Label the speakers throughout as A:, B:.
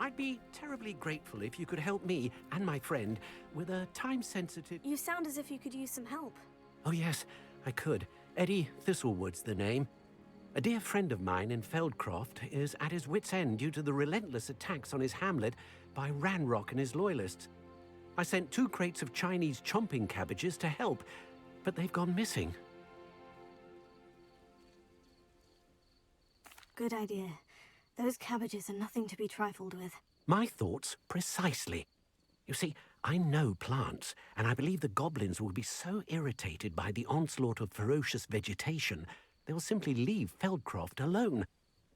A: I'd be terribly grateful if you could help me and my friend with a time-sensitive...
B: You sound as if you could use some help.
A: Oh, yes, I could. Eddie Thistlewood's the name. A dear friend of mine in Feldcroft is at his wit's end due to the relentless attacks on his hamlet by Ranrock and his loyalists. I sent 2 crates of Chinese chomping cabbages to help, but they've gone missing.
B: Good idea. Those cabbages are nothing to be trifled with.
A: My thoughts precisely. You see, I know plants, and I believe the goblins will be so irritated by the onslaught of ferocious vegetation, they will simply leave Feldcroft alone.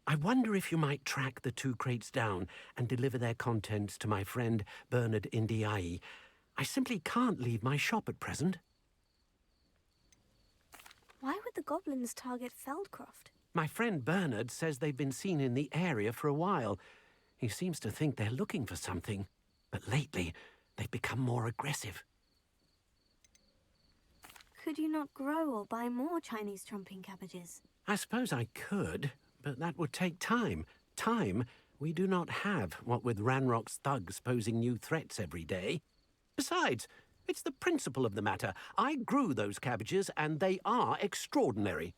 A: I wonder if you might track the 2 crates down and deliver their contents to my friend Bernard Indiai. I simply can't leave my shop at present.
B: Why would the goblins target Feldcroft?
A: My friend Bernard says they've been seen in the area for a while. He seems to think they're looking for something, but lately they've become more aggressive.
B: Could you not grow or buy more Chinese chomping cabbages?
A: I suppose I could, but that would take time. Time we do not have, what with Ranrock's thugs posing new threats every day. Besides, it's the principle of the matter. I grew those cabbages, and they are extraordinary.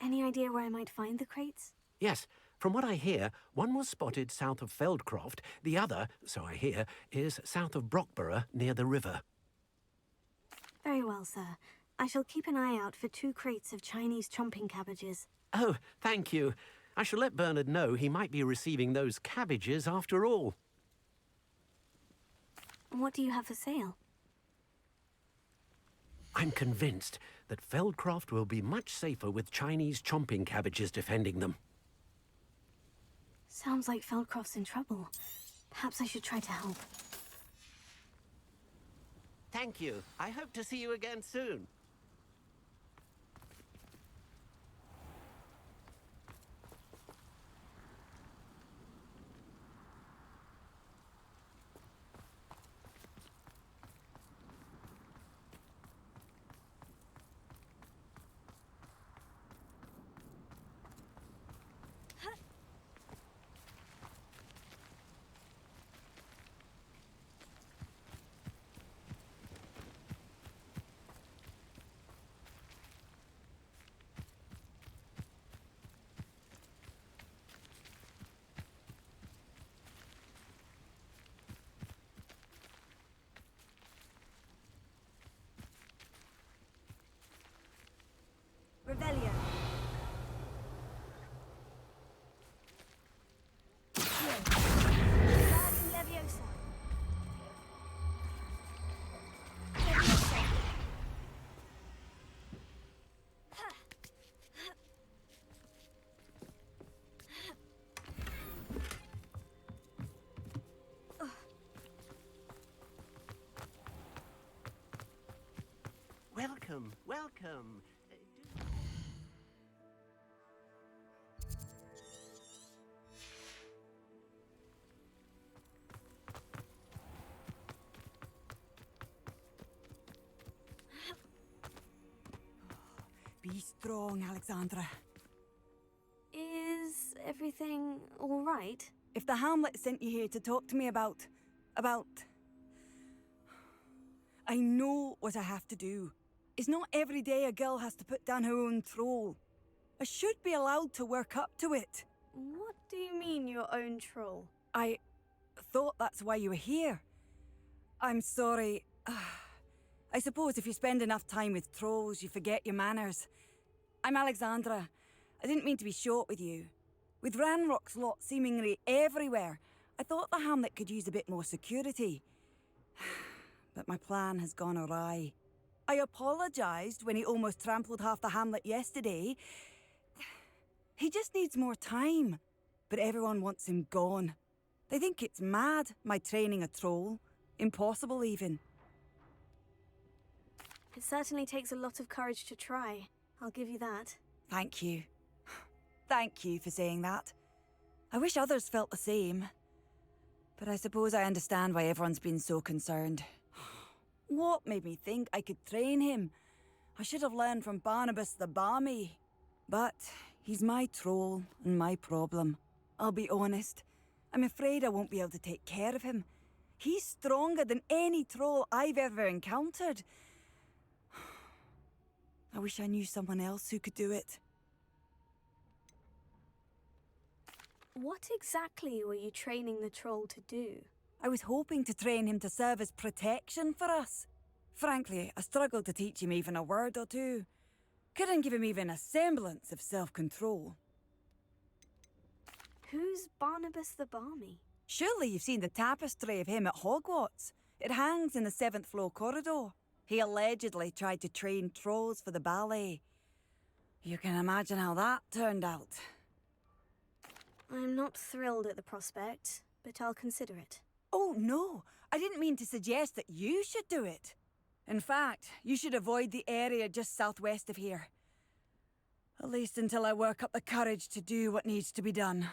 B: Any idea where I might find the crates?
A: Yes. From what I hear, one was spotted south of Feldcroft. The other, so I hear, is south of Brockborough, near the river.
B: Very well, sir. I shall keep an eye out for 2 crates of Chinese chomping cabbages.
A: Oh, thank you. I shall let Bernard know he might be receiving those cabbages after all.
B: What do you have for sale?
A: I'm convinced that Feldcroft will be much safer with Chinese chomping cabbages defending them.
B: Sounds like Feldcroft's in trouble. Perhaps I should try to help.
A: Thank you. I hope to see you again soon.
B: Revelio. Leviosa.
A: Welcome, welcome.
C: Be strong, Alexandra.
B: Is everything all right?
C: If the Hamlet sent you here to talk to me about... I know what I have to do. It's not every day a girl has to put down her own troll. I should be allowed to work up to it.
B: What do you mean, your own troll?
C: I thought that's why you were here. I'm sorry. I suppose if you spend enough time with trolls, you forget your manners. I'm Alexandra. I didn't mean to be short with you. With Ranrock's lot seemingly everywhere, I thought the Hamlet could use a bit more security. But my plan has gone awry. I apologized when he almost trampled half the Hamlet yesterday. He just needs more time. But everyone wants him gone. They think it's mad, my training a troll. Impossible, even.
B: It certainly takes a lot of courage to try. I'll give you that.
C: Thank you. Thank you for saying that. I wish others felt the same. But I suppose I understand why everyone's been so concerned. What made me think I could train him? I should have learned from Barnabas the Barmy. But he's my troll and my problem. I'll be honest. I'm afraid I won't be able to take care of him. He's stronger than any troll I've ever encountered. I wish I knew someone else who could do it.
B: What exactly were you training the troll to do?
C: I was hoping to train him to serve as protection for us. Frankly, I struggled to teach him even a word or two. Couldn't give him even a semblance of self-control.
B: Who's Barnabas the Balmy?
C: Surely you've seen the tapestry of him at Hogwarts. It hangs in the 7th floor corridor. He allegedly tried to train trolls for the ballet. You can imagine how that turned out.
B: I'm not thrilled at the prospect, but I'll consider it.
C: Oh, no. I didn't mean to suggest that you should do it. In fact, you should avoid the area just southwest of here. At least until I work up the courage to do what needs to be done.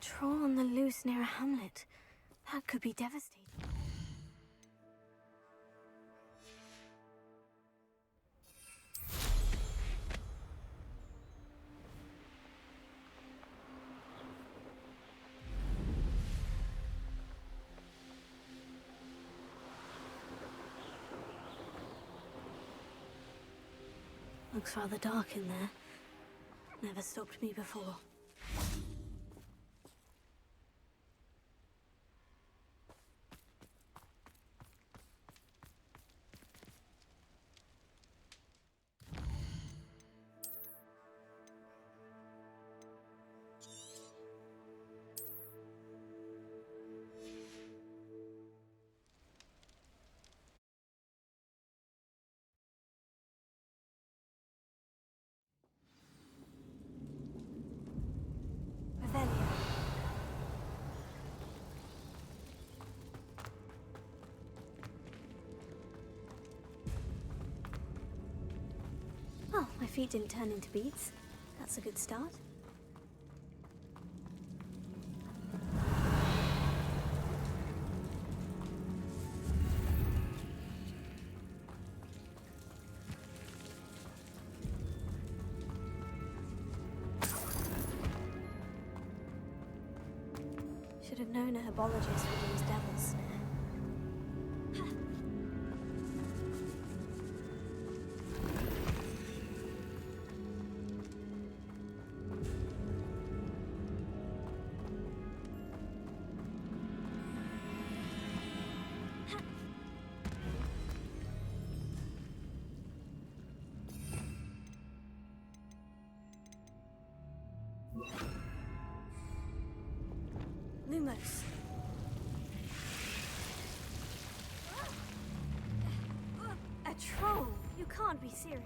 B: Troll on the loose near a hamlet. That could be devastating. Looks rather dark in there. Never stopped me before. Oh, my feet didn't turn into beads. That's a good start. Should have known a herbologist would use devil's snare. Lumos. A troll? You can't be serious.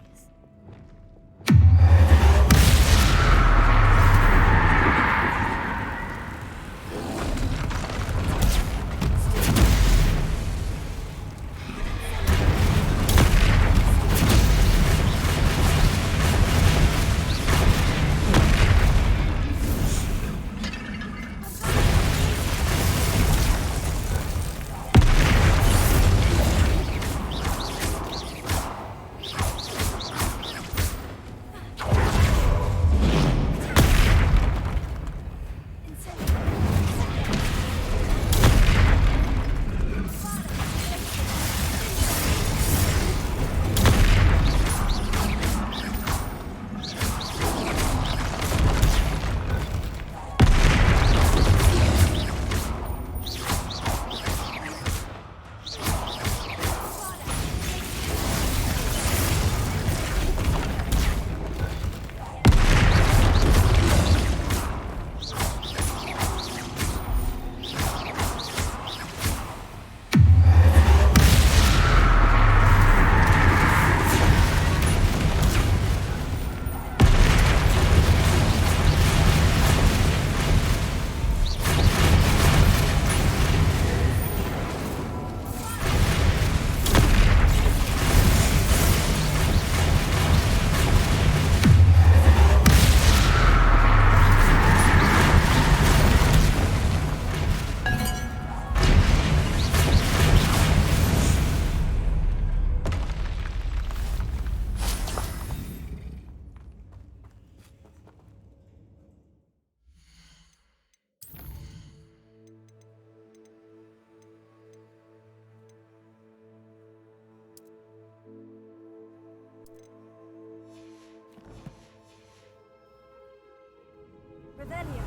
C: Revelio.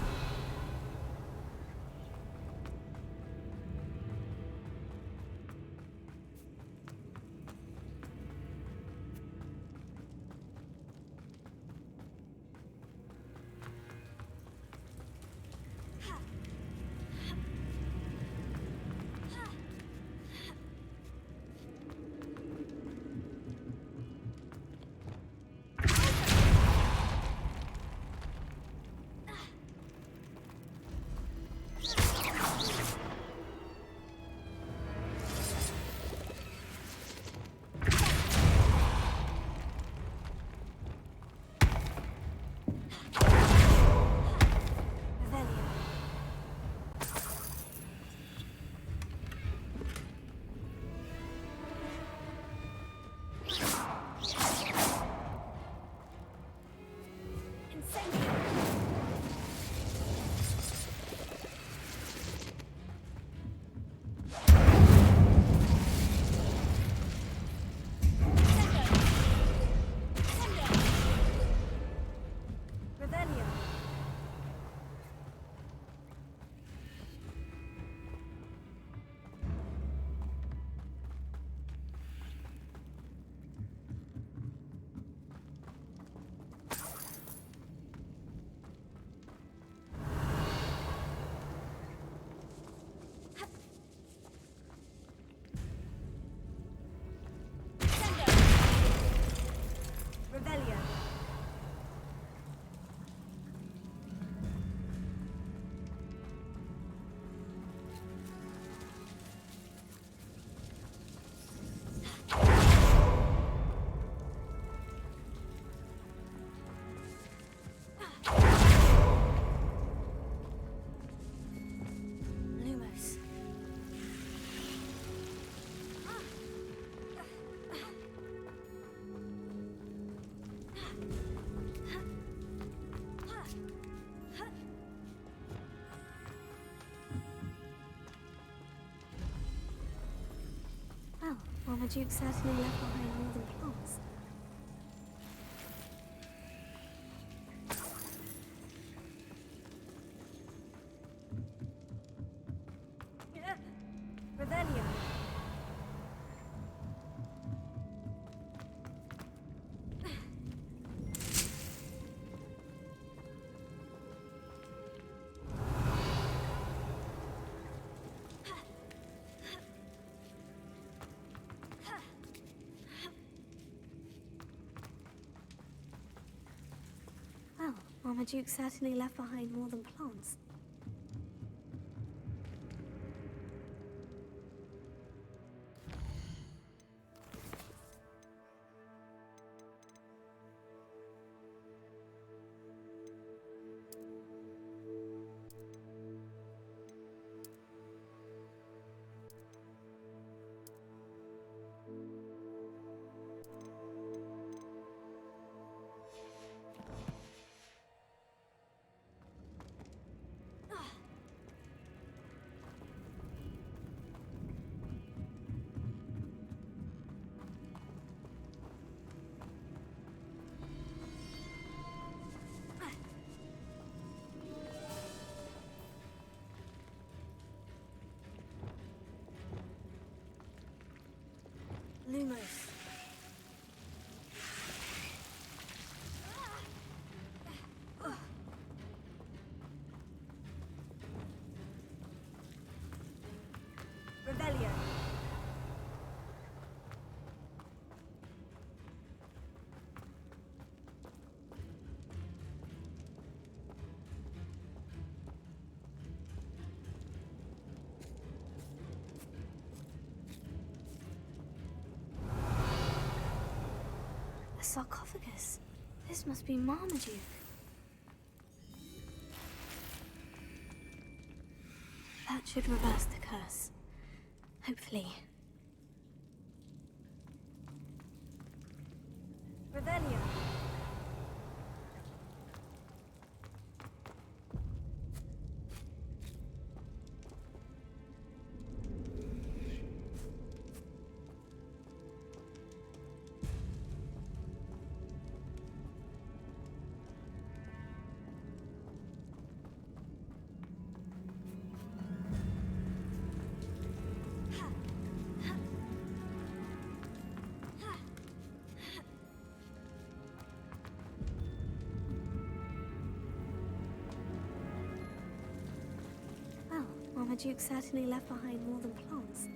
B: Well, the Duke certainly left behind more than plants.
C: Revelio.
B: Well, the Duke certainly left behind more than plants. Lumos. Revelio. A sarcophagus. This must be Marmaduke. That should reverse the curse. Hopefully.
C: Revelio.
B: Marmaduke certainly left behind more than plants.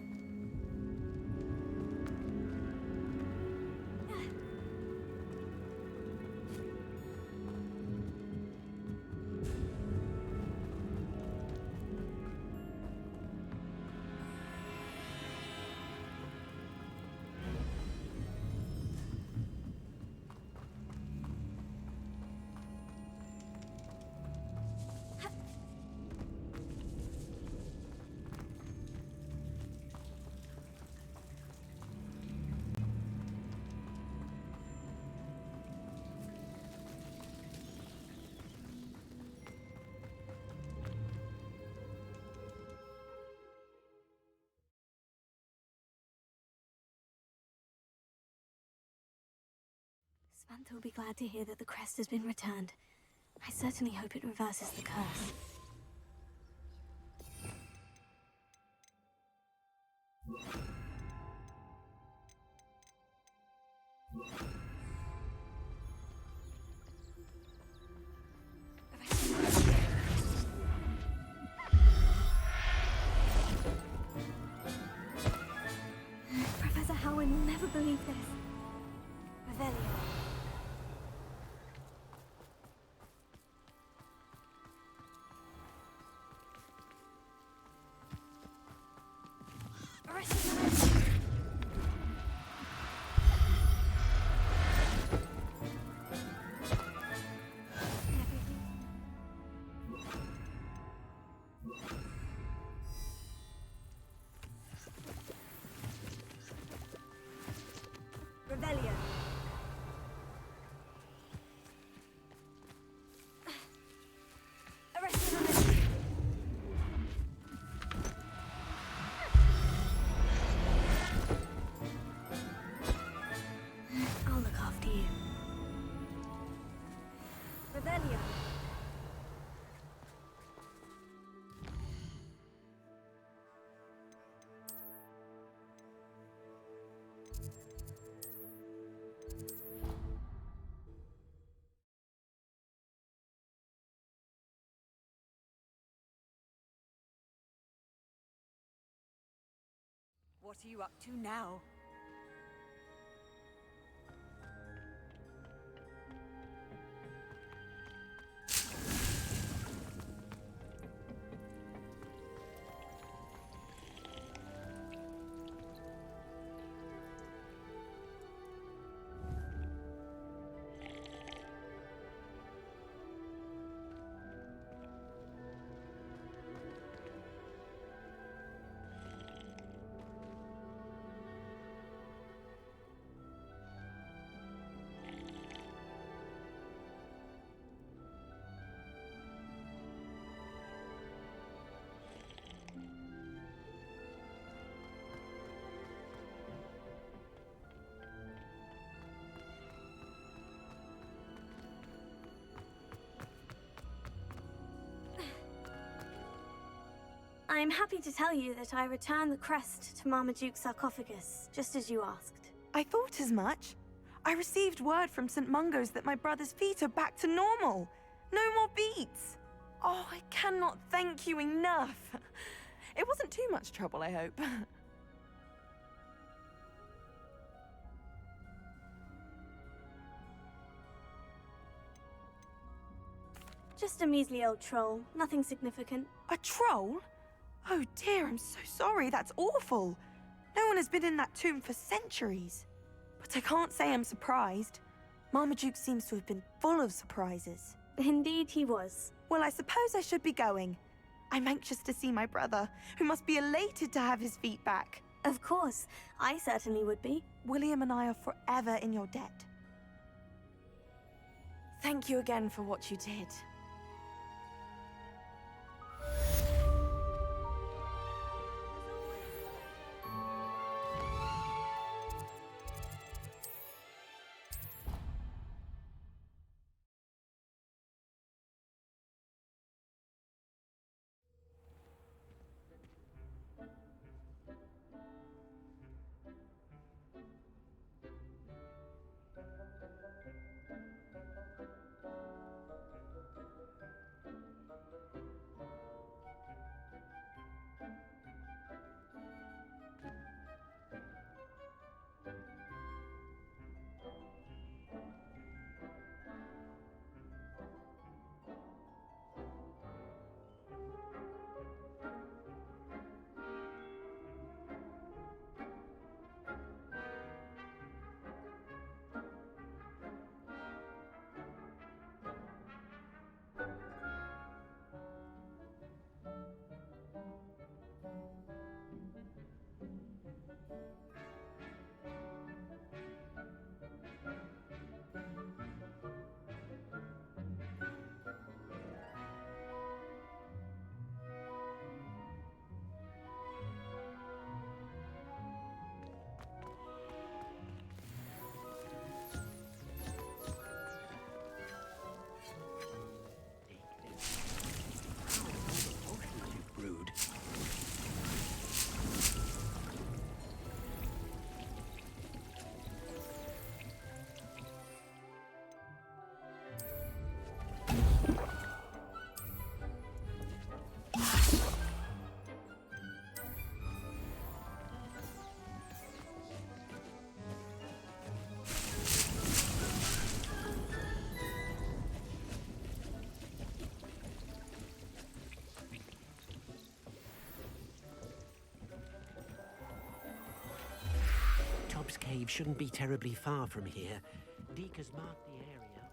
B: Svante will be glad to hear that the crest has been returned. I certainly hope it reverses the curse. Professor Howard will never believe this. Revelio. Revelio. I'll look after you. Revelio.
C: What are you up to now?
B: I'm happy to tell you that I returned the crest to Marmaduke's sarcophagus, just as you asked.
D: I thought as much. I received word from St. Mungo's that my brother's feet are back to normal. No more beats. Oh, I cannot thank you enough. It wasn't too much trouble, I hope.
B: Just a measly old troll, nothing significant.
D: A troll? Oh dear, I'm so sorry. That's awful. No one has been in that tomb for centuries. But I can't say I'm surprised. Marmaduke seems to have been full of surprises.
B: Indeed he was.
D: Well, I suppose I should be going. I'm anxious to see my brother, who must be elated to have his feet back.
B: Of course, I certainly would be.
D: William and I are forever in your debt. Thank you again for what you did.
A: Sheep's Cave shouldn't be terribly far from here. Deke has marked the area on your map.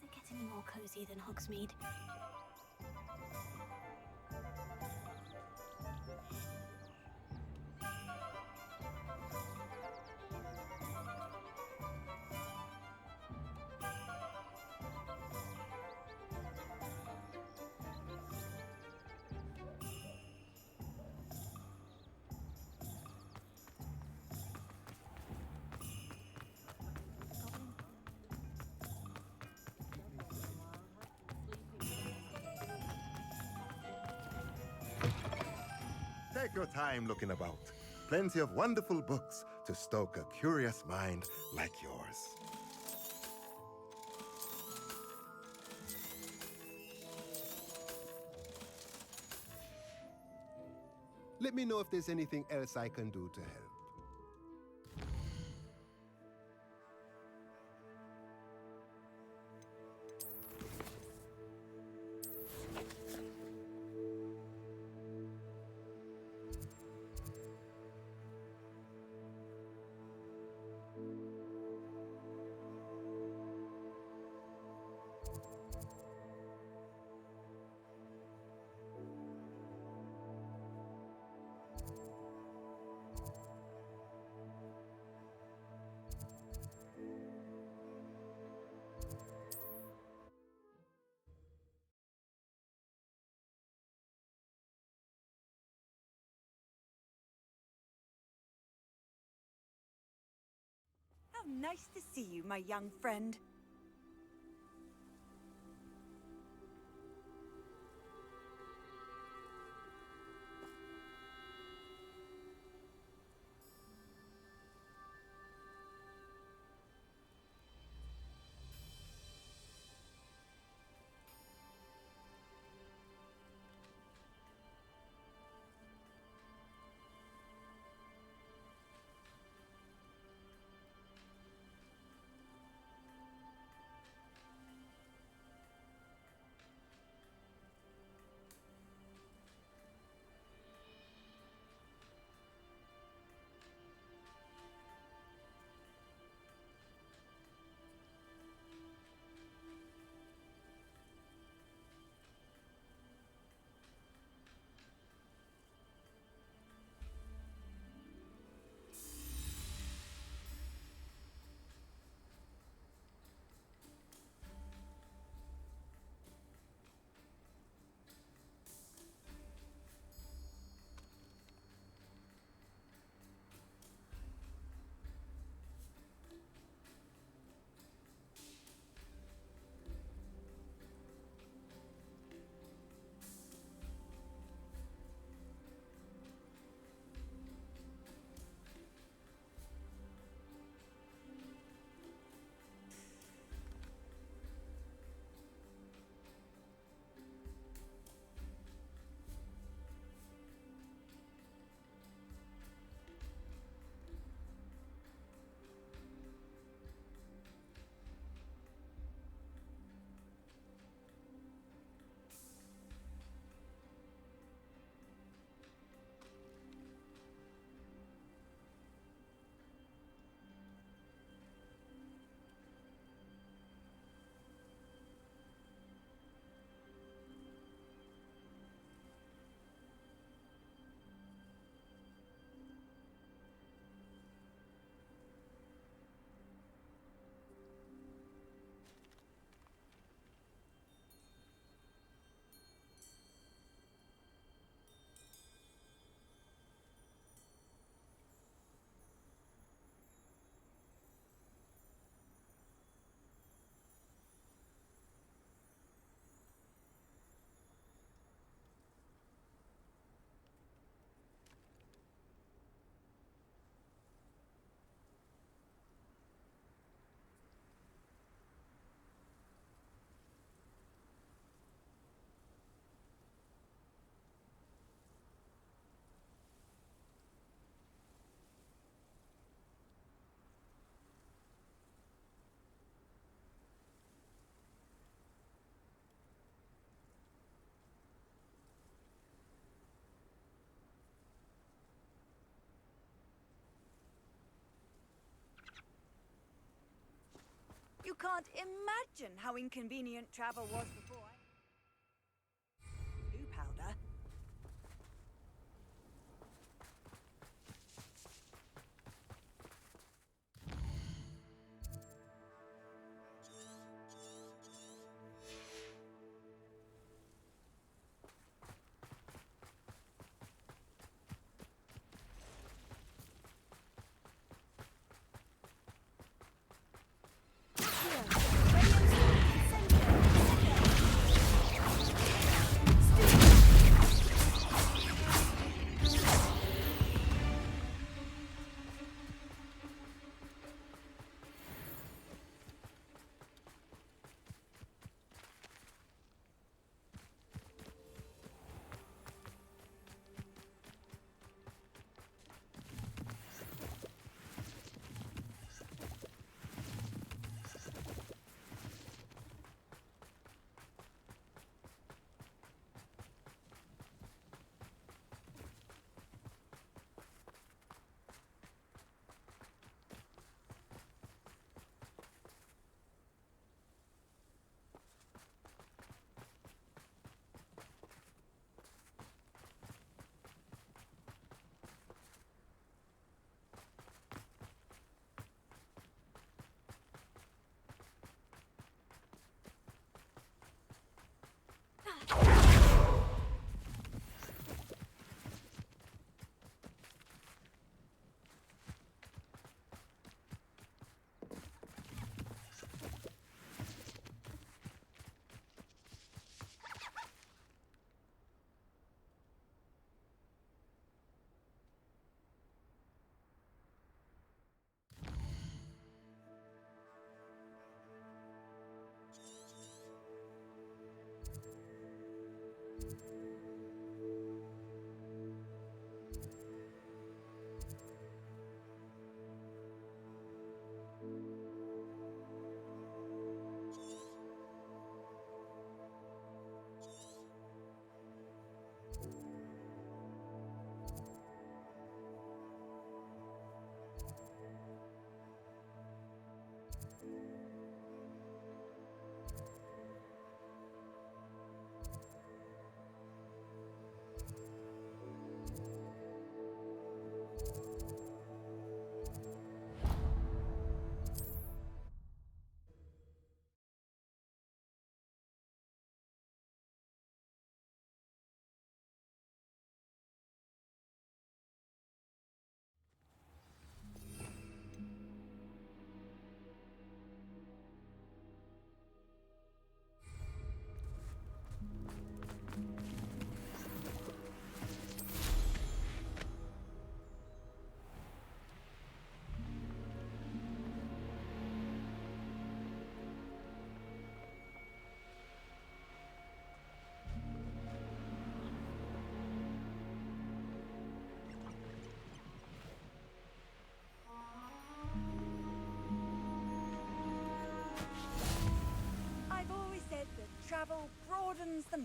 B: Does it get any more cozy than Hogsmeade?
E: Take your time looking about. Plenty of wonderful books to stoke a curious mind like yours.
F: Let me know if there's anything else I can do to help.
C: How nice to see you, my young friend. You can't imagine how inconvenient travel was before. Blue powder.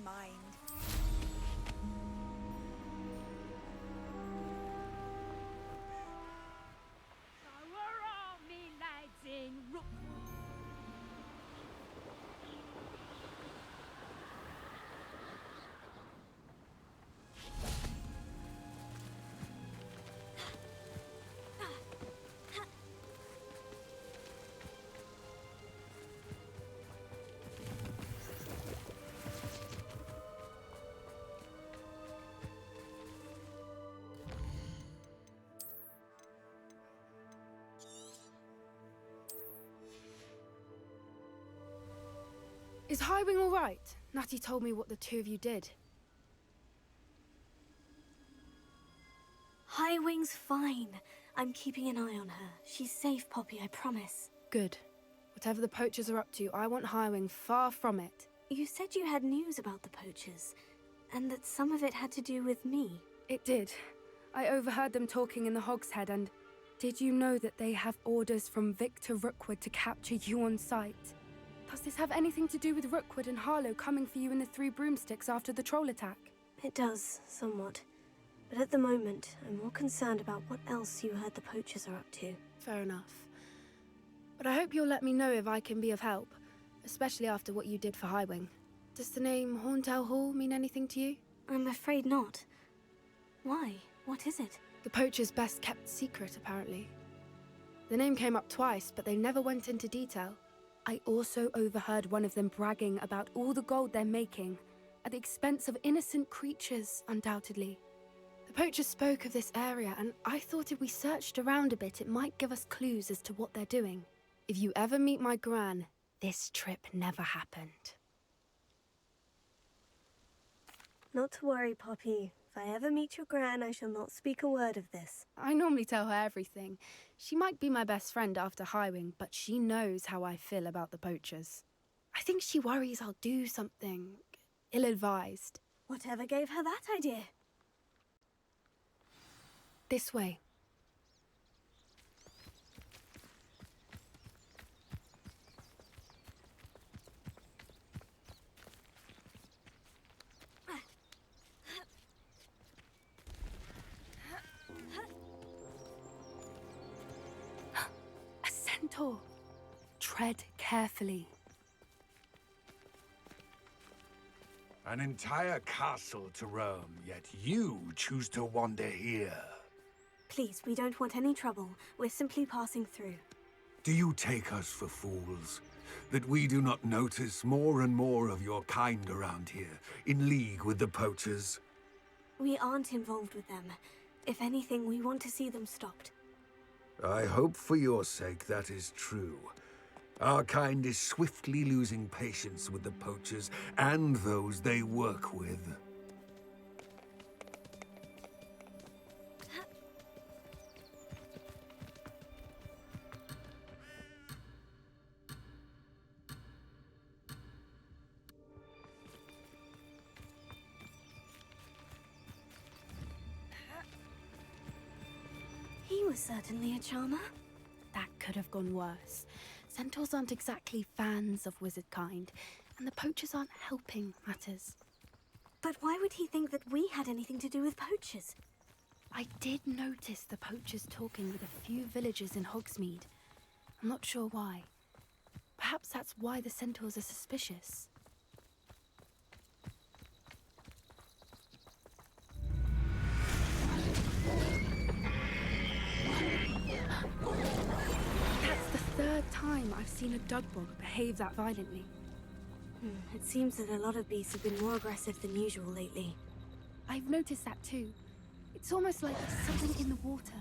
C: mind.
G: Is Highwing all right? Natty told me what the two of you did.
B: Highwing's fine. I'm keeping an eye on her. She's safe, Poppy, I promise.
G: Good. Whatever the poachers are up to, I want Highwing far from it.
B: You said you had news about the poachers, and that some of it had to do with me.
G: It did. I overheard them talking in the Hogshead, and did you know that they have orders from Victor Rookwood to capture you on sight? Does this have anything to do with Rookwood and Harlow coming for you in the Three Broomsticks after the troll attack?
B: It does, somewhat. But at the moment, I'm more concerned about what else you heard the poachers are up to.
G: Fair enough. But I hope you'll let me know if I can be of help, especially after what you did for Highwing. Does the name Horntail Hall mean anything to you?
B: I'm afraid not. Why? What is it?
G: The poachers' best kept secret, apparently. The name came up twice, but they never went into detail. I also overheard one of them bragging about all the gold they're making, at the expense of innocent creatures, undoubtedly. The poachers spoke of this area, and I thought if we searched around a bit, it might give us clues as to what they're doing. If you ever meet my gran, this trip never happened.
B: Not to worry, Poppy. If I ever meet your gran, I shall not speak a word of this.
G: I normally tell her everything. She might be my best friend after Highwing, but she knows how I feel about the poachers. I think she worries I'll do something ill-advised.
B: Whatever gave her that idea?
G: This way. A centaur. Tread carefully.
H: An entire castle to roam, yet you choose to wander here.
B: Please, we don't want any trouble. We're simply passing through.
H: Do you take us for fools? That we do not notice more and more of your kind around here, in league with the poachers?
B: We aren't involved with them. If anything, we want to see them stopped.
H: I hope for your sake that is true. Our kind is swiftly losing patience with the poachers and those they work with.
B: He was certainly a charmer.
G: That could have gone worse. Centaurs aren't exactly fans of wizard kind, and the poachers aren't helping matters.
B: But why would he think that we had anything to do with poachers?
G: I did notice the poachers talking with a few villagers in Hogsmeade. I'm not sure why. Perhaps that's why the centaurs are suspicious. That's the third time I've seen a dugbog behave that violently.
B: It seems that a lot of beasts have been more aggressive than usual lately.
G: I've noticed that too. It's almost like there's something in the water.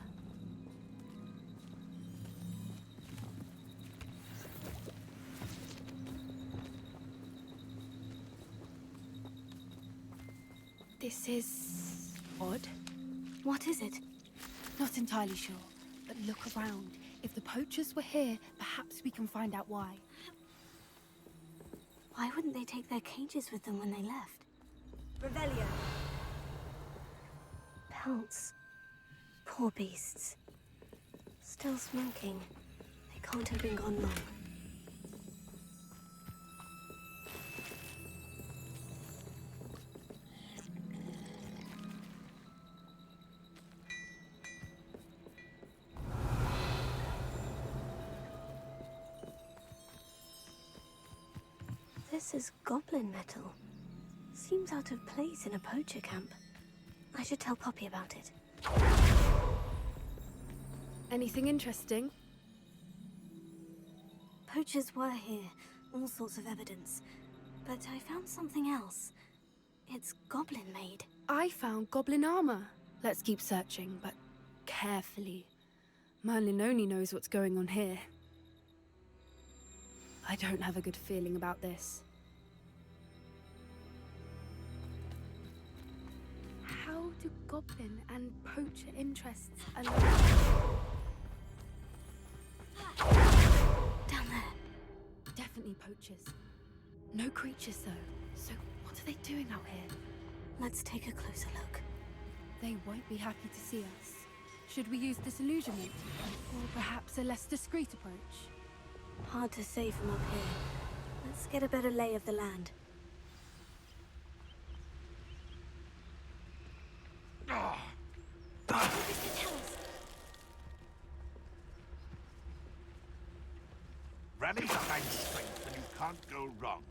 G: This is odd.
B: What is it?
G: Not entirely sure, but look around. If the poachers were here, perhaps we can find out why.
B: Why wouldn't they take their cages with them when they left?
C: Revelio.
B: Pelts. Poor beasts. Still smoking. They can't have been gone long. This is goblin metal. Seems out of place in a poacher camp. I should tell Poppy about it.
G: Anything interesting?
B: Poachers were here, all sorts of evidence. But I found something else. It's goblin-made.
G: I found goblin armor. Let's keep searching, but carefully. Merlin only knows what's going on here. I don't have a good feeling about this. How do goblin and poacher interests align?
B: Down there.
G: Definitely poachers. No creatures, though. So what are they doing out here?
B: Let's take a closer look.
G: They won't be happy to see us. Should we use disillusionment? Or perhaps a less discreet approach?
B: Hard to say from up here. Let's get a better lay of the land.
I: Rally behind strength and you can't go wrong.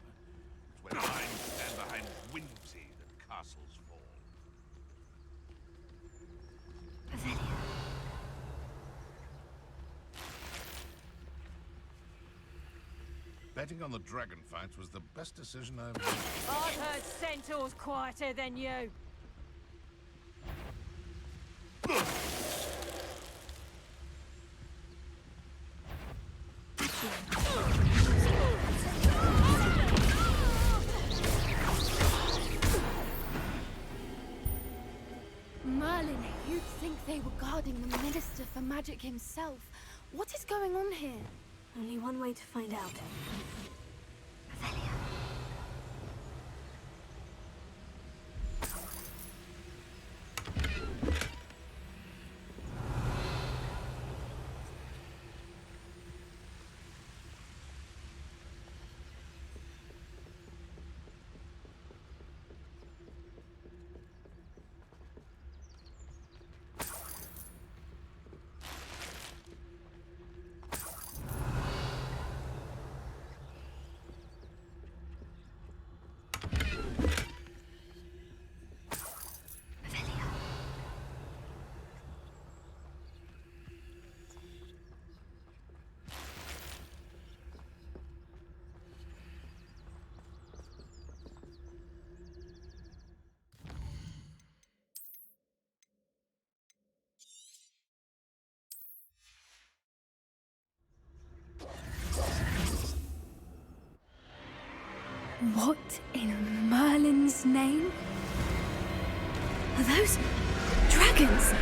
I: It's when minds stand behind whimsy that castles fall.
B: Avelia.
I: Betting on the dragon fights was the best decision I've made.
J: I've heard centaurs quieter than you.
G: Merlin, you'd think they were guarding the Minister for Magic himself. What is going on here?
B: Only one way to find out. Avelia.
G: What in Merlin's name?
B: Are those dragons?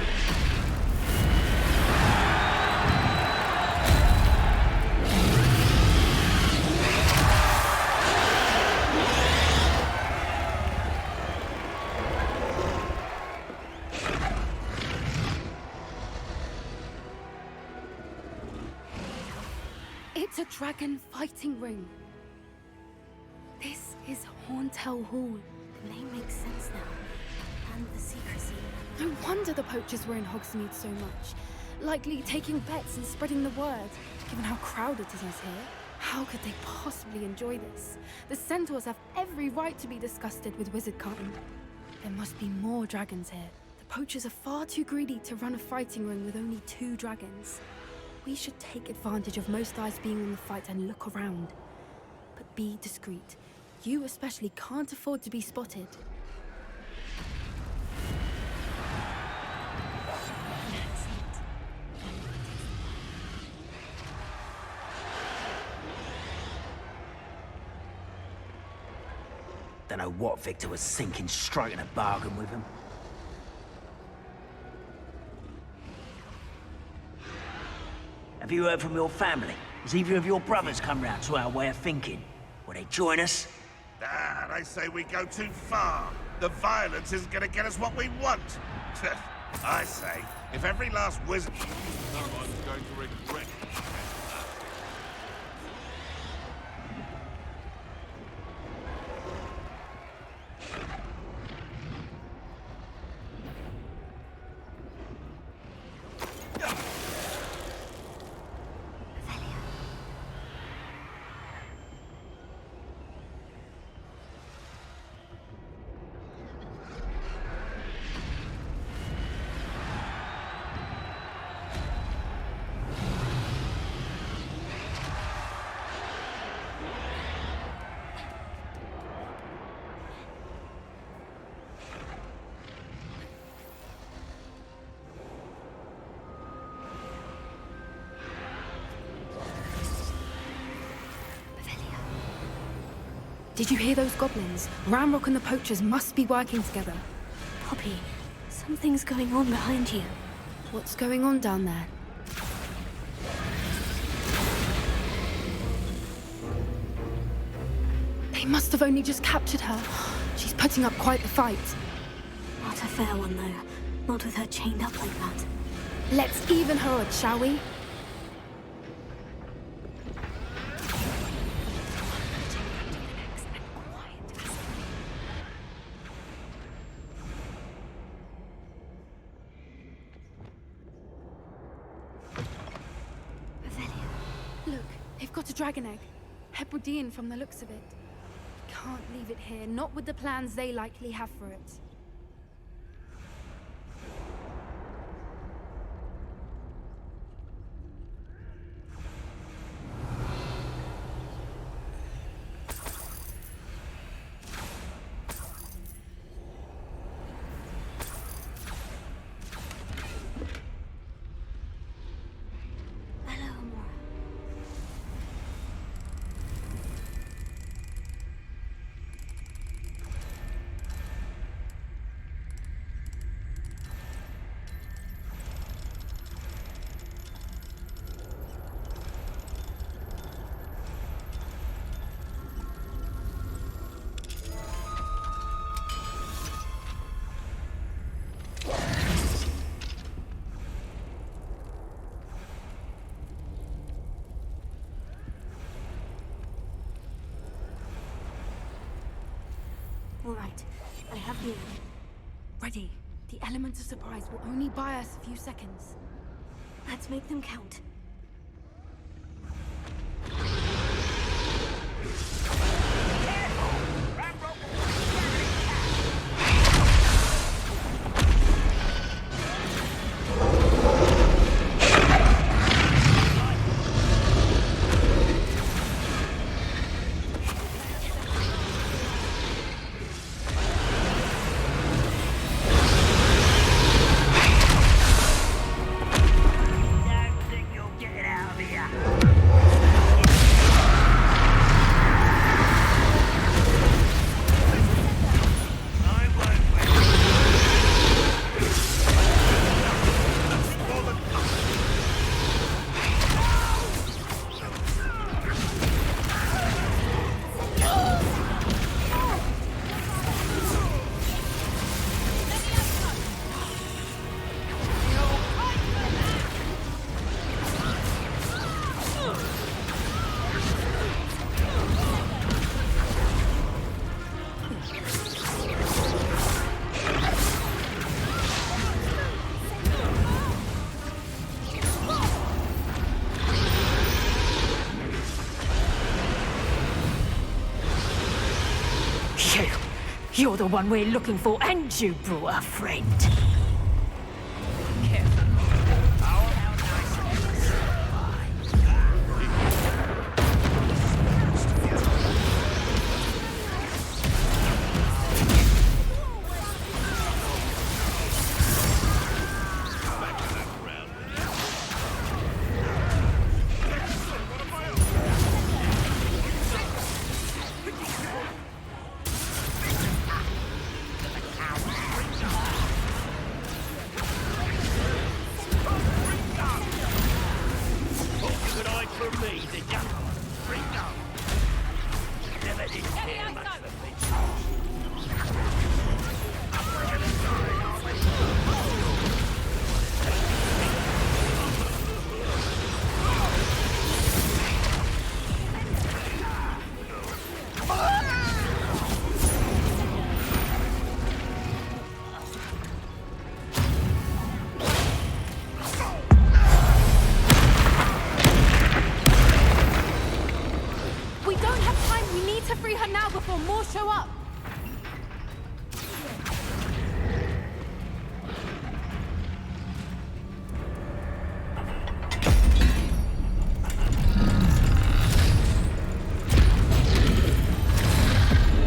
G: It's a dragon fighting ring. This is Horntail Hall.
B: The name makes sense now. And the secrecy.
G: No wonder the poachers were in Hogsmeade so much. Likely taking bets and spreading the word, given how crowded it is here. How could they possibly enjoy this? The centaurs have every right to be disgusted with wizardkind. There must be more dragons here. The poachers are far too greedy to run a fighting ring with only 2 dragons. We should take advantage of most eyes being on the fight and look around. But be discreet. You especially can't afford to be spotted.
K: Don't know what Victor was thinking, striking a bargain with him. Have you heard from your family? Has either of your brothers come round to our way of thinking? Will they join us?
I: Ah, they say we go too far. The violence isn't gonna get us what we want. I say, if every last wizard... Someone's going to regret it.
G: Did you hear those goblins? Ramrock and the poachers must be working together.
B: Poppy, something's going on behind you.
G: What's going on down there? They must have only just captured her. She's putting up quite the fight.
B: Not a fair one, though. Not with her chained up like that.
G: Let's even her odds, shall we? Look, they've got a dragon egg. Hebridean from the looks of it. Can't leave it here, not with the plans they likely have for it.
B: All right, I have the egg.
G: Ready. The element of surprise will only buy us a few seconds.
B: Let's make them count.
J: You're the one we're looking for, and you brought a friend.
G: Before more show up!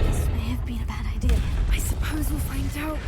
B: This may have been a bad idea.
G: I suppose we'll find out.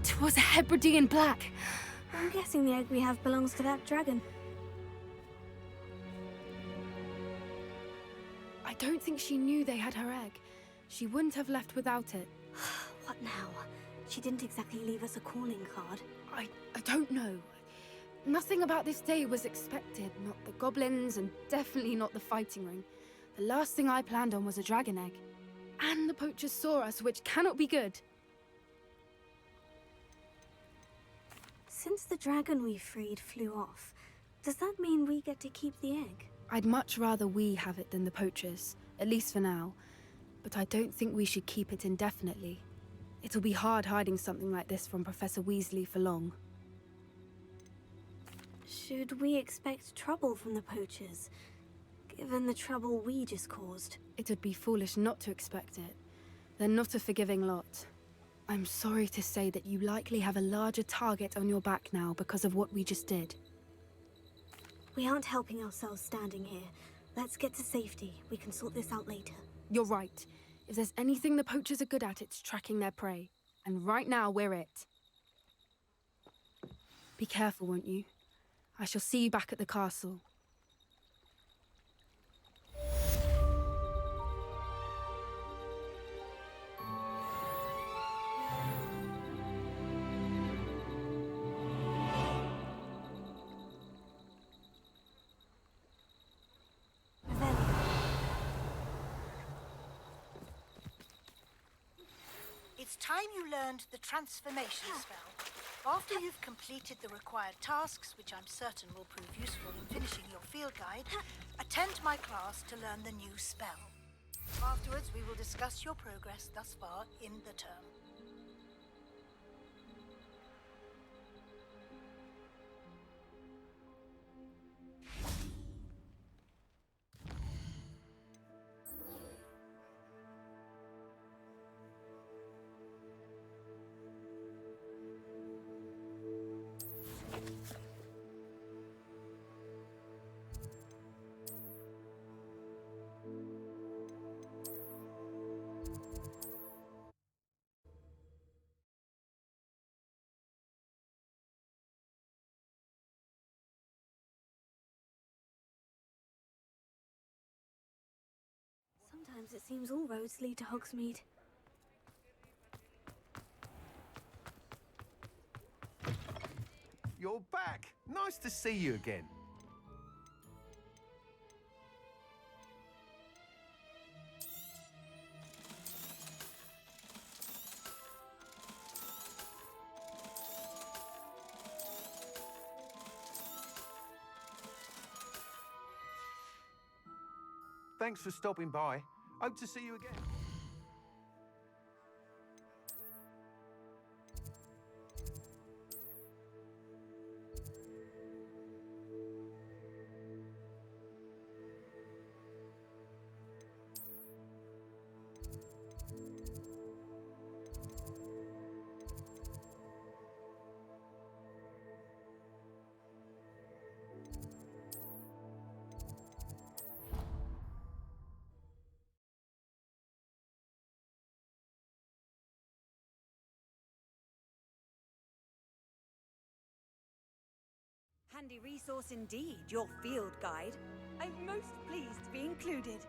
G: It was a Hebridean black.
B: I'm guessing the egg we have belongs to that dragon.
G: I don't think she knew they had her egg. She wouldn't have left without it.
B: What now? She didn't exactly leave us a calling card.
G: I don't know. Nothing about this day was expected. Not the goblins, and definitely not the fighting ring. The last thing I planned on was a dragon egg. And the poachers saw us, which cannot be good.
B: Since the dragon we freed flew off, does that mean we get to keep the egg?
G: I'd much rather we have it than the poachers, at least for now. But I don't think we should keep it indefinitely. It'll be hard hiding something like this from Professor Weasley for long.
B: Should we expect trouble from the poachers, given the trouble we just caused?
G: It'd be foolish not to expect it. They're not a forgiving lot. I'm sorry to say that you likely have a larger target on your back now because of what we just did.
B: We aren't helping ourselves standing here. Let's get to safety. We can sort this out later.
G: You're right. If there's anything the poachers are good at, it's tracking their prey. And right now, we're it. Be careful, won't you? I shall see you back at the castle.
L: It's time you learned the transformation spell. After you've completed the required tasks, which I'm certain will prove useful in finishing your field guide, attend my class to learn the new spell. Afterwards, we will discuss your progress thus far in the term.
B: Sometimes it seems all roads lead to Hogsmeade.
M: You're back! Nice to see you again. Thanks for stopping by. Hope to see you again.
C: Handy resource indeed, your field guide. I'm most pleased to be included.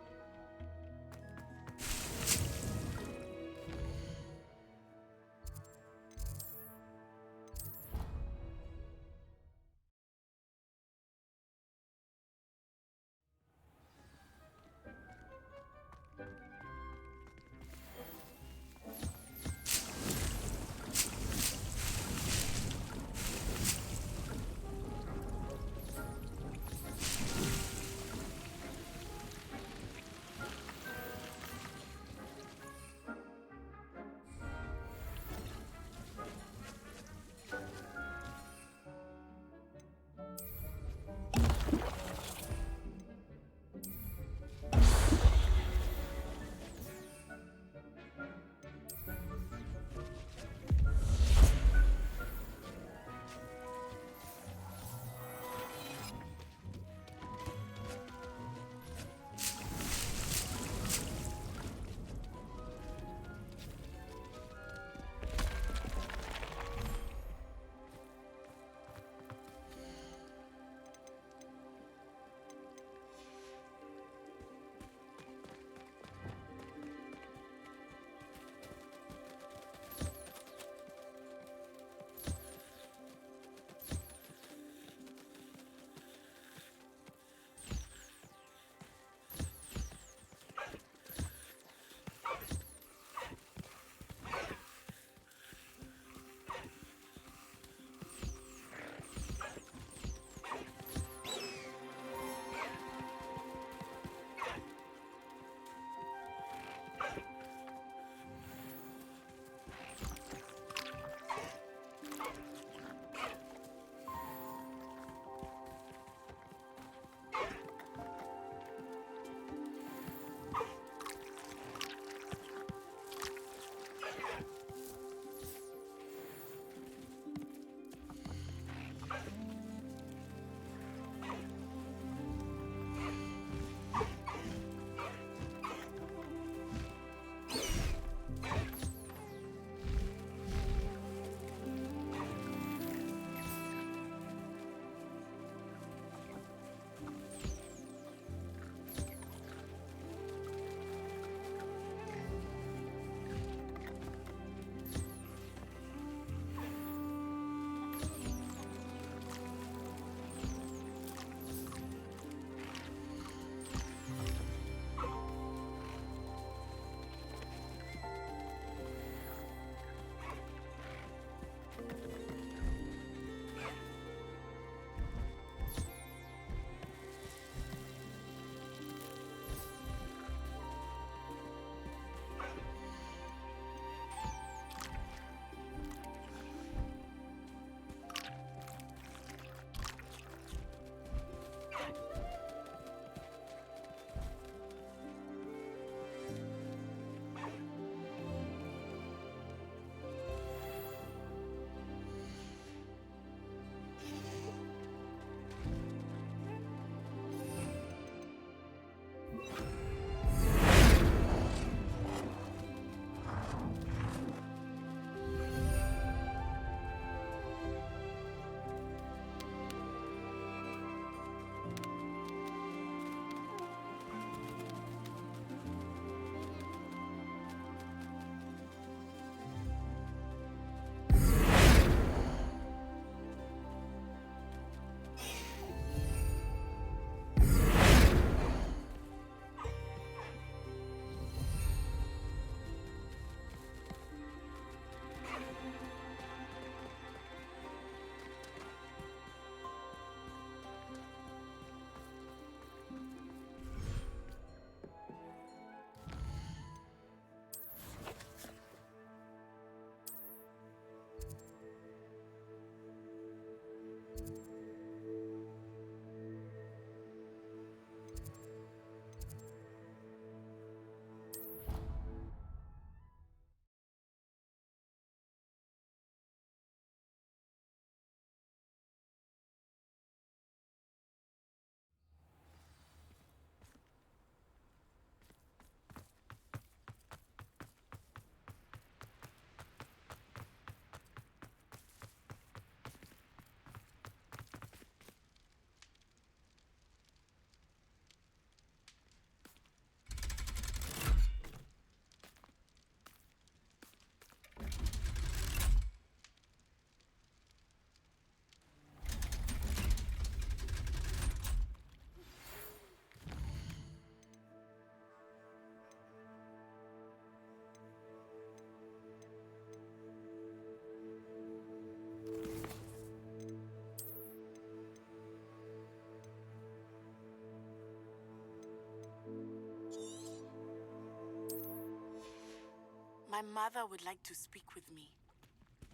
N: My mother would like to speak with me.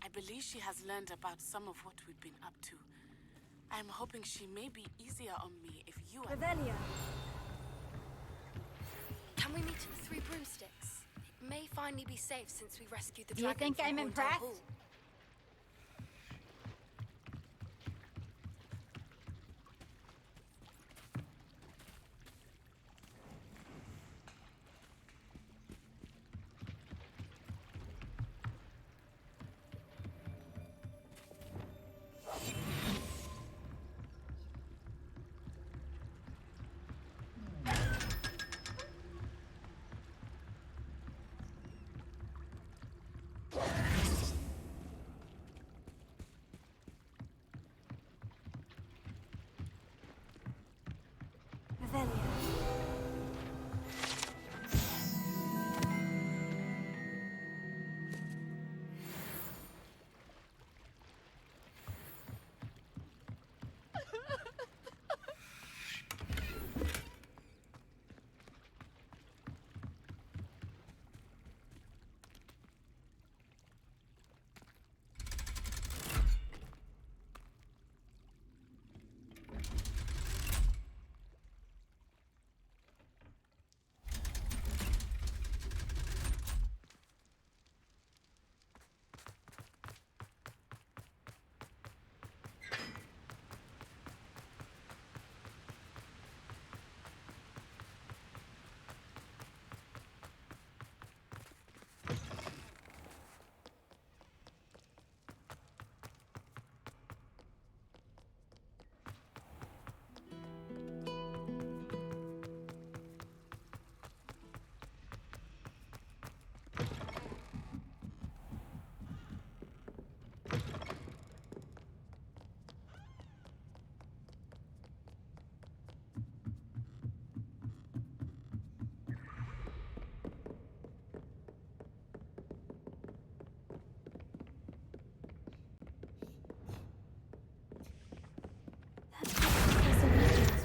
N: I believe she has learned about some of what we've been up to. I am hoping she may be easier on me if you are...
B: Revelio.
G: Can we meet at the Three Broomsticks? It may finally be safe since we rescued the
O: Do you
G: dragon
O: think
G: from
O: I'm
G: Horndale
O: impressed?
G: Hall.
B: Revelio.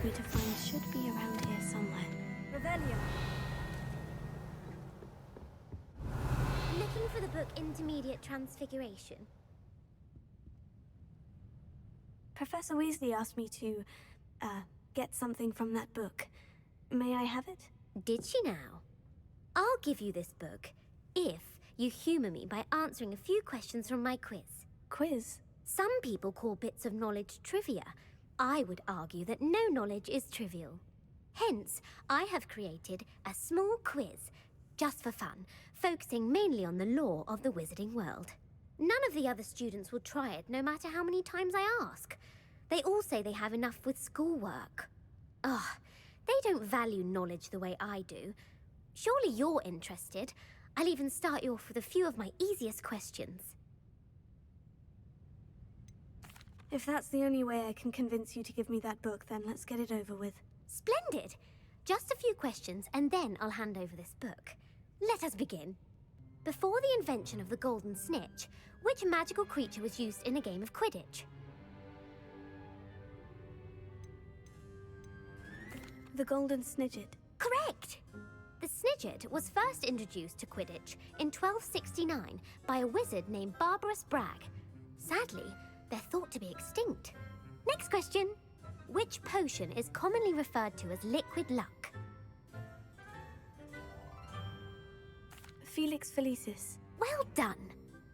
B: Me to find should be around here somewhere. Revelio.
P: Looking for the book Intermediate Transfiguration.
B: Professor Weasley asked me to, get something from that book. May I have it?
P: Did she now? I'll give you this book if you humour me by answering a few questions from my quiz.
B: Quiz?
P: Some people call bits of knowledge trivia. I would argue that no knowledge is trivial. Hence, I have created a small quiz, just for fun, focusing mainly on the lore of the wizarding world. None of the other students will try it, no matter how many times I ask. They all say they have enough with schoolwork. Ugh, they don't value knowledge the way I do. Surely you're interested. I'll even start you off with a few of my easiest questions.
B: If that's the only way I can convince you to give me that book, then let's get it over with.
P: Splendid! Just a few questions, and then I'll hand over this book. Let us begin. Before the invention of the golden snitch, which magical creature was used in a game of Quidditch?
B: The golden snidget.
P: Correct! The snidget was first introduced to Quidditch in 1269 by a wizard named Barbarous Bragg. Sadly, they're thought to be extinct. Next question. Which potion is commonly referred to as liquid luck?
B: Felix Felicis.
P: Well done.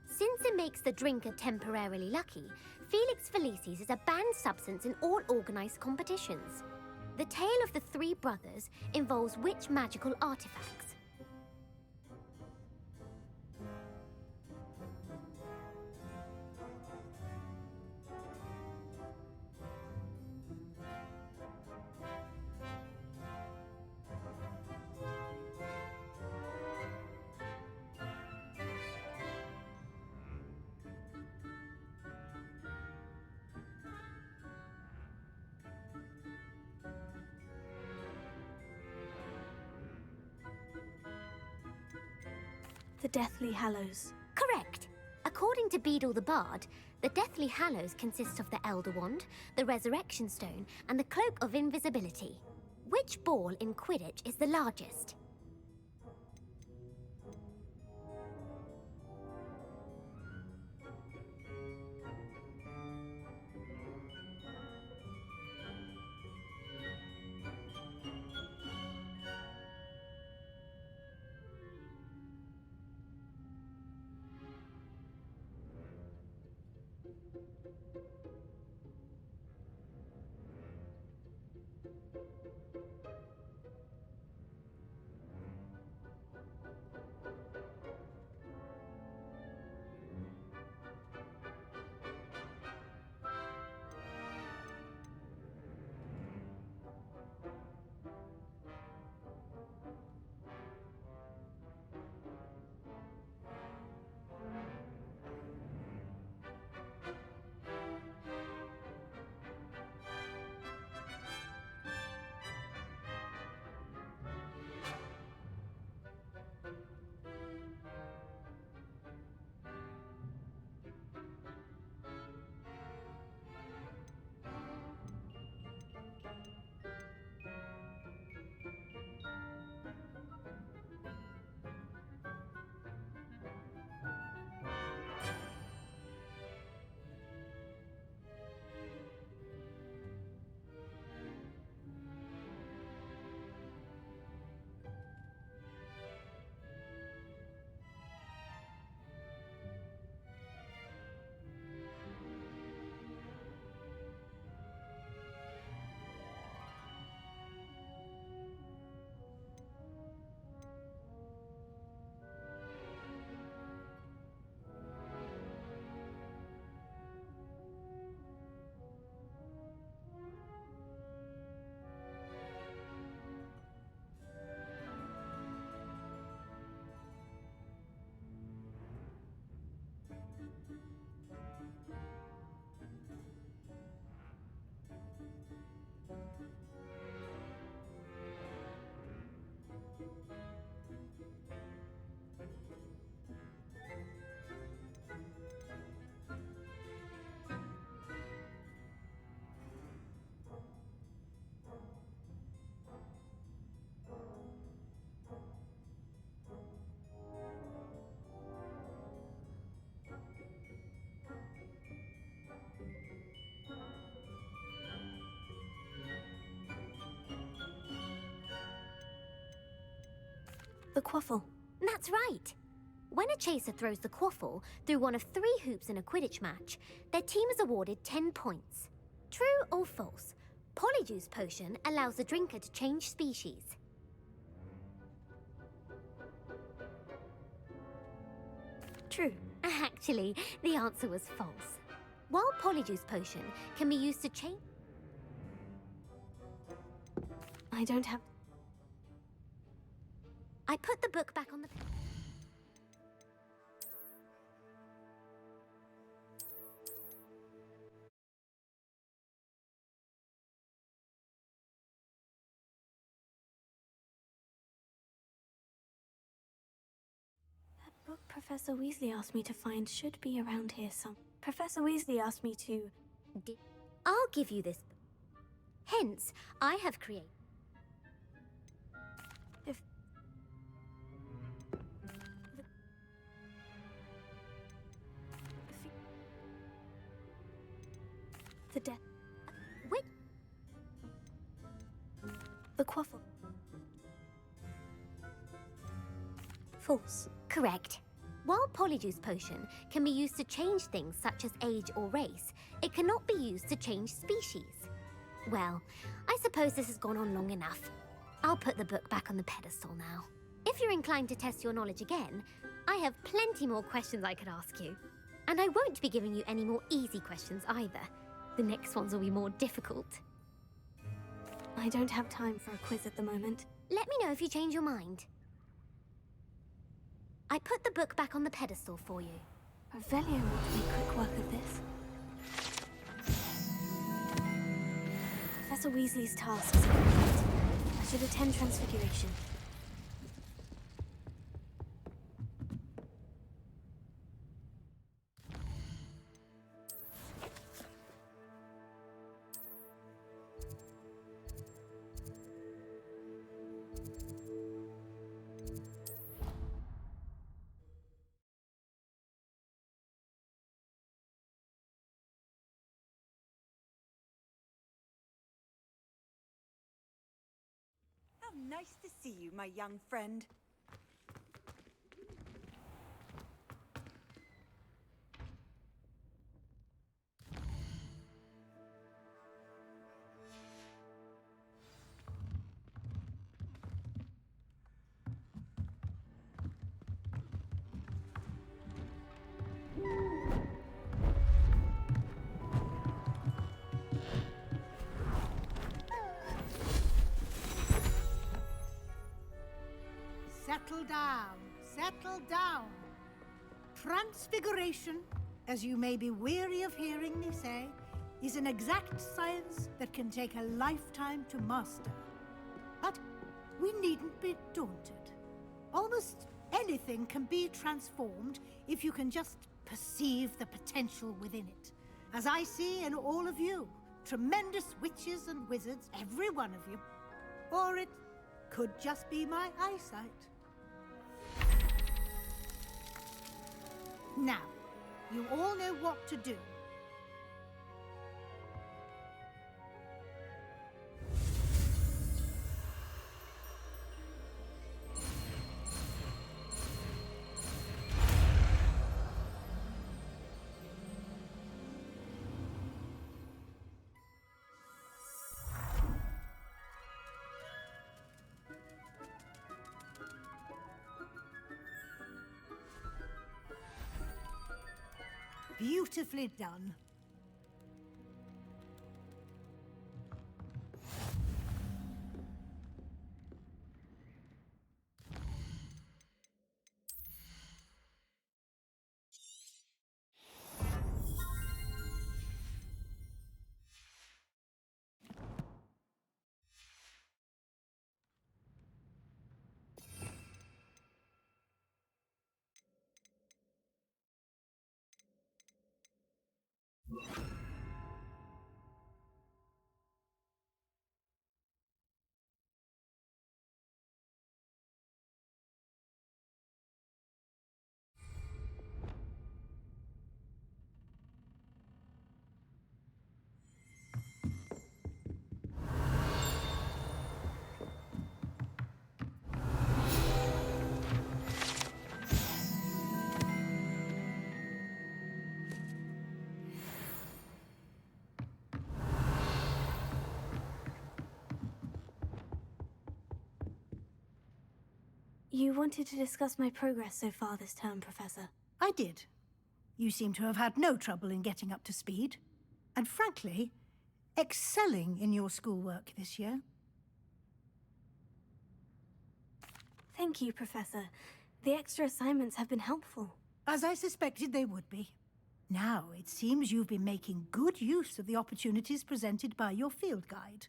P: Since it makes the drinker temporarily lucky, Felix Felicis is a banned substance in all organised competitions. The tale of the three brothers involves which magical artifacts?
B: The Deathly Hallows.
P: Correct. According to Beedle the Bard, the Deathly Hallows consist of the Elder Wand, the Resurrection Stone, and the Cloak of Invisibility. Which ball in Quidditch is the largest?
B: The quaffle.
P: That's right. When a chaser throws the quaffle through one of 3 hoops in a Quidditch match, their team is awarded 10 points. True or false? Polyjuice Potion allows the drinker to change species.
B: True.
P: Actually, the answer was false. While Polyjuice Potion can be used to change...
B: I don't have...
P: I put the book back on the...
B: That book Professor Weasley asked me to find should be around here some. Professor Weasley asked me to...
P: I'll give you this. Hence, I have created...
B: If... The death...
P: Wait.
B: The quaffle. False.
P: Correct. While Polyjuice Potion can be used to change things such as age or race, it cannot be used to change species. Well, I suppose this has gone on long enough. I'll put the book back on the pedestal now. If you're inclined to test your knowledge again, I have plenty more questions I could ask you. And I won't be giving you any more easy questions either. The next ones will be more difficult.
B: I don't have time for a quiz at the moment.
P: Let me know if you change your mind. I put the book back on the pedestal for you.
B: Revelio will make quick work of this. Professor Weasley's tasks are complete. I should attend Transfiguration.
C: How nice to see you, my young friend.
L: Settle down, settle down. Transfiguration, as you may be weary of hearing me say, is an exact science that can take a lifetime to master. But we needn't be daunted. Almost anything can be transformed if you can just perceive the potential within it. As I see in all of you, tremendous witches and wizards, every one of you. Or it could just be my eyesight. Now, you all know what to do. Beautifully done.
B: You wanted to discuss my progress so far this term, Professor.
L: I did. You seem to have had no trouble in getting up to speed. And frankly, excelling in your schoolwork this year.
B: Thank you, Professor. The extra assignments have been helpful.
L: As I suspected they would be. Now, it seems you've been making good use of the opportunities presented by your field guide.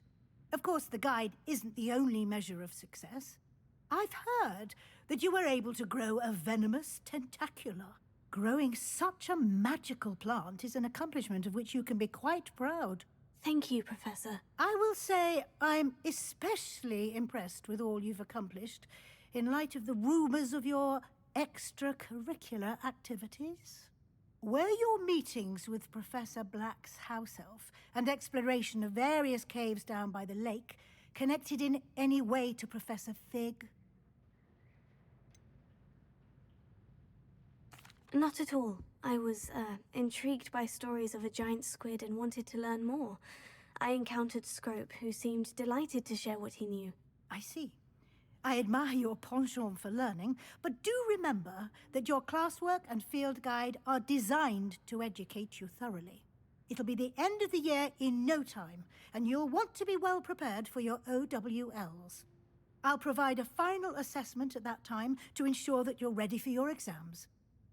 L: Of course, the guide isn't the only measure of success. I've heard that you were able to grow a venomous tentacula. Growing such a magical plant is an accomplishment of which you can be quite proud.
B: Thank you, Professor.
L: I will say I'm especially impressed with all you've accomplished in light of the rumors of your extracurricular activities. Were your meetings with Professor Black's house elf and exploration of various caves down by the lake connected in any way to Professor Fig?
B: Not at all. I was, intrigued by stories of a giant squid and wanted to learn more. I encountered Scrope, who seemed delighted to share what he knew.
L: I see. I admire your penchant for learning, but do remember that your classwork and field guide are designed to educate you thoroughly. It'll be the end of the year in no time, and you'll want to be well prepared for your OWLs. I'll provide a final assessment at that time to ensure that you're ready for your exams.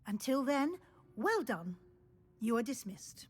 L: Until then, well done. You are dismissed.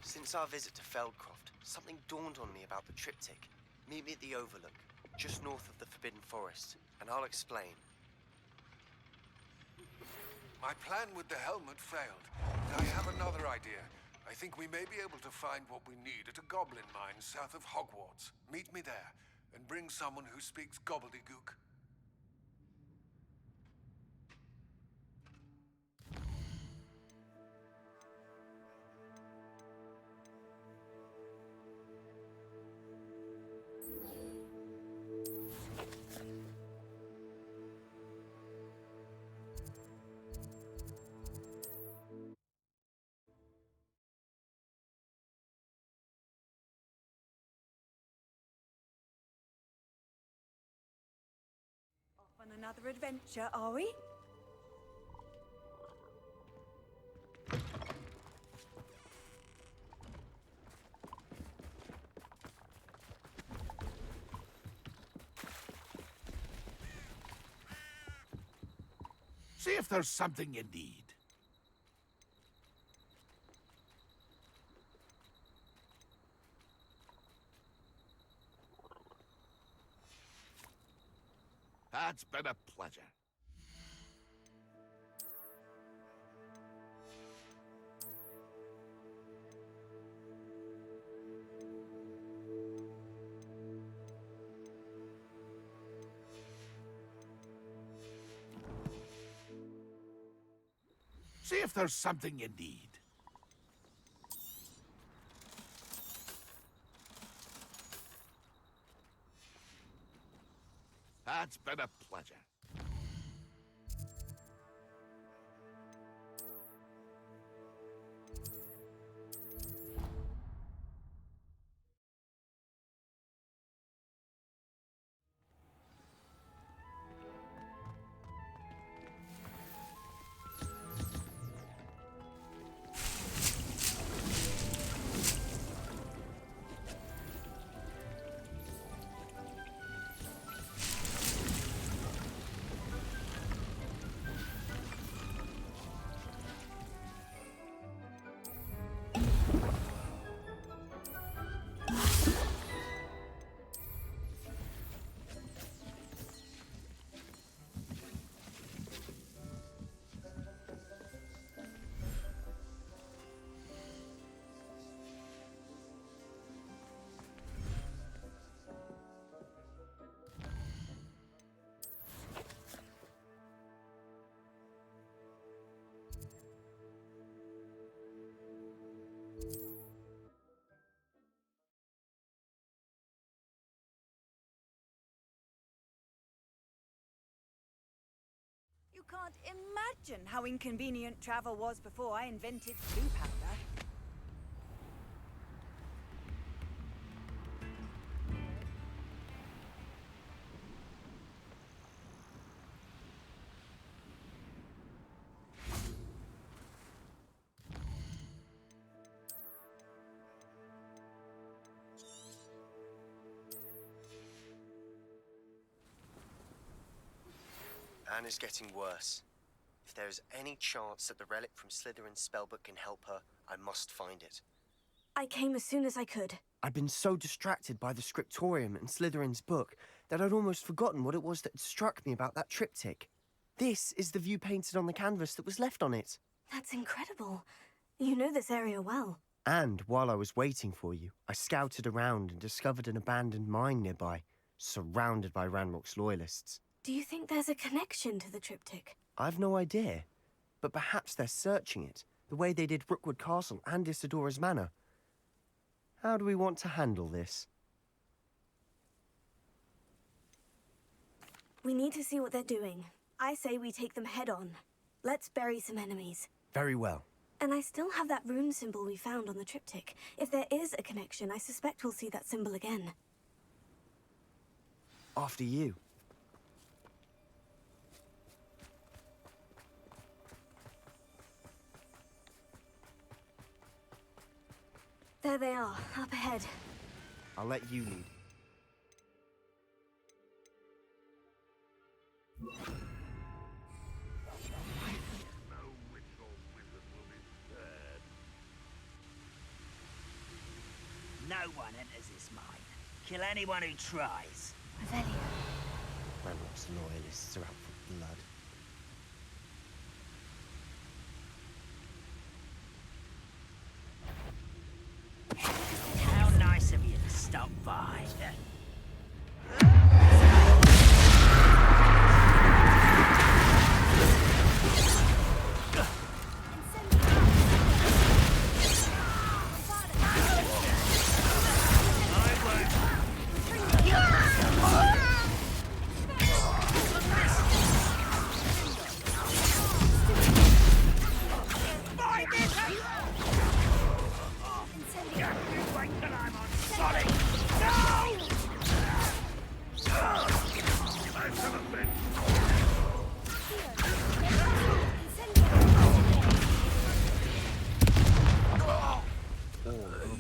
O: Since our visit to Feldcroft, something dawned on me about the triptych. Meet me at the Overlook, just north of the Forbidden Forest, and I'll explain.
H: My plan with the helmet failed. I have another idea. I think we may be able to find what we need at a goblin mine south of Hogwarts. Meet me there, and bring someone who speaks gobbledygook.
C: On another adventure, are we?
I: See if there's something you need. It's been a pleasure. See if there's something you need. It's been a pleasure.
C: can't imagine how inconvenient travel was before I invented blue powder.
O: Anne is getting worse. If there is any chance that the relic from Slytherin's spellbook can help her, I must find it.
B: I came as soon as I could.
Q: I'd been so distracted by the scriptorium and Slytherin's book that I'd almost forgotten what it was that had struck me about that triptych. This is the view painted on the canvas that was left on it.
B: That's incredible. You know this area well.
Q: And while I was waiting for you, I scouted around and discovered an abandoned mine nearby, surrounded by Ranrock's loyalists.
B: Do you think there's a connection to the triptych?
Q: I've no idea, but perhaps they're searching it, the way they did Rookwood Castle and Isidora's Manor. How do we want to handle this?
B: We need to see what they're doing. I say we take them head on. Let's bury some enemies.
Q: Very well.
B: And I still have that rune symbol we found on the triptych. If there is a connection, I suspect we'll see that symbol again.
Q: After you.
B: There they are, up ahead.
Q: I'll let you lead.
K: No one enters this mine. Kill anyone who tries.
Q: Ranrock's loyalists are out for blood.
K: How nice of you to stop by.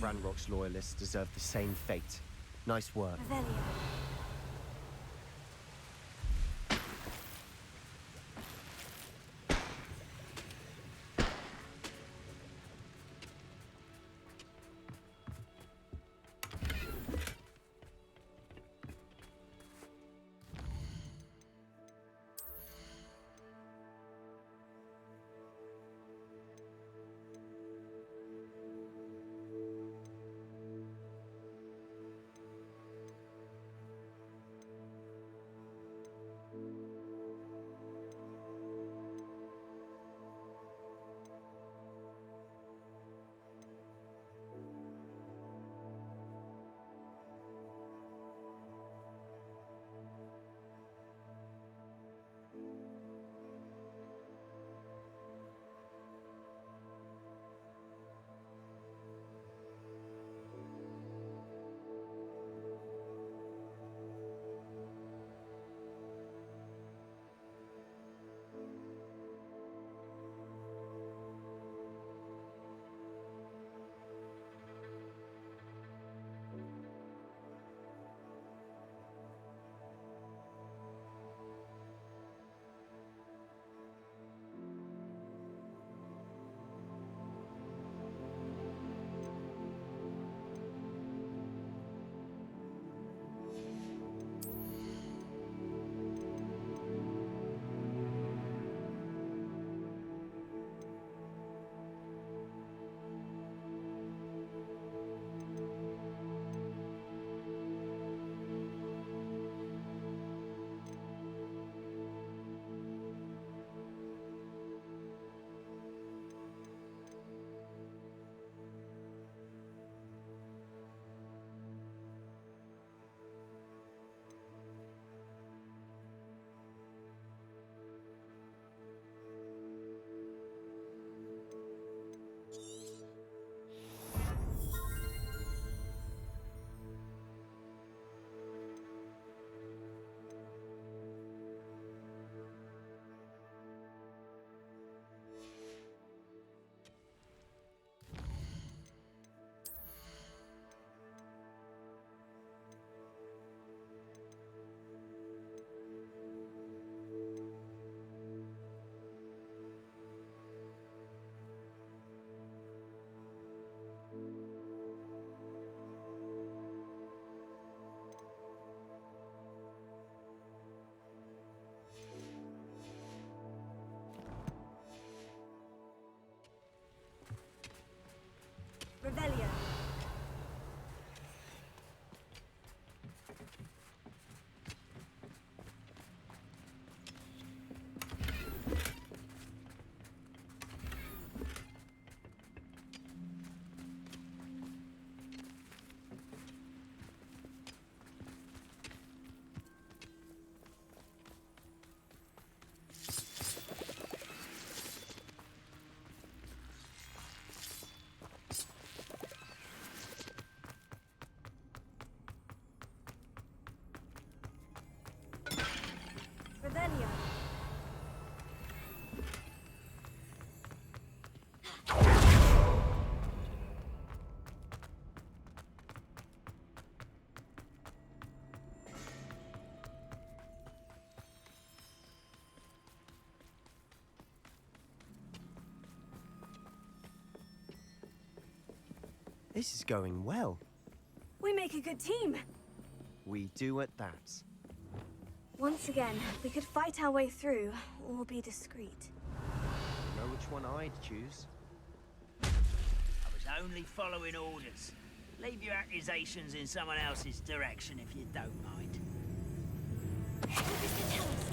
Q: Ranrock's loyalists deserve the same fate. Nice work. This is going well.
B: We make a good team.
Q: We do at that.
B: Once again, we could fight our way through, or be discreet.
Q: Know which one I'd choose?
K: I was only following orders. Leave your accusations in someone else's direction if you don't mind.
B: What does it tell us?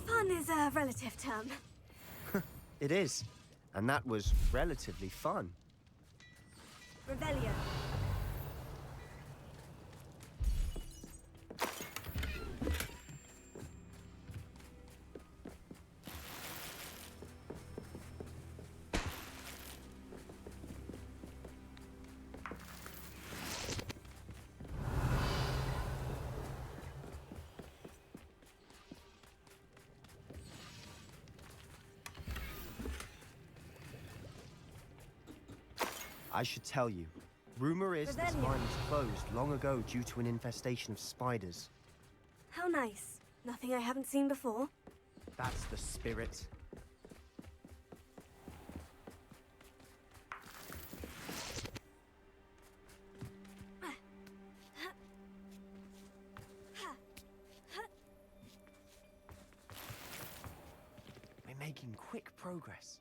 B: Fun is a relative term.
Q: It is. And that was relatively fun.
B: Revelio.
Q: I should tell you. Rumor is this mine was closed long ago due to an infestation of spiders.
B: How nice. Nothing I haven't seen before.
Q: That's the spirit. We're making quick progress.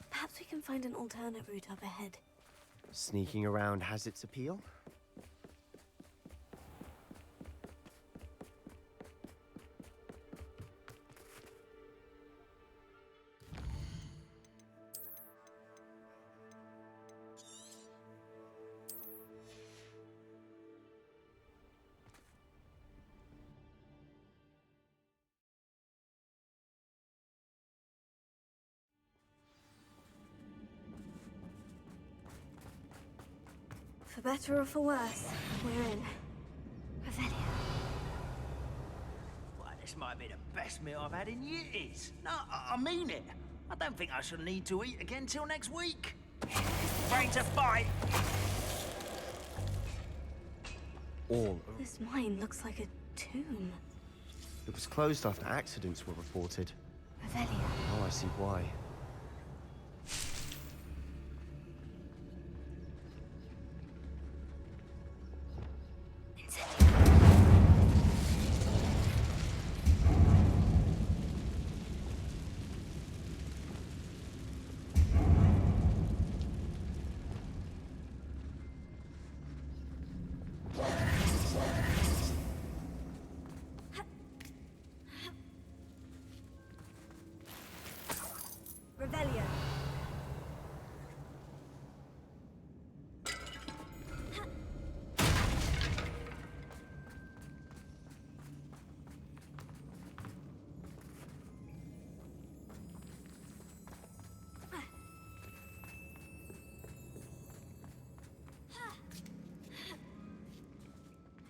B: Perhaps we can find an alternate route up ahead.
Q: Sneaking around has its appeal.
B: For better or for worse, we're in. Revelio.
K: Well, this might be the best meal I've had in years. No, I mean it. I don't think I shall need to eat again till next week. Ready to fight!
Q: All.
B: This mine looks like a tomb.
Q: It was closed after accidents were reported.
B: Revelio.
Q: Oh, I see why.
B: Revelio.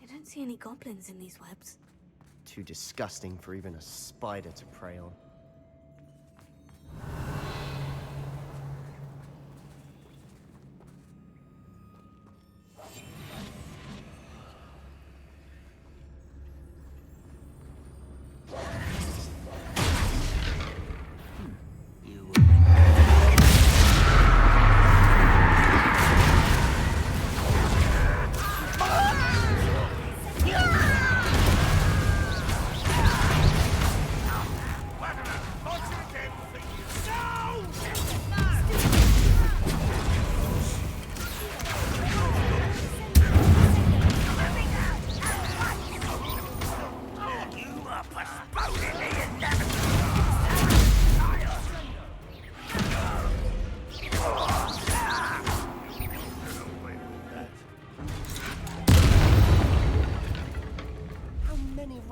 B: I don't see any goblins in these webs.
Q: Too disgusting for even a spider to prey on.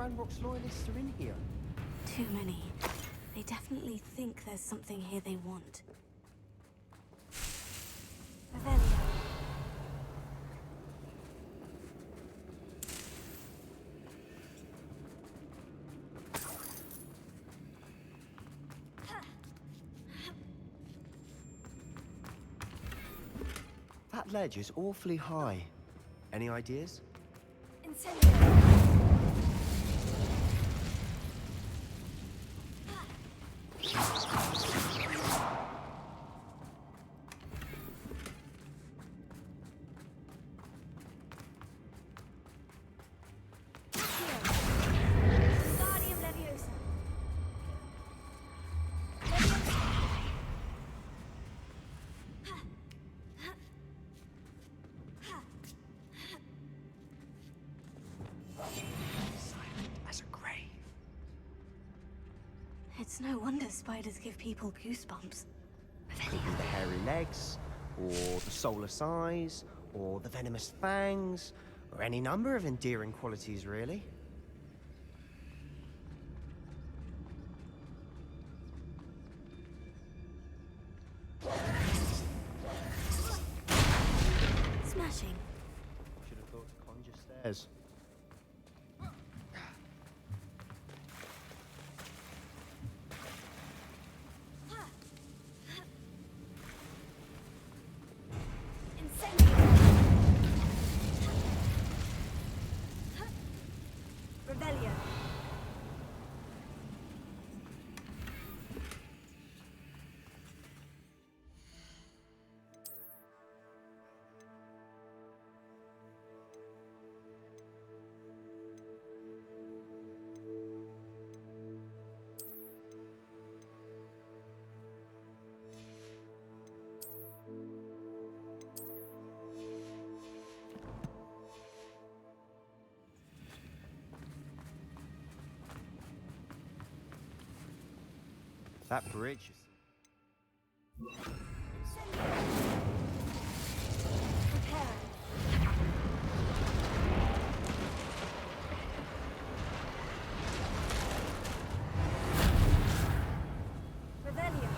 Q: Ranrock's loyalists are in here?
B: Too many. They definitely think there's something here they want. Revelio.
Q: That ledge is awfully high. Any ideas?
B: Incendio. Guardium Leviosa.
Q: As a grave.
B: It's no wonder spiders give people goosebumps.
Q: Could be the hairy legs, or the soulless eyes, or the venomous fangs, or any number of endearing qualities, really.
B: Smashing.
Q: Should have thought to conjure stairs.
B: Revelio.
Q: That bridge is...
B: Revelio.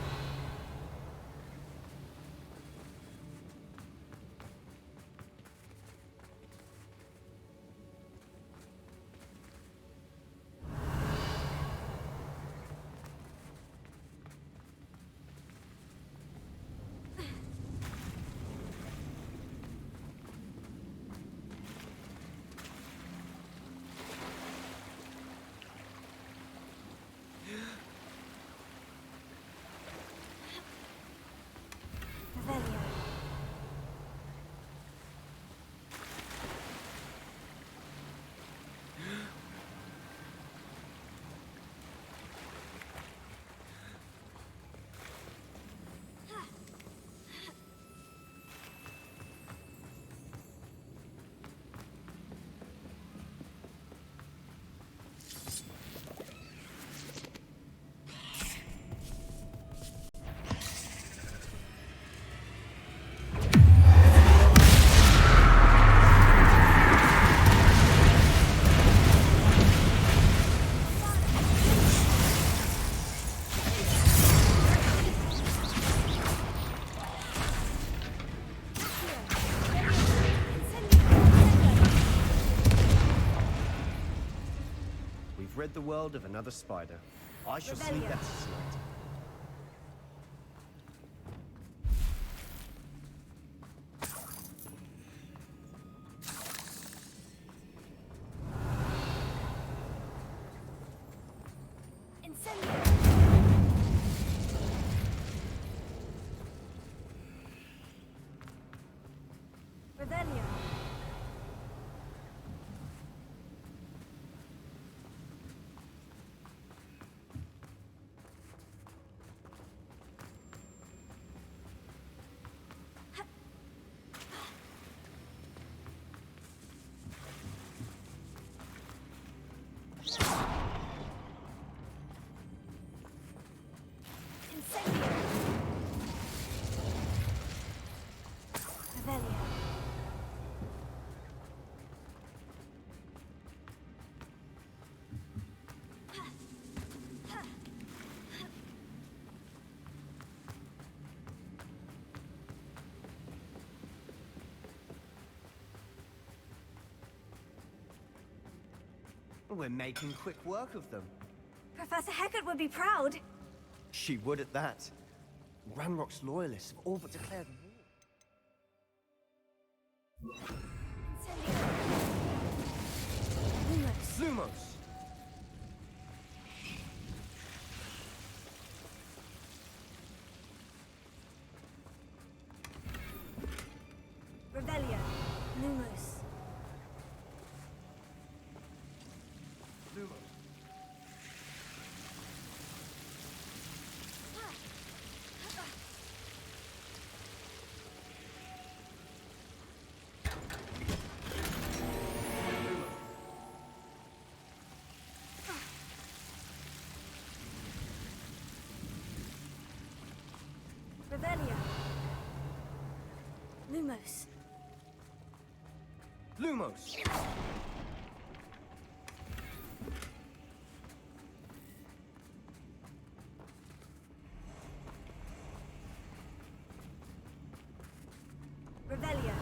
B: Revelio.
Q: We've rid the world of another spider. I shall sleep better tonight.
B: Revelio.
Q: We're making quick work of them.
B: Professor Hecat would be proud.
Q: She would at that. Ranrock's loyalists have all but declared war. Lumos!
B: Revelio. Lumos. Revelio. Lumos.
Q: Lumos!
B: Revelio.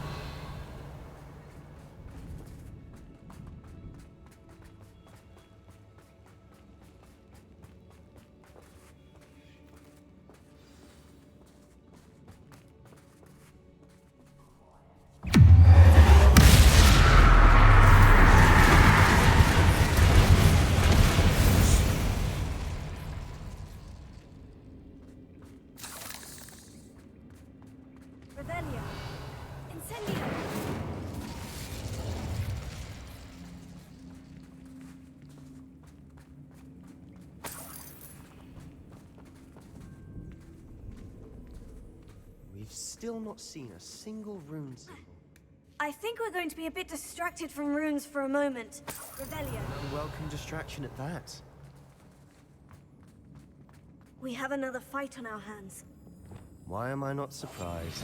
B: Revelio. Incendio.
Q: We've still not seen a single rune symbol.
B: I think we're going to be a bit distracted from runes for a moment. Revelio.
Q: A welcome distraction at that.
B: We have another fight on our hands.
Q: Why am I not surprised?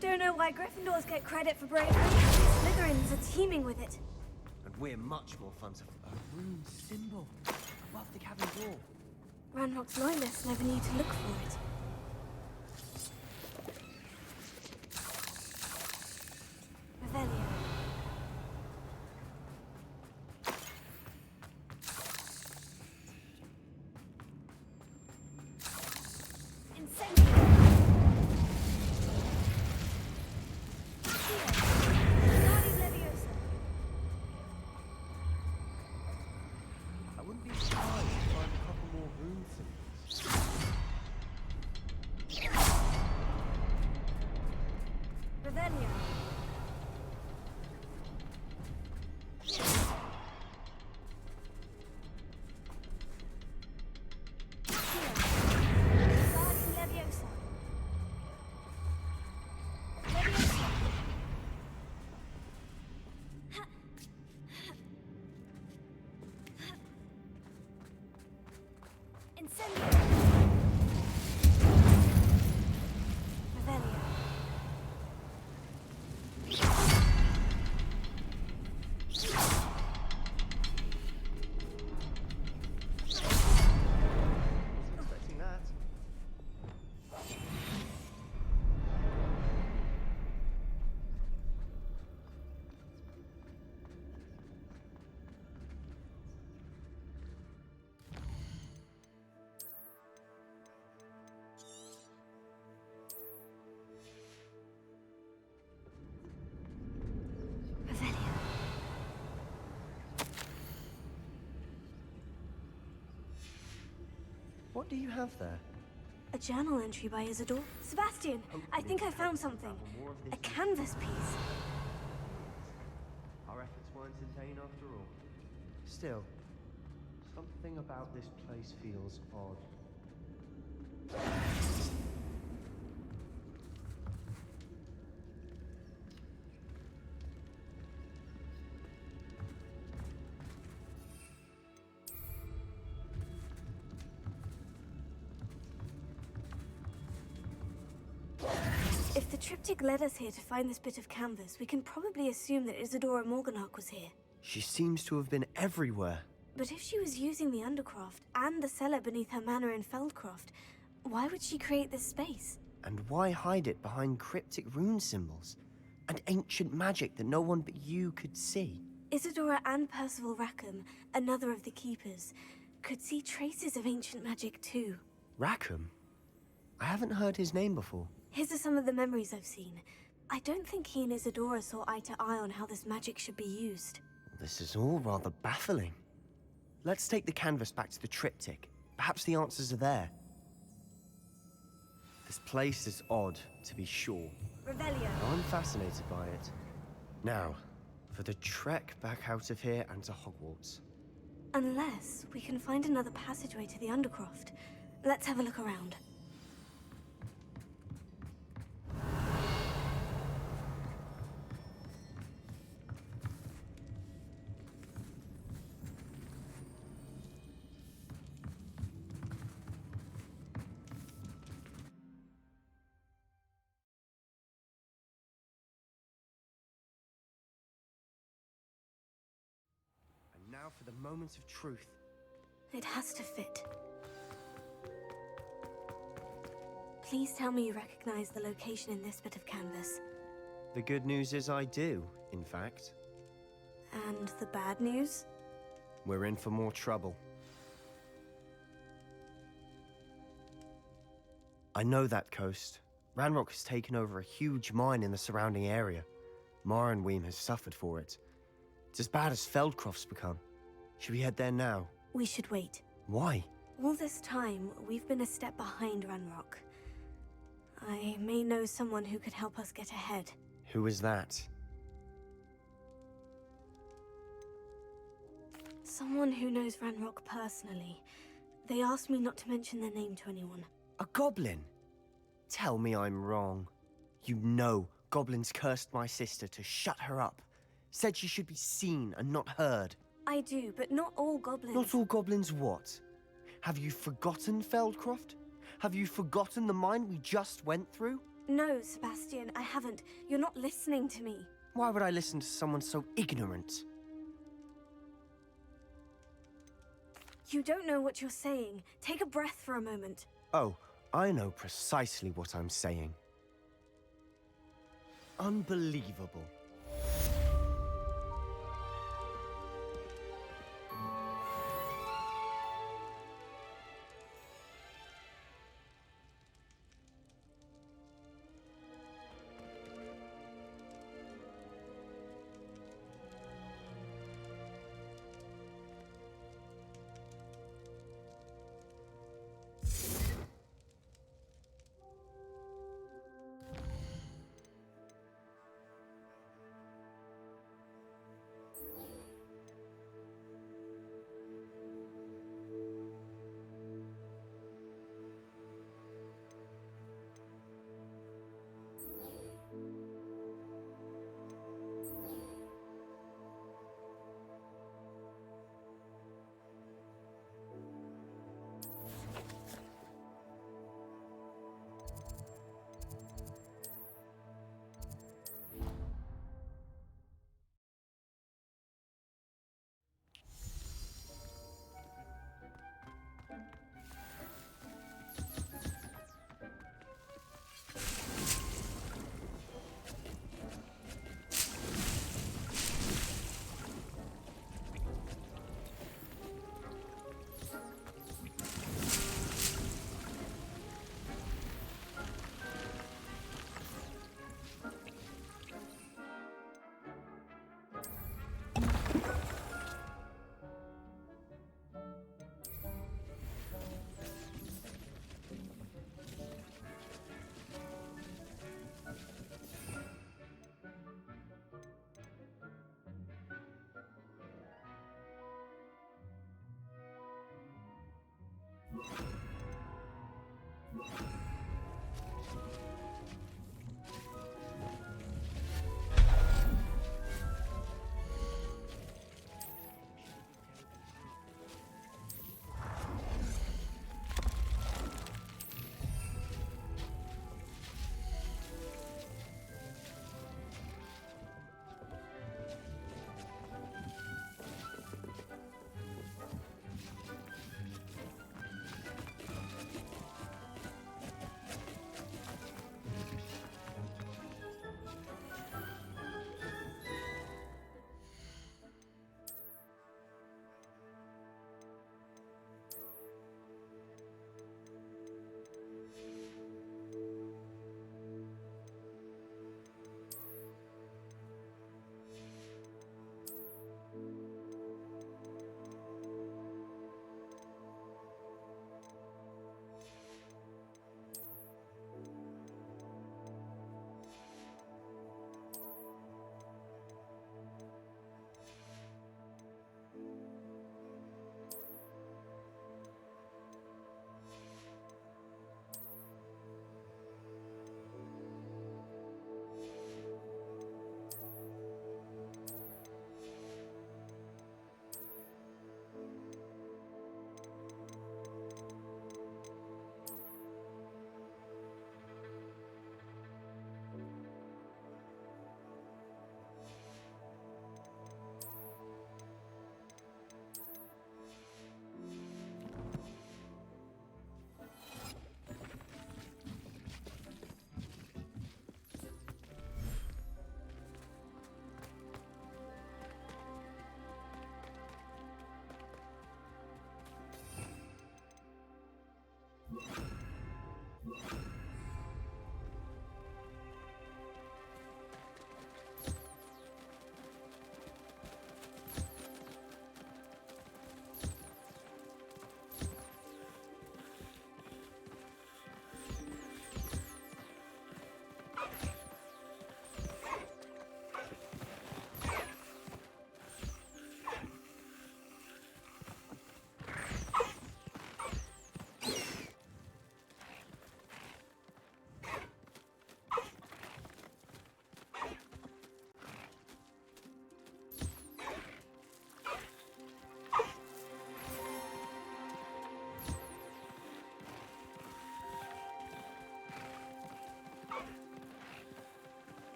B: Don't know why Gryffindors get credit for bravery. Slytherins are teeming with it.
Q: And we're much more fun to... A rune symbol. Above the cabin door.
B: Ranrock's loyalists never need to look for it. Revelio. Revelio.
Q: What do you have there?
B: A journal entry by Isidore. Sebastian, I think I found something. A canvas piece.
Q: Our efforts weren't in vain after all. Still, something about this place feels odd.
B: If the triptych led us here to find this bit of canvas, we can probably assume that Isadora Morganach was here.
Q: She seems to have been everywhere.
B: But if she was using the Undercroft and the cellar beneath her manor in Feldcroft, why would she create this space?
Q: And why hide it behind cryptic rune symbols? And ancient magic that no one but you could see?
B: Isadora and Percival Rackham, another of the Keepers, could see traces of ancient magic too.
Q: Rackham? I haven't heard his name before.
B: His are some of the memories I've seen. I don't think he and Isadora saw eye to eye on how this magic should be used.
Q: This is all rather baffling. Let's take the canvas back to the triptych. Perhaps the answers are there. This place is odd, to be sure.
B: Revelio.
Q: I'm fascinated by it. Now, for the trek back out of here and to Hogwarts.
B: Unless we can find another passageway to the Undercroft. Let's have a look around.
Q: Now for the moment of truth.
B: It has to fit. Please tell me you recognize the location in this bit of canvas.
Q: The good news is I do, in fact.
B: And the bad news?
Q: We're in for more trouble. I know that coast. Ranrock has taken over a huge mine in the surrounding area. Morinweem has suffered for it. It's as bad as Feldcroft's become. Should we head there now?
B: We should wait.
Q: Why?
B: All this time, we've been a step behind Ranrock. I may know someone who could help us get ahead.
Q: Who is that?
B: Someone who knows Ranrock personally. They asked me not to mention their name to anyone.
Q: A goblin? Tell me I'm wrong. You know goblins cursed my sister to shut her up. Said she should be seen and not heard.
B: I do, but not all goblins.
Q: Not all goblins what? Have you forgotten Feldcroft? Have you forgotten the mine we just went through?
B: No, Sebastian, I haven't. You're not listening to me.
Q: Why would I listen to someone so ignorant?
B: You don't know what you're saying. Take a breath for a moment.
Q: Oh, I know precisely what I'm saying. Unbelievable.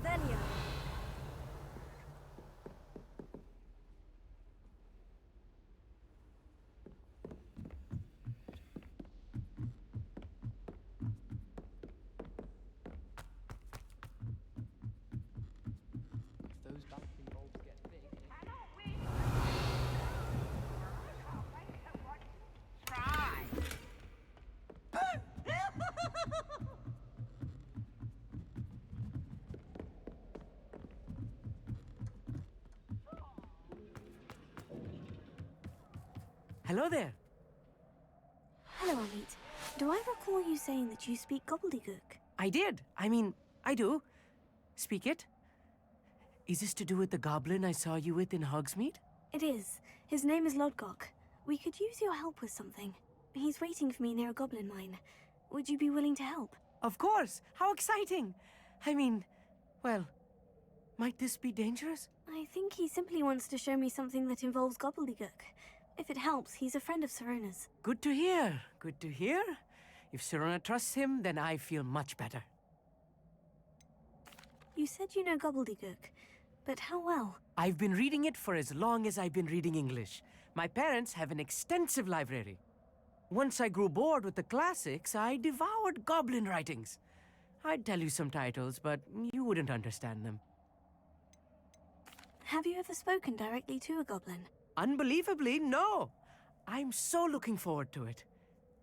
C: Revelio.
R: Hello there.
B: Hello, Amit. Do I recall you saying that you speak gobbledygook?
R: I did. I mean, I do. Speak it. Is this to do with the goblin I saw you with in Hogsmeade?
B: It is. His name is Lodgok. We could use your help with something. He's waiting for me near a goblin mine. Would you be willing to help?
R: Of course. How exciting. I mean, well, might this be dangerous?
B: I think he simply wants to show me something that involves gobbledygook. If it helps, he's a friend of Sirona's.
R: Good to hear. Good to hear. If Sirona trusts him, then I feel much better.
B: You said you know gobbledygook, but how well?
R: I've been reading it for as long as I've been reading English. My parents have an extensive library. Once I grew bored with the classics, I devoured goblin writings. I'd tell you some titles, but you wouldn't understand them.
B: Have you ever spoken directly to a goblin?
R: Unbelievably, no. I'm so looking forward to it.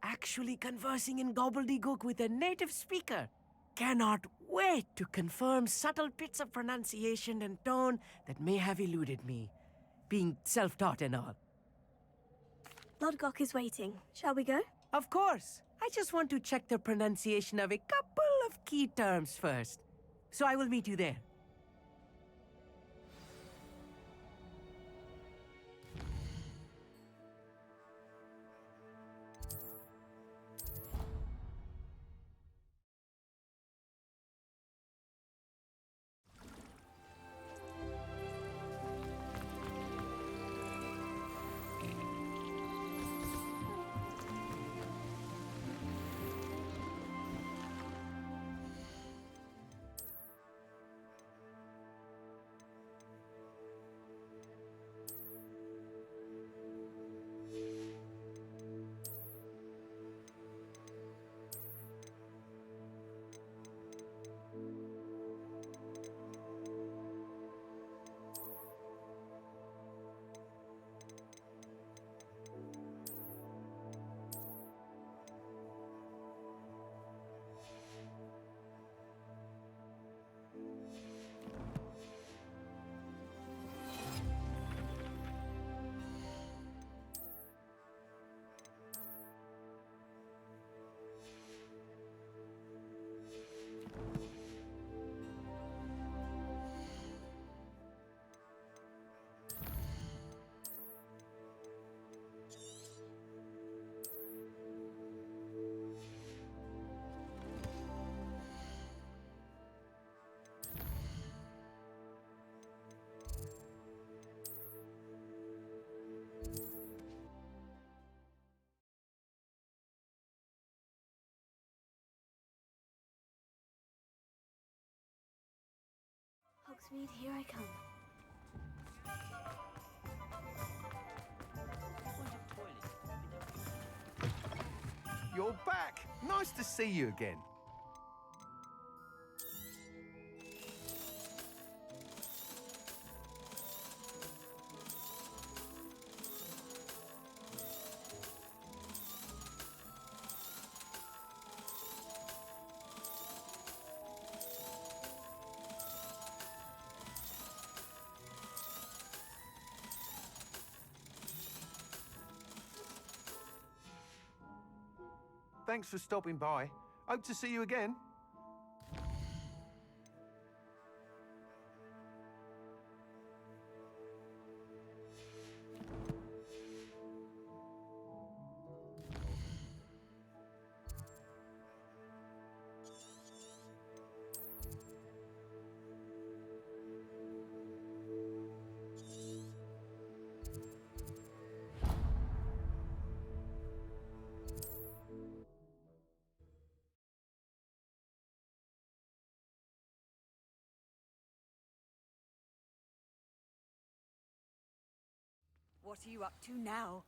R: Actually conversing in gobbledygook with a native speaker. Cannot wait to confirm subtle bits of pronunciation and tone that may have eluded me, being self-taught and all.
B: Lodgok is waiting. Shall we go?
R: Of course. I just want to check the pronunciation of a couple of key terms first. So I will meet you there.
B: Hogsmeade, here I come.
M: You're back. Nice to see you again. Thanks for stopping by. Hope to see you again.
C: What are you up to now?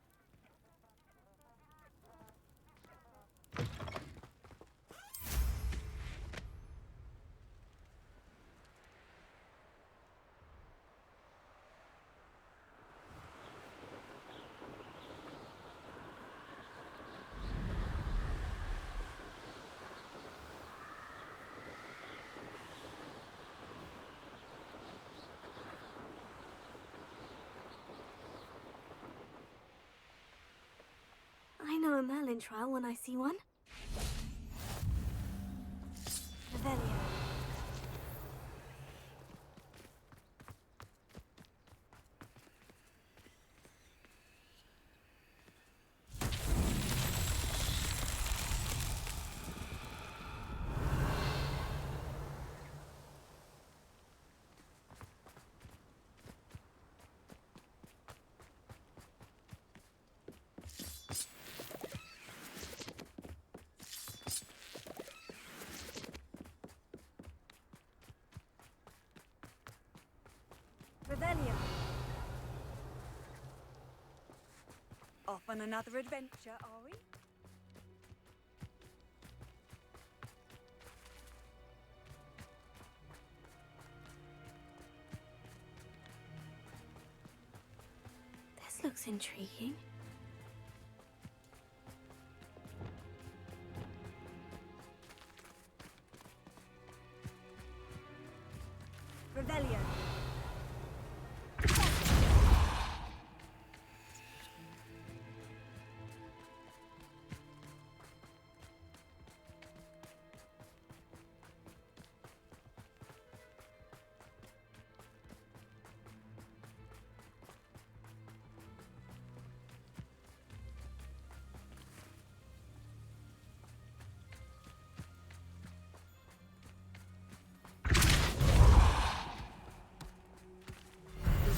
B: I know a Merlin trial when I see one. Revelio. Revelio.
C: Off on another adventure, are we?
B: This looks intriguing. Revelio.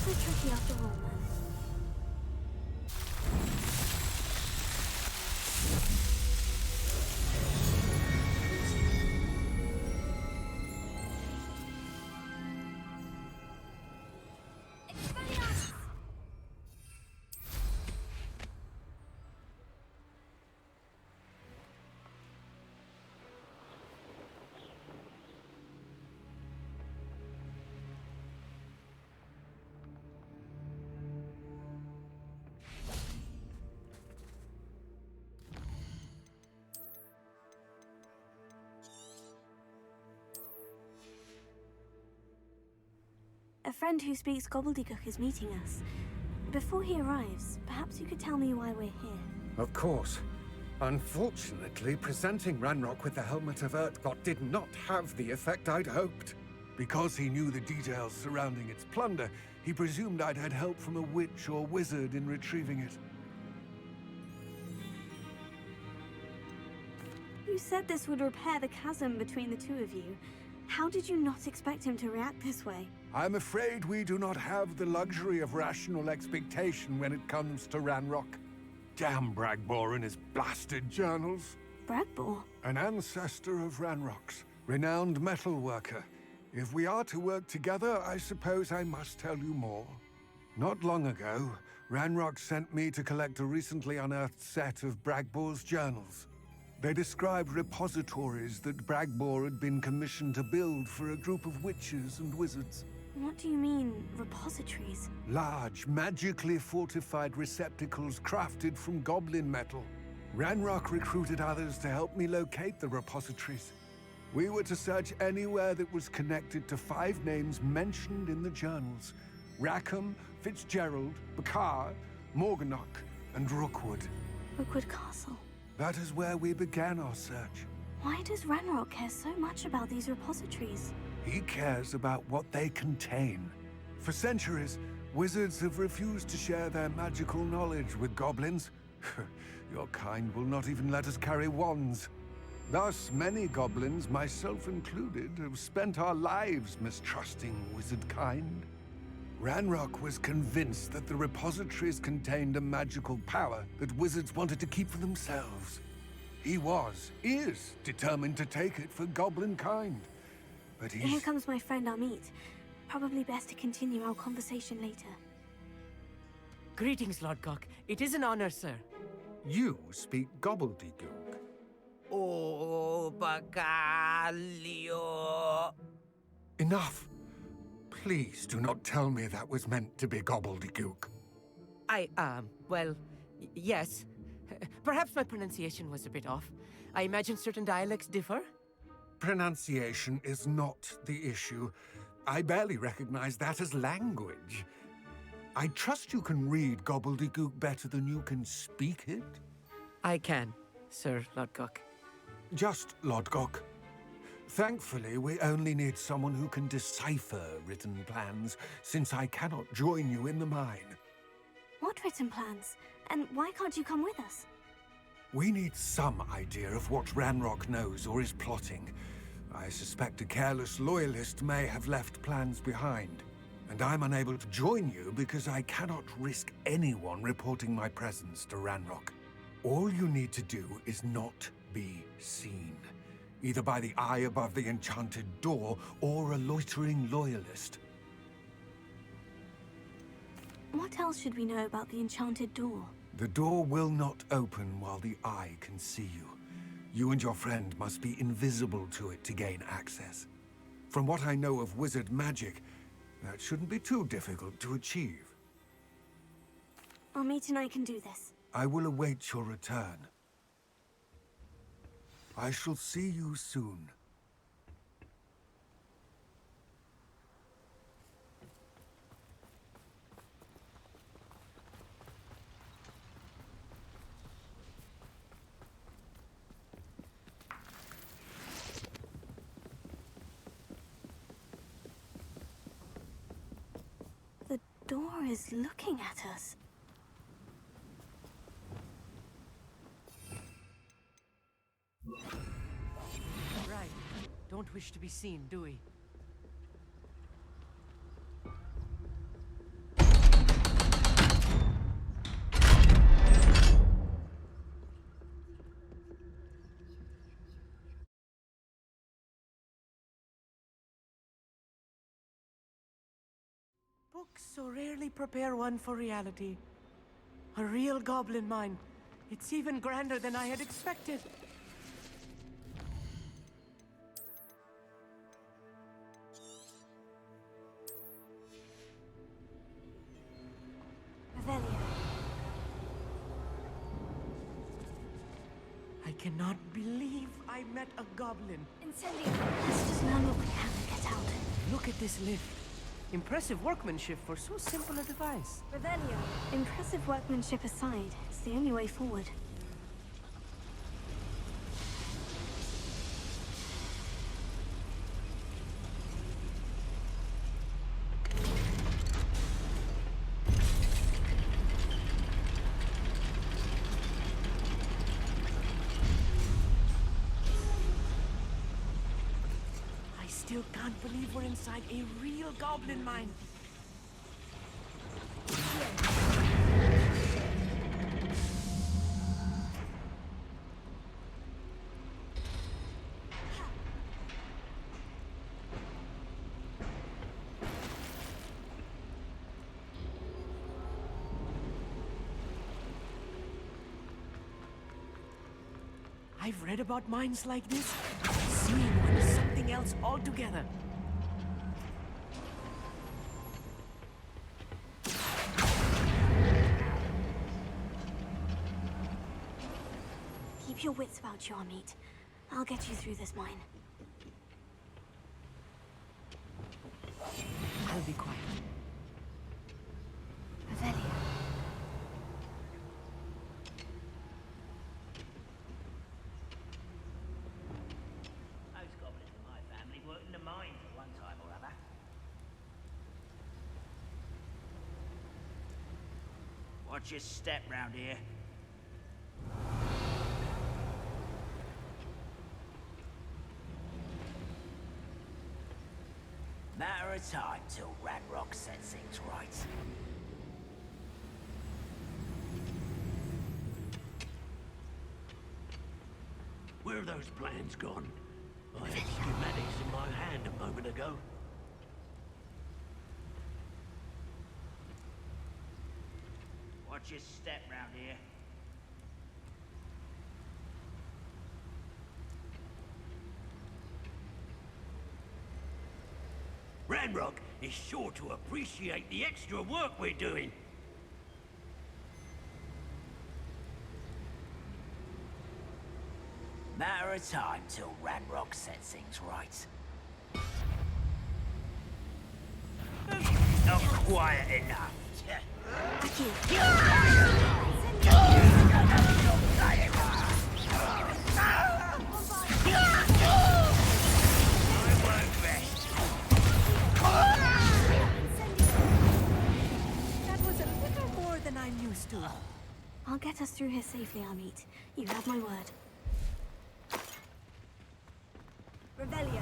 B: So tricky after all, man. A friend who speaks gobbledygook is meeting us. Before he arrives, perhaps you could tell me why we're here.
S: Of course. Unfortunately, presenting Ranrock with the Helmet of Urtkot did not have the effect I'd hoped.
H: Because he knew the details surrounding its plunder, he presumed I'd had help from a witch or wizard in retrieving it.
B: You said this would repair the chasm between the two of you. How did you not expect him to react this way?
H: I'm afraid we do not have the luxury of rational expectation when it comes to Ranrock. Damn Bragbor and his blasted journals.
B: Bragbor?
H: An ancestor of Ranrock's, renowned metal worker. If we are to work together, I suppose I must tell you more. Not long ago, Ranrock sent me to collect a recently unearthed set of Bragbor's journals. They described repositories that Bragbor had been commissioned to build for a group of witches and wizards.
B: What do you mean, repositories?
H: Large, magically fortified receptacles crafted from goblin metal. Ranrock recruited others to help me locate the repositories. We were to search anywhere that was connected to 5 names mentioned in the journals: Rackham, Fitzgerald, Bakar, Morganach, and Rookwood.
B: Rookwood Castle.
H: That is where we began our search.
B: Why does Ranrock care so much about these repositories?
H: He cares about what they contain. For centuries, wizards have refused to share their magical knowledge with goblins. Your kind will not even let us carry wands. Thus, many goblins, myself included, have spent our lives mistrusting wizard kind. Ranrock was convinced that the repositories contained a magical power that wizards wanted to keep for themselves. He is determined to take it for goblin kind. But
B: Here comes my friend Amit. Probably best to continue our conversation later.
R: Greetings, Lord Cock. It is an honor, sir.
S: You speak gobbledygook.
K: Oh, bagaglio.
S: Enough. Please do not tell me that was meant to be gobbledygook.
R: Well, yes. Perhaps my pronunciation was a bit off. I imagine certain dialects differ.
S: Pronunciation is not the issue. I barely recognize that as language. I trust you can read gobbledygook better than you can speak it?
R: I can, Sir Lodgok.
S: Just Lodgok. Thankfully, we only need someone who can decipher written plans, since I cannot join you in the mine.
B: What written plans? And why can't you come with us?
S: We need some idea of what Ranrock knows or is plotting. I suspect a careless loyalist may have left plans behind. And I'm unable to join you because I cannot risk anyone reporting my presence to Ranrock. All you need to do is not be seen, either by the eye above the enchanted door or a loitering loyalist.
B: What else should we know about the enchanted door?
S: The door will not open while the eye can see you. You and your friend must be invisible to it to gain access. From what I know of wizard magic, that shouldn't be too difficult to achieve.
B: Armit and I can do this.
S: I will await your return. I shall see you soon.
B: The door is looking at us.
R: Right. Don't wish to be seen, do we? Books so rarely prepare one for reality. A real goblin mine. It's even grander than I had expected.
B: Revelio.
R: I cannot believe I met a goblin.
B: Incendio. Let's just learn what we can and get out.
R: Look at this lift. Impressive workmanship for so simple a device.
B: Revelio. Impressive workmanship aside, it's the only way forward.
R: I still can't believe we're inside a real goblin mine. I've read about mines like this. Seeing one is something else altogether.
B: Keep your wits about you, Armit. I'll get you through this mine.
R: I'll be quiet.
B: Revelio.
K: Those goblins in my family worked in the mines at one time or other. Watch your step round here. Matter of time till Ranrock sets things right.
A: Where are those plans gone? I had schematics in my hand a moment ago.
K: just step round here.
T: Ranrock is sure to appreciate the extra work we're doing.
K: Matter of time till Ranrock sets things right. Not quiet enough.
D: That was a little more than I'm used to.
B: I'll get us through here safely, Amit. You have my word.
C: Revelio.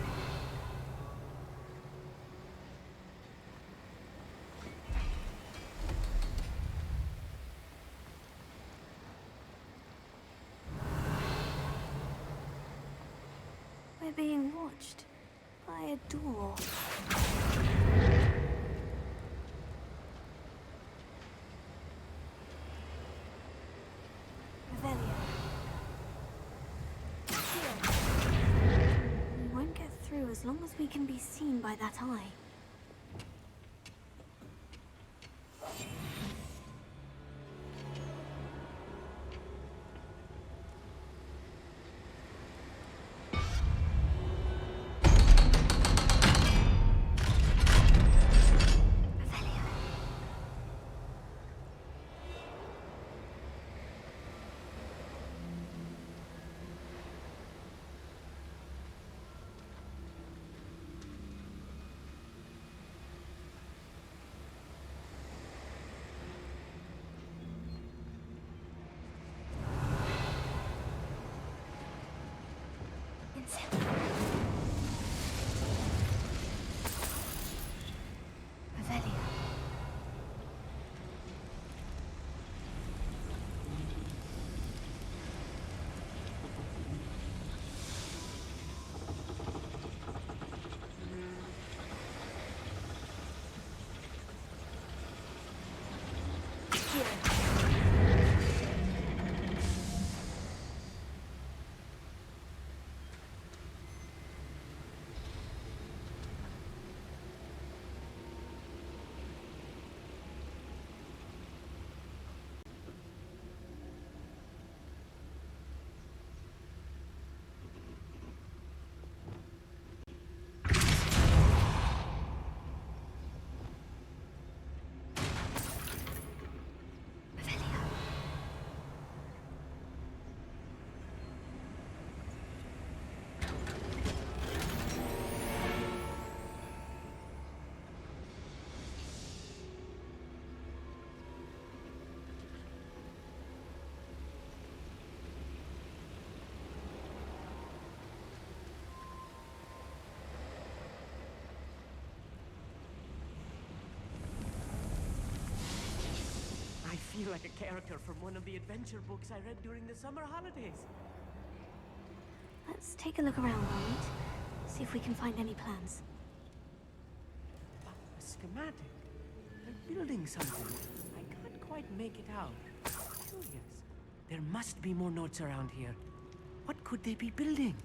B: We're being watched by a door. Revelio. We won't get through as long as we can be seen by that eye.
R: I feel like a character from one of the adventure books I read during the summer holidays.
B: Let's take a look around, Amit. See if we can find any plans.
R: A schematic? They're building something. I can't quite make it out. Curious. There must be more notes around here. What could they be building?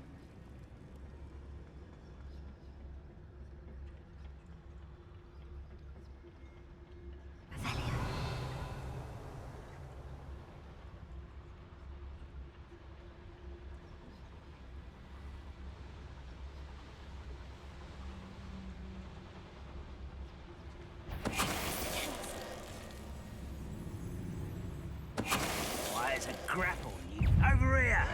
K: Why, it's a grapple, you. Over here!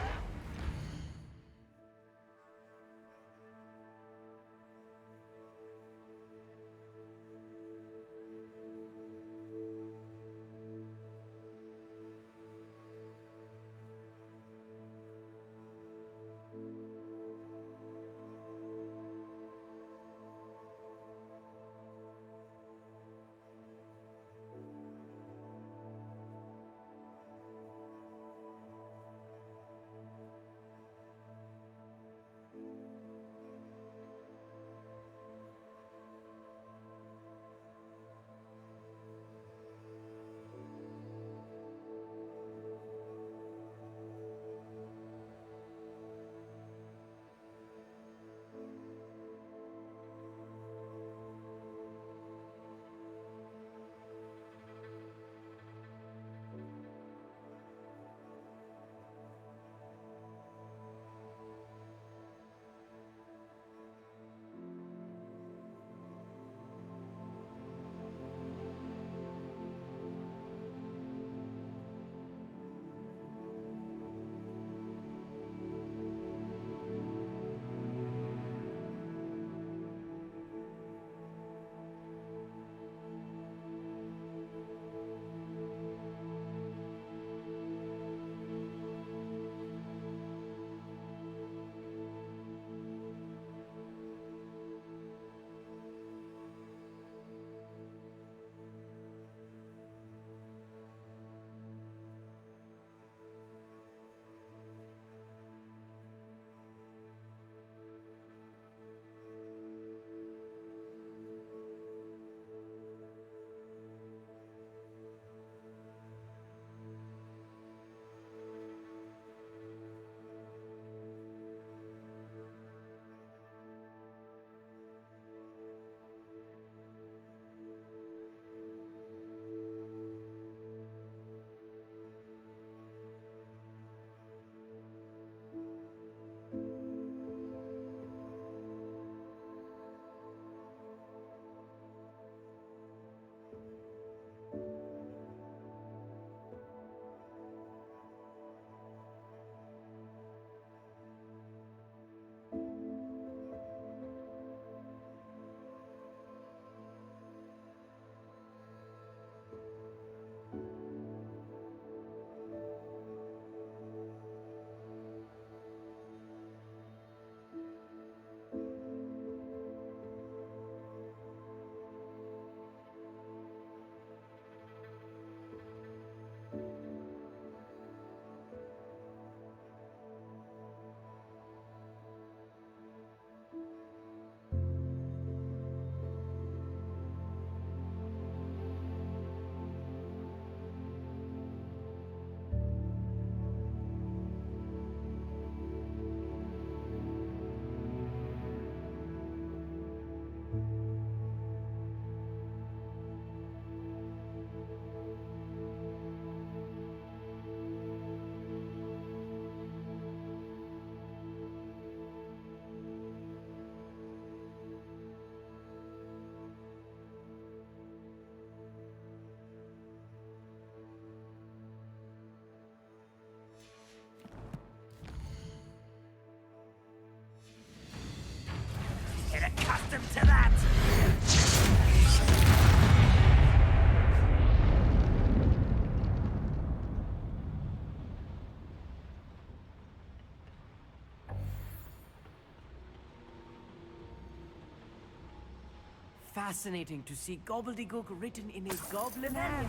R: fascinating to see gobbledygook written in a goblin hand.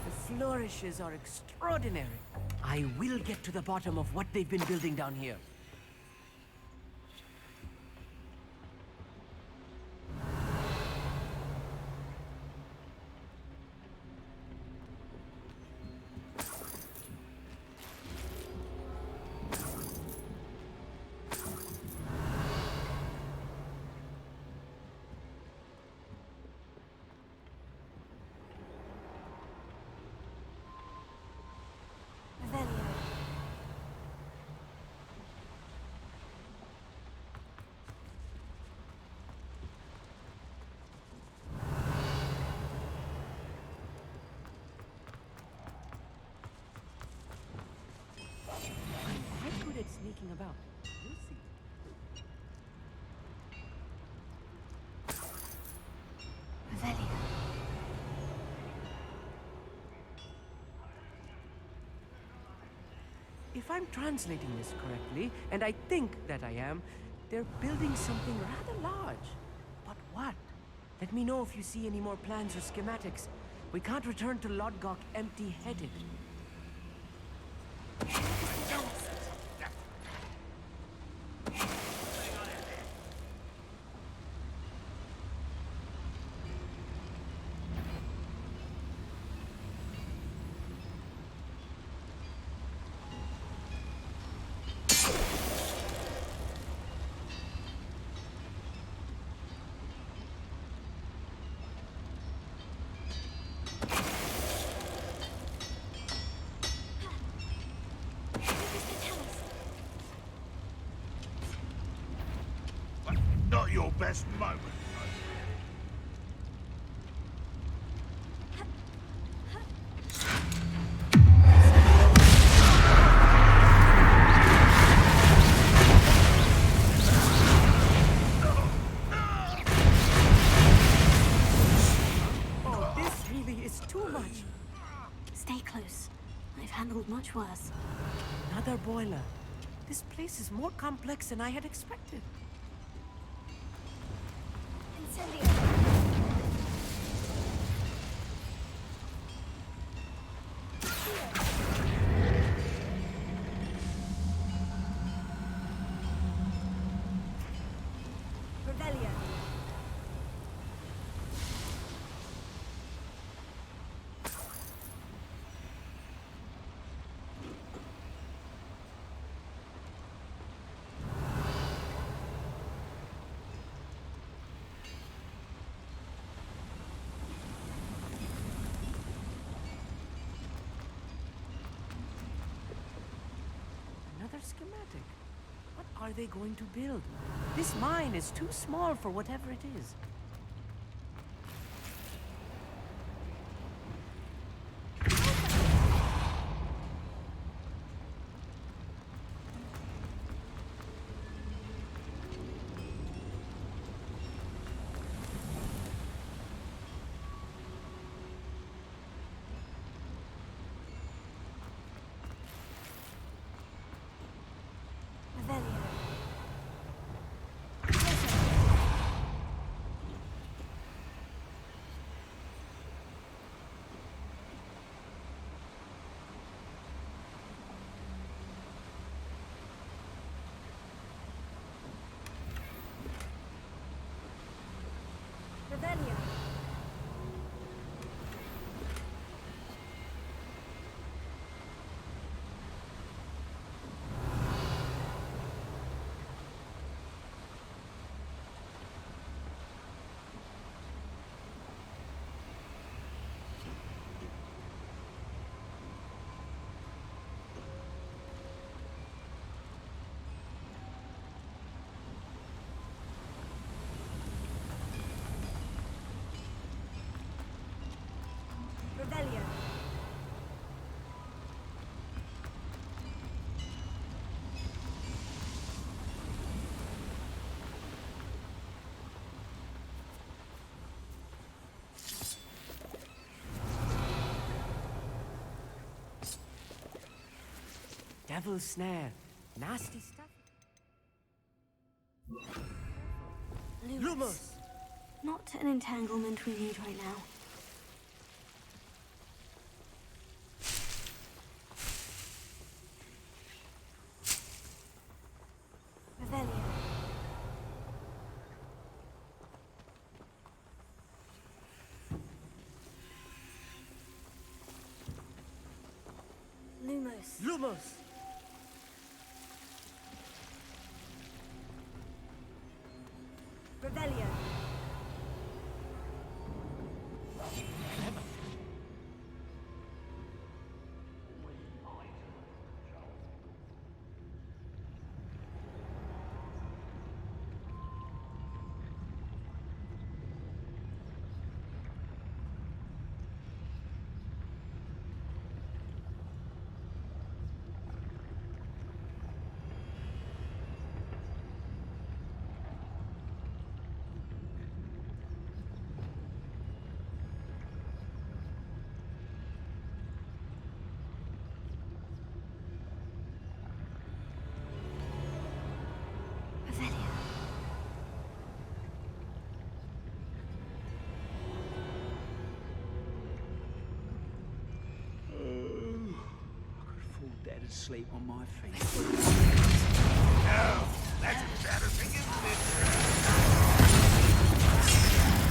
R: The flourishes are extraordinary. I will get to the bottom of what they've been building down here. Sneaking about. We'll see.
B: Revelio.
R: If I'm translating this correctly, and I think that I am, they're building something rather large. But what? Let me know if you see any more plans or schematics. We can't return to Lodgok empty-headed.
I: Not your best moment.
R: Oh, this really is too much.
B: Stay close. I've handled much worse.
R: Another boiler. This place is more complex than I had expected.
C: Revelio.
R: Another schematic. What are they going to build? This mine is too small for whatever it is.
C: Revelio. Revelio.
R: Devil's snare. Nasty stuff.
B: Lumos. Not an entanglement we need right now. Revelio. Lumos.
R: Lumos!
B: Revelio.
T: Dead asleep on my feet.
I: No, that's embarrassing, isn't it?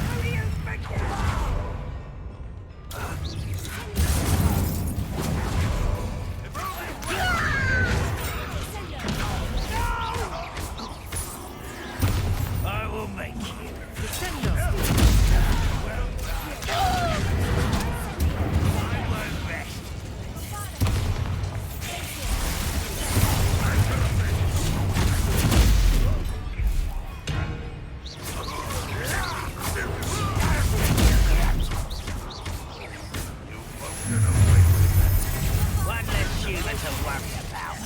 I: Who do you think you are?
T: I will make you. I won't rest. One less human to worry about.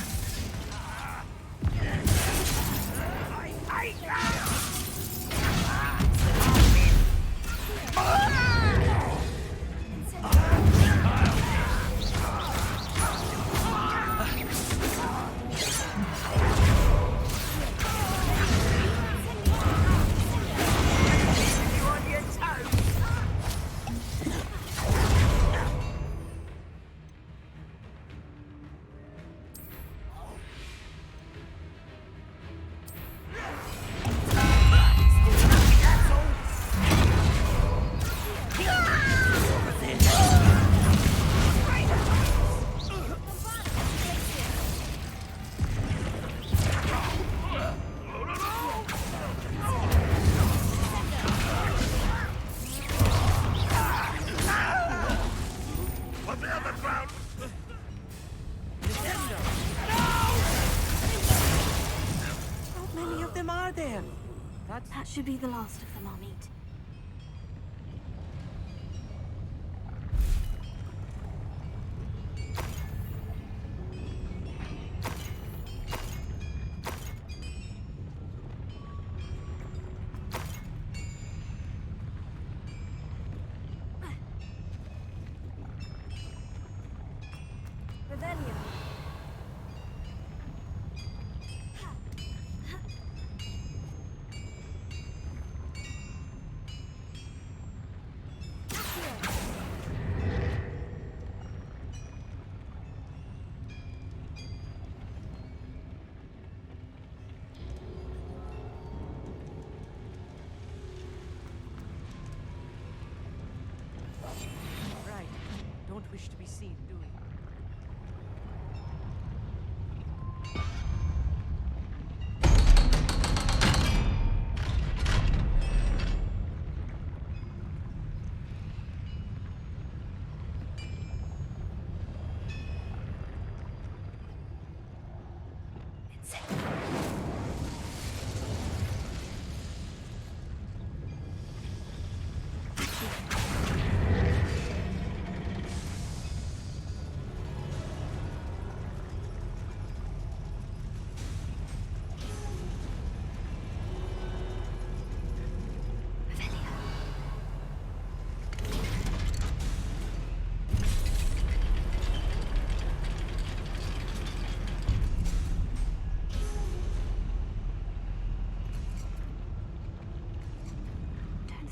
B: That should be the last of them I'll meet. Revelio.
R: Right. Don't wish to be seen, do we?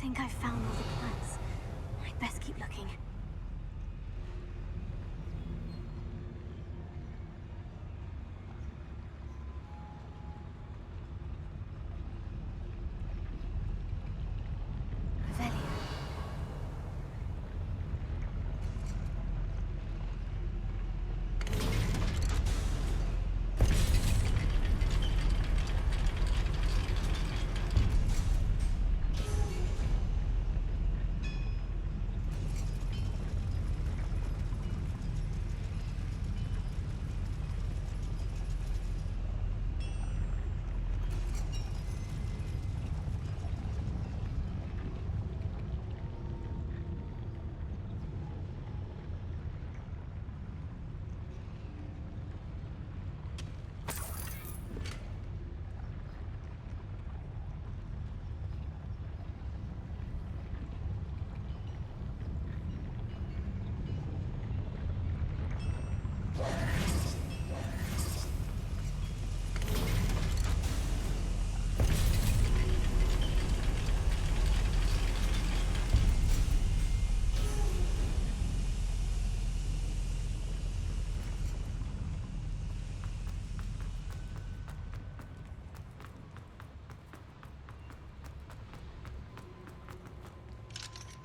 B: think I've found all the plants. I'd best keep looking.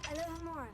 B: Hello, Hamora.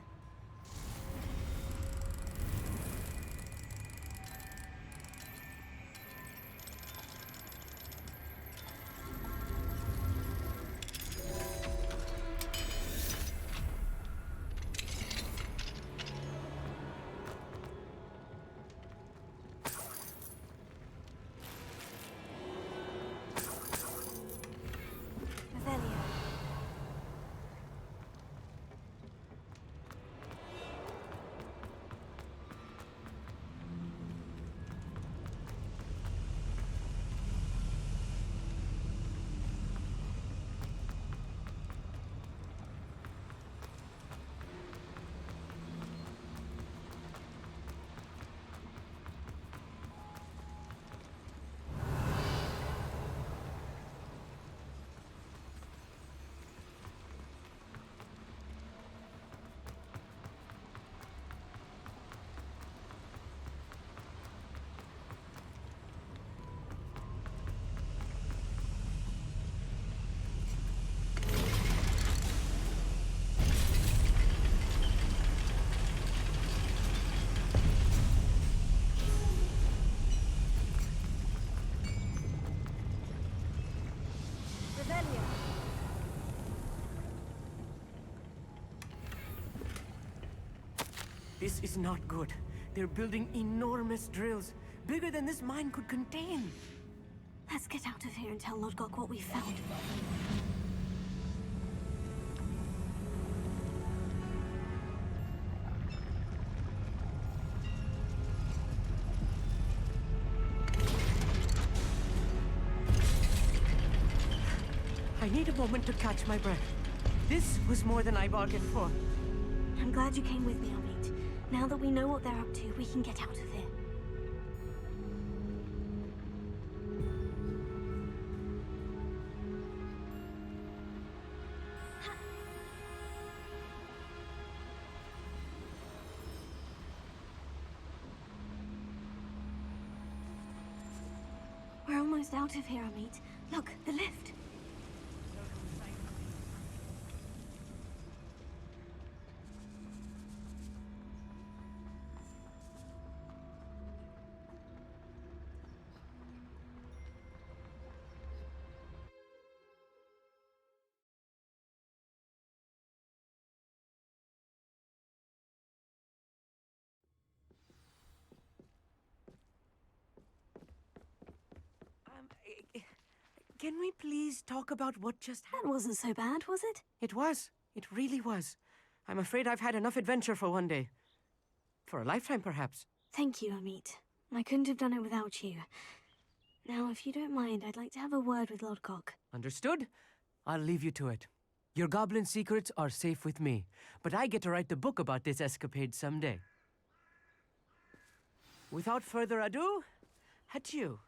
R: This is not good. They're building enormous drills, bigger than this mine could contain.
B: Let's get out of here and tell Lodgok what we found.
R: I need a moment to catch my breath. This was more than I bargained for.
B: I'm glad you came with me, Amit. Now that we know what they're up to, we can get out of here. We're almost out of here, Amit. Look, the lift.
R: Can we please talk about what just happened?
B: That wasn't so bad, was it?
R: It was. It really was. I'm afraid I've had enough adventure for one day. For a lifetime, perhaps.
B: Thank you, Amit. I couldn't have done it without you. Now, if you don't mind, I'd like to have a word with Lodgok.
R: Understood? I'll leave you to it. Your goblin secrets are safe with me, but I get to write the book about this escapade someday. Without further ado, adieu.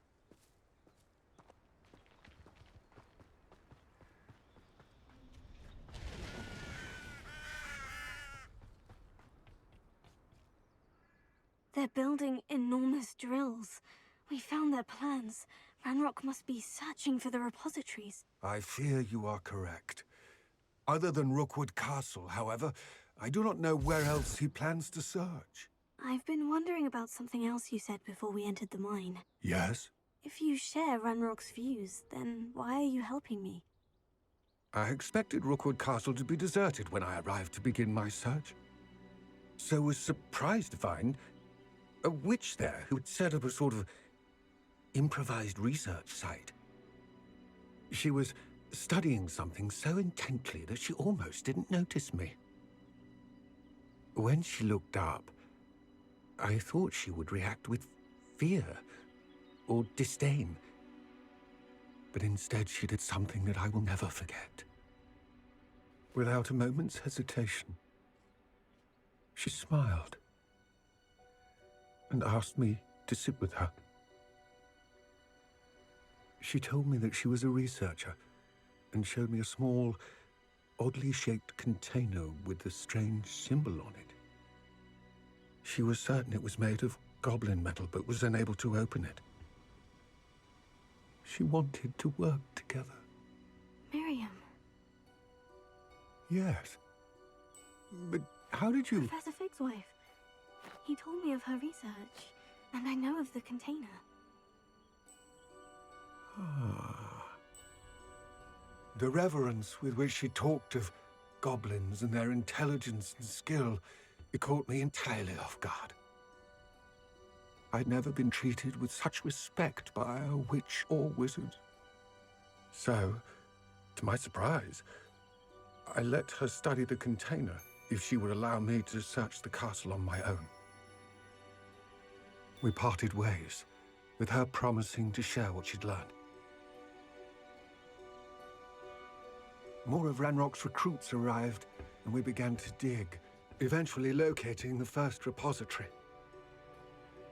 B: They're building enormous drills. We found their plans. Ranrock must be searching for the repositories.
S: I fear you are correct. Other than Rookwood Castle, however, I do not know where else he plans to search.
B: I've been wondering about something else you said before we entered the mine.
S: Yes?
B: If you share Ranrock's views, then why are you helping me?
S: I expected Rookwood Castle to be deserted when I arrived to begin my search. So was surprised to find a witch there who had set up a sort of improvised research site. She was studying something so intently that she almost didn't notice me. When she looked up, I thought she would react with fear or disdain. But instead she did something that I will never forget. Without a moment's hesitation, she smiled and asked me to sit with her. She told me that she was a researcher and showed me a small, oddly shaped container with a strange symbol on it. She was certain it was made of goblin metal, but was unable to open it. She wanted to work together.
B: Miriam.
S: Yes. But how did you...
B: Professor Fig's wife. He told me of her research, and I know of the container.
S: The reverence with which she talked of goblins and their intelligence and skill, it caught me entirely off guard. I'd never been treated with such respect by a witch or wizard. So, to my surprise, I let her study the container if she would allow me to search the castle on my own. We parted ways, with her promising to share what she'd learned. More of Ranrock's recruits arrived, and we began to dig, eventually locating the first repository.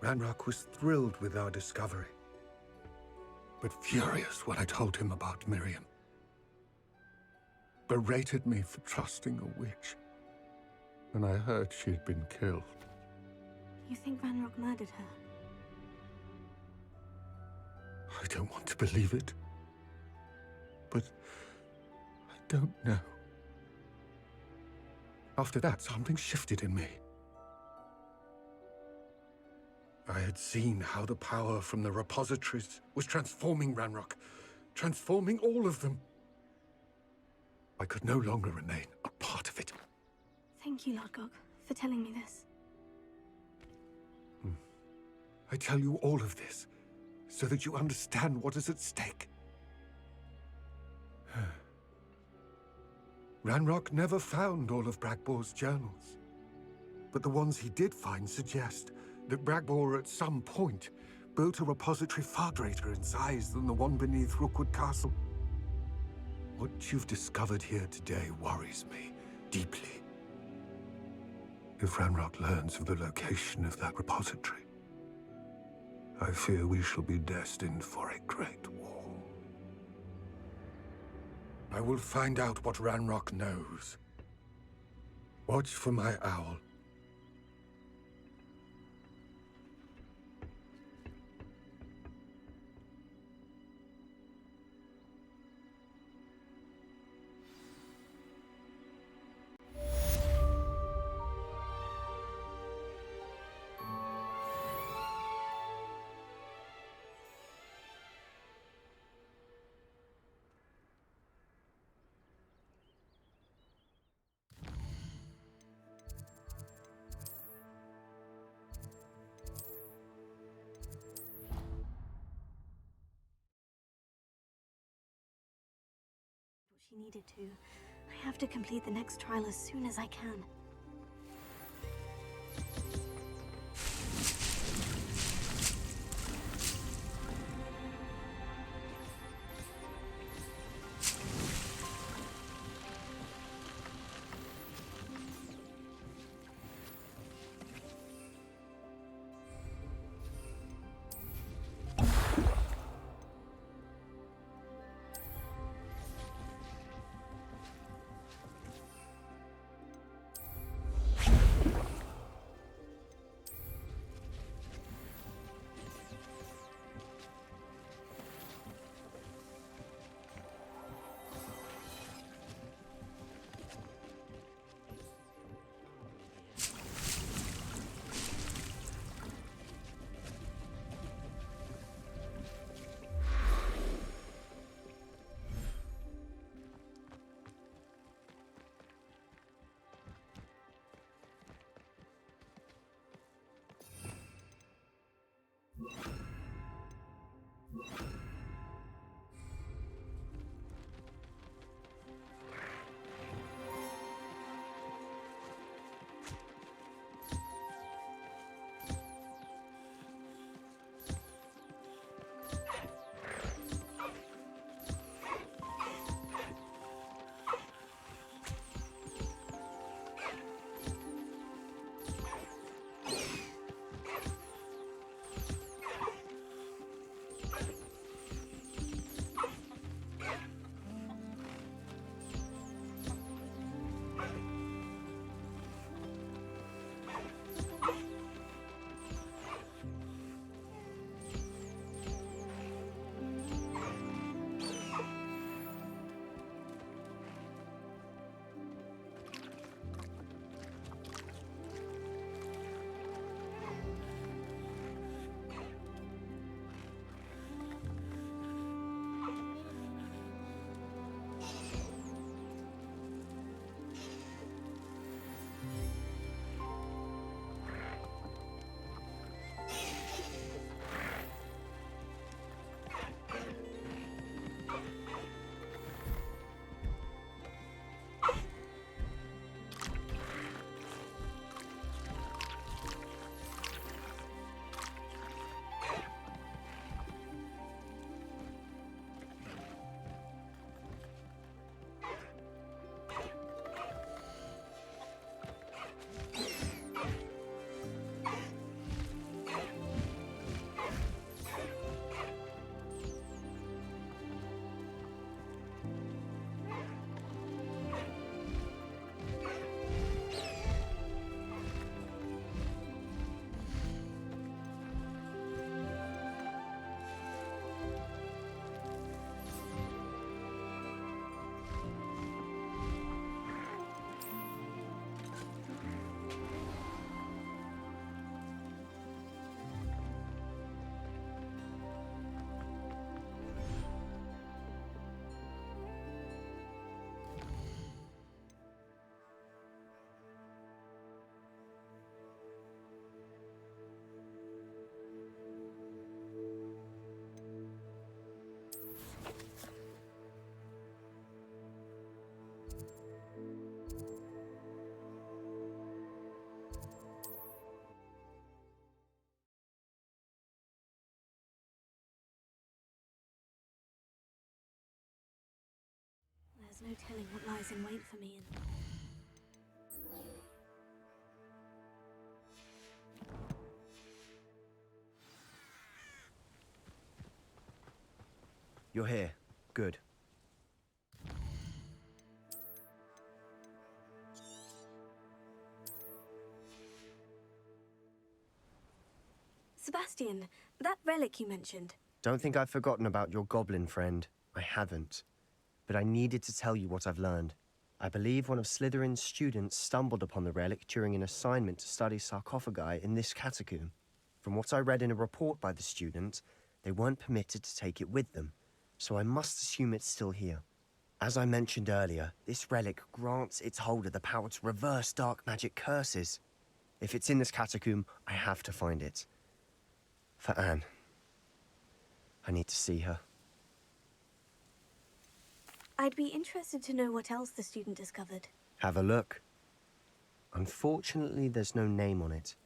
S: Ranrock was thrilled with our discovery, but furious when I told him about Miriam. Berated me for trusting a witch, when I heard she had been killed.
B: You think Ranrock murdered her?
S: I don't want to believe it, but I don't know. After that, something shifted in me. I had seen how the power from the repositories was transforming Ranrock, transforming all of them. I could no longer remain a part of it.
B: Thank you, Lord Gog, for telling me this.
S: I tell you all of this so that you understand what is at stake. Ranrock never found all of Bragbor's journals, but the ones he did find suggest that Bragbor at some point built a repository far greater in size than the one beneath Rookwood Castle. What you've discovered here today worries me deeply. If Ranrock learns of the location of that repository, I fear we shall be destined for a great war. I will find out what Ranrock knows. Watch for my owl.
B: She needed to. I have to complete the next trial as soon as I can. There's no telling what lies in wait for me in...
Q: You're here. Good.
B: Sebastian, that relic you mentioned.
Q: Don't think I've forgotten about your goblin friend. I haven't. But I needed to tell you what I've learned. I believe one of Slytherin's students stumbled upon the relic during an assignment to study sarcophagi in this catacomb. From what I read in a report by the student, they weren't permitted to take it with them, so I must assume it's still here. As I mentioned earlier, this relic grants its holder the power to reverse dark magic curses. If it's in this catacomb, I have to find it. For Anne. I need to see her.
B: I'd be interested to know what else the student discovered.
Q: Have a look. Unfortunately, there's no name on it,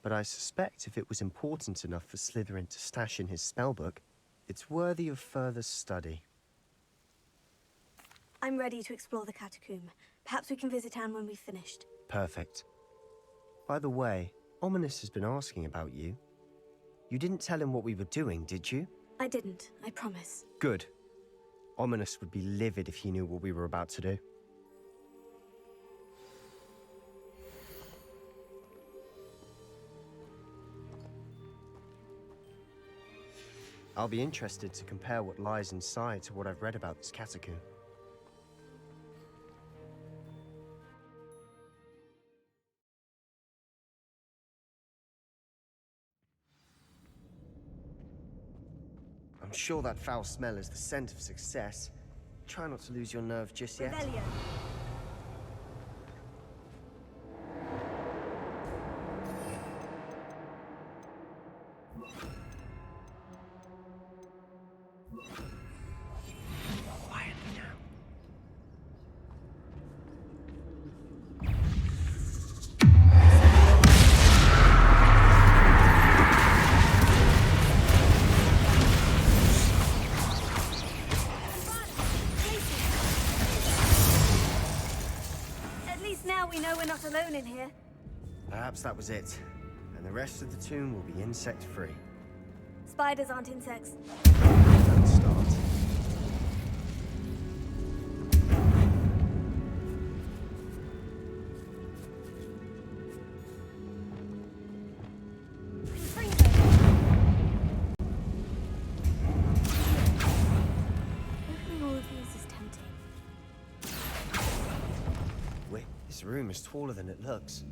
Q: but I suspect if it was important enough for Slytherin to stash in his spellbook, it's worthy of further study.
B: I'm ready to explore the catacomb. Perhaps we can visit Anne when we've finished.
Q: Perfect. By the way, Ominous has been asking about you. You didn't tell him what we were doing, did you?
B: I didn't, I promise.
Q: Good. Ominous would be livid if he knew what we were about to do. I'll be interested to compare what lies inside to what I've read about this catacomb. I'm sure that foul smell is the scent of success. Try not to lose your nerve just yet.
B: Rebellion.
Q: Perhaps that was it. And the rest of the tomb will be insect-free.
B: Spiders aren't insects.
Q: Don't start.
B: Opening all of these is tempting.
Q: Wait, this room is taller than it looks.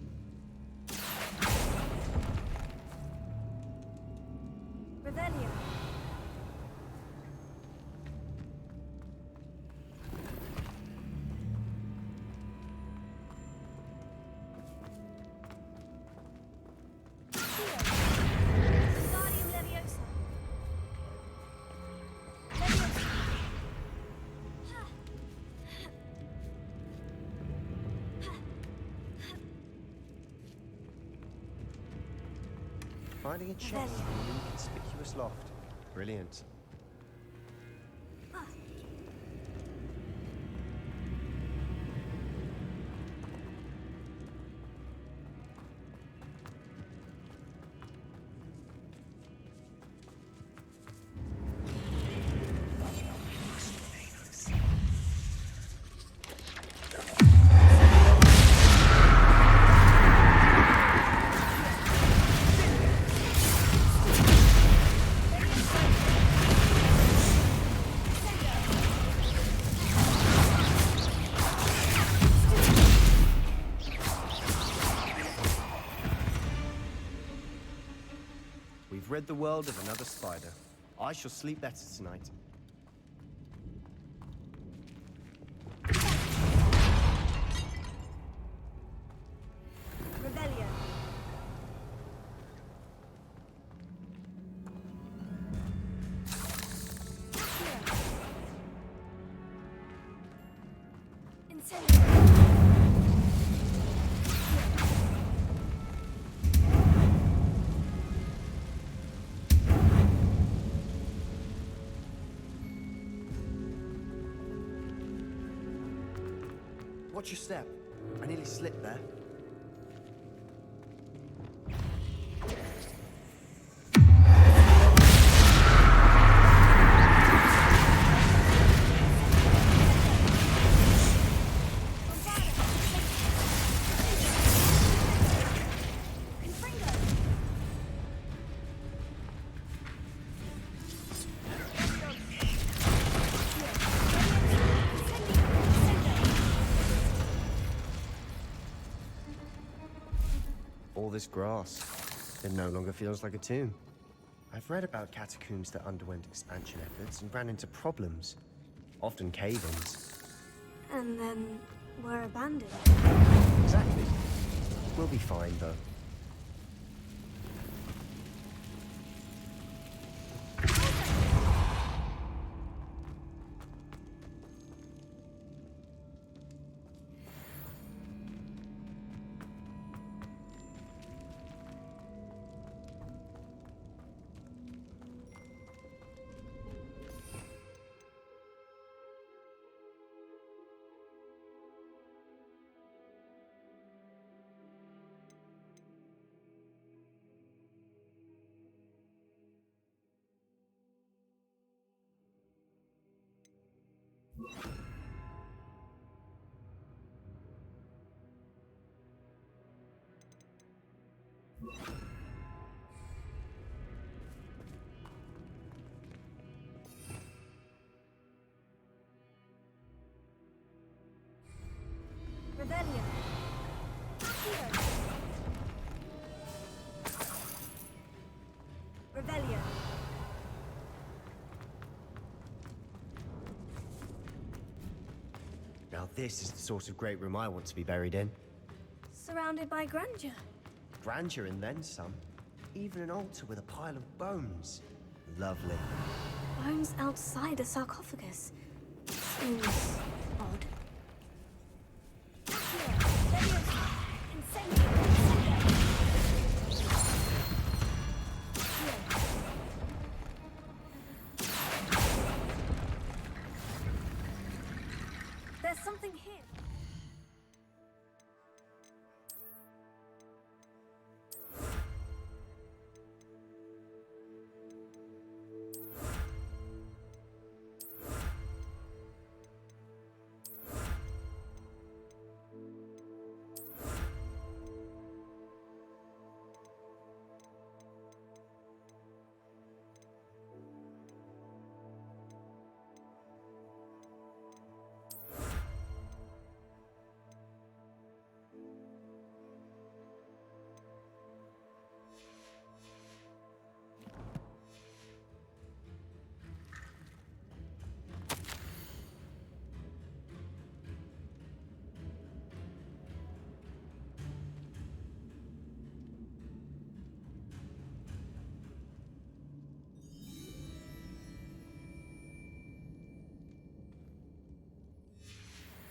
B: Revelio. Wingardium Leviosa.
Q: Finding a chest in an inconspicuous loft. Brilliant. We've rid the world of another spider. I shall sleep better tonight.
B: Revelio. Incendio.
Q: Watch your step. I nearly slipped there. All this grass, it no longer feels like a tomb. I've read about catacombs that underwent expansion efforts and ran into problems, often cave-ins.
B: And then were abandoned.
Q: Exactly. We'll be fine, though.
B: Revelio. Revelio.
Q: Now this is the sort of great room I want to be buried in.
B: Surrounded by grandeur.
Q: Grandeur and then some. Even an altar with a pile of bones. Lovely.
B: Bones outside a sarcophagus. Seems odd. There's something here.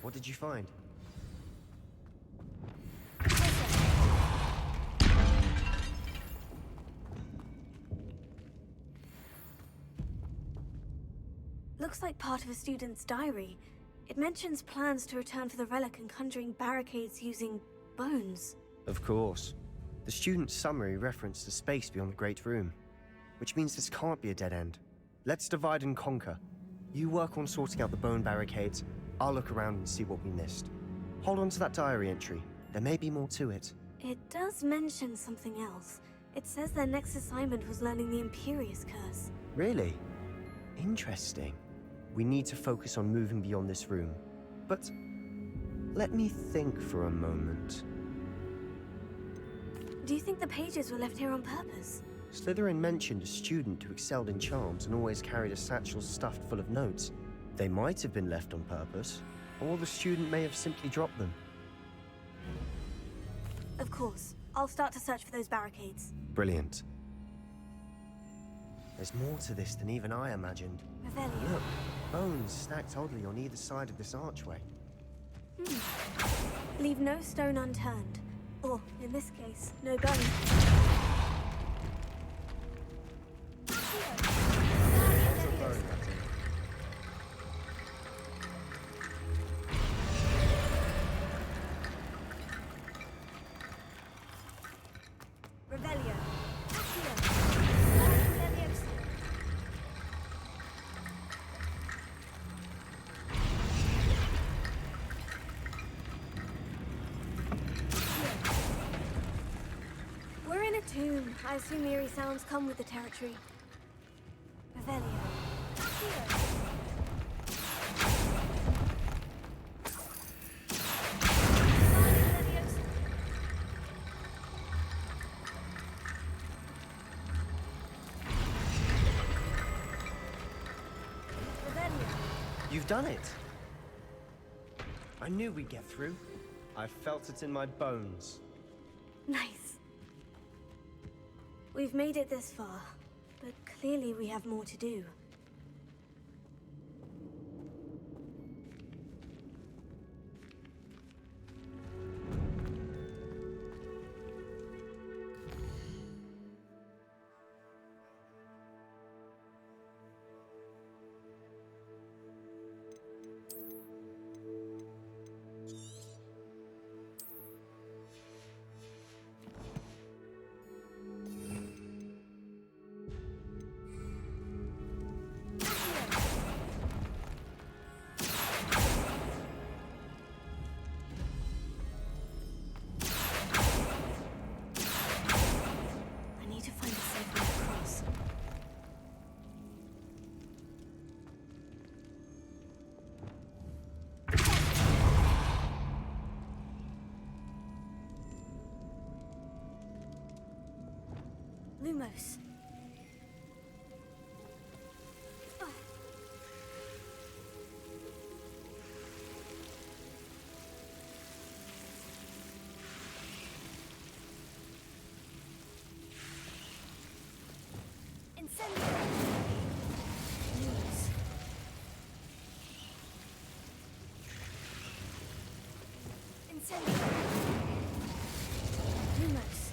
Q: What did you find?
B: Looks like part of a student's diary. It mentions plans to return for the relic and conjuring barricades using bones.
Q: Of course. The student's summary referenced the space beyond the Great Room, which means this can't be a dead end. Let's divide and conquer. You work on sorting out the bone barricades, I'll look around and see what we missed. Hold on to that diary entry. There may be more to it.
B: It does mention something else. It says their next assignment was learning the Imperious Curse.
Q: Really? Interesting. We need to focus on moving beyond this room. But let me think for a moment.
B: Do you think the pages were left here on purpose?
Q: Slytherin mentioned a student who excelled in charms and always carried a satchel stuffed full of notes. They might have been left on purpose, or the student may have simply dropped them.
B: Of course. I'll start to search for those barricades.
Q: Brilliant. There's more to this than even I imagined.
B: Revelio.
Q: Look, bones stacked oddly on either side of this archway.
B: Leave no stone unturned. Or, in this case, no bone. Revelio. We're in a tomb. I assume eerie sounds come with the territory. Revelio.
Q: You've done it! I knew we'd get through. I felt it in my bones.
B: Nice. We've made it this far, but clearly we have more to do. Lumos. Incendio. Lumos. Incendio. Lumos.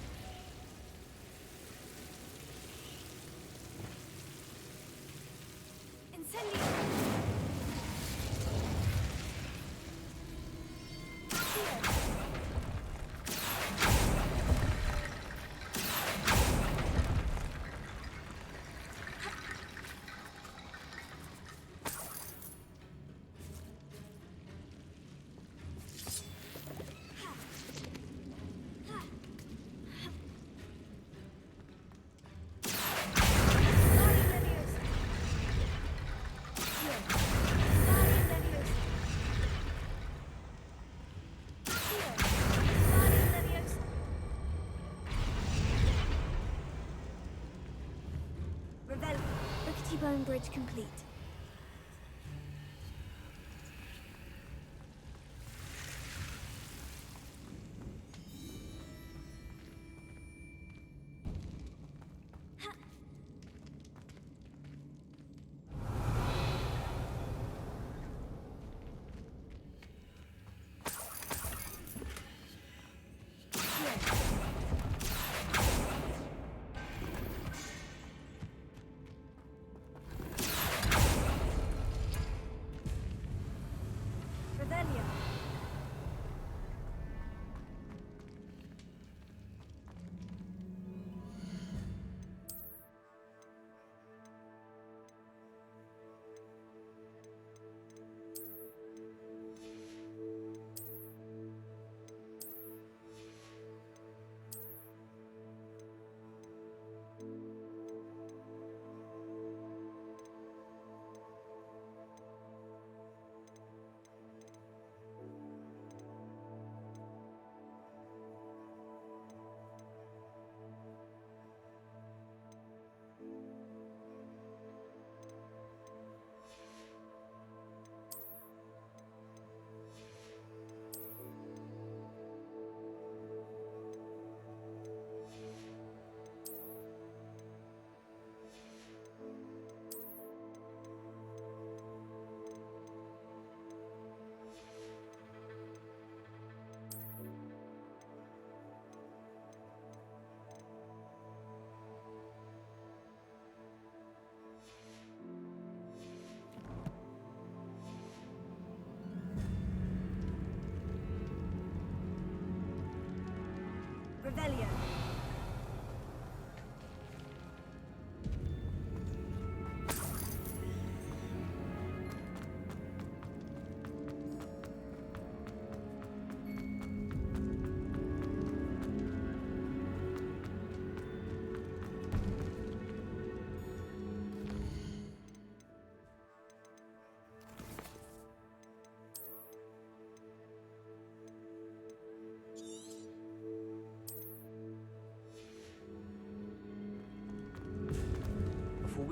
B: Bone bridge complete.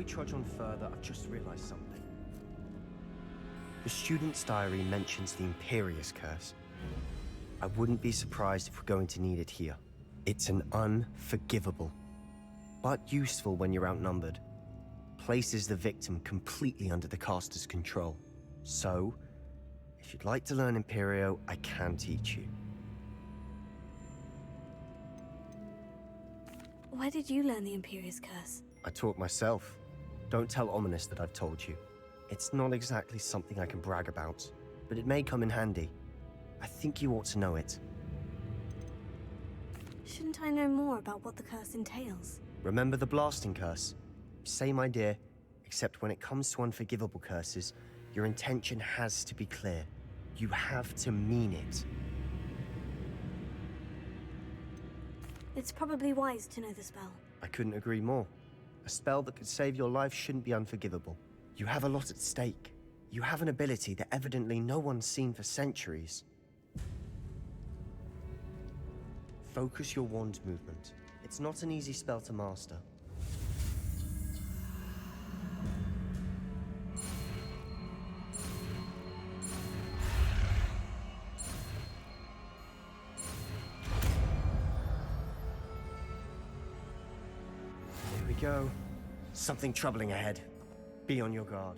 Q: trudge on further, I've just realized something. The student's diary mentions the Imperious Curse. I wouldn't be surprised if we're going to need it here. It's an unforgivable, but useful when you're outnumbered. Places the victim completely under the caster's control. So, if you'd like to learn Imperio, I can teach you.
B: Why did you learn the Imperious Curse?
Q: I taught myself. Don't tell Ominous that I've told you. It's not exactly something I can brag about, but it may come in handy. I think you ought to know it.
B: Shouldn't I know more about what the curse entails?
Q: Remember the blasting curse? Same idea, except when it comes to unforgivable curses, your intention has to be clear. You have to mean it.
B: It's probably wise to know the spell.
Q: I couldn't agree more. A spell that could save your life shouldn't be unforgivable. You have a lot at stake. You have an ability that evidently no one's seen for centuries. Focus your wand movement. It's not an easy spell to master. Here we go. Something troubling ahead. Be on your guard.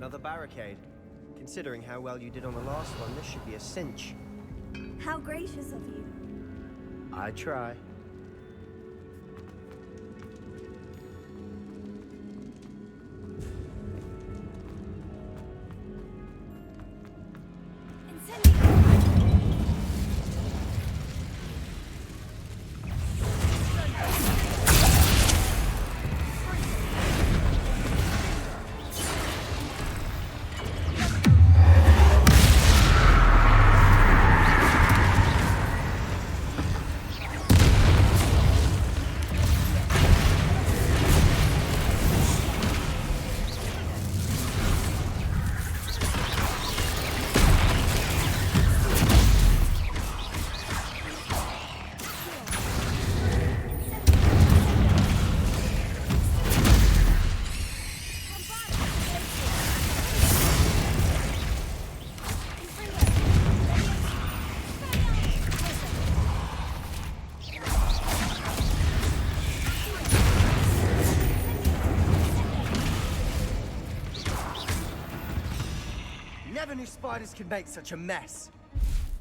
Q: another barricade. Considering how well you did on the last one, this should be a cinch.
B: How gracious of you.
Q: I try. Never knew spiders could make such a mess.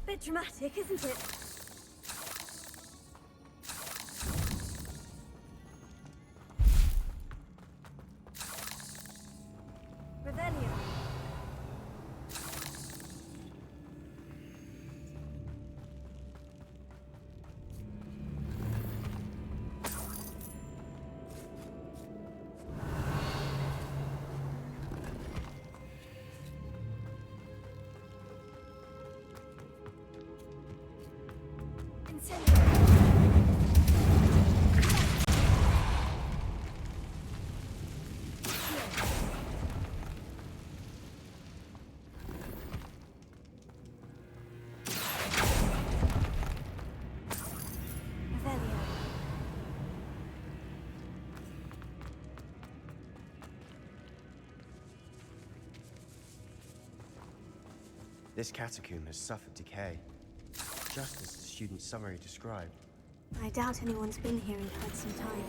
B: Bit dramatic, isn't it? Revelio.
Q: This catacomb has suffered decay, just as the student's summary described.
B: I doubt anyone's been here in quite some time.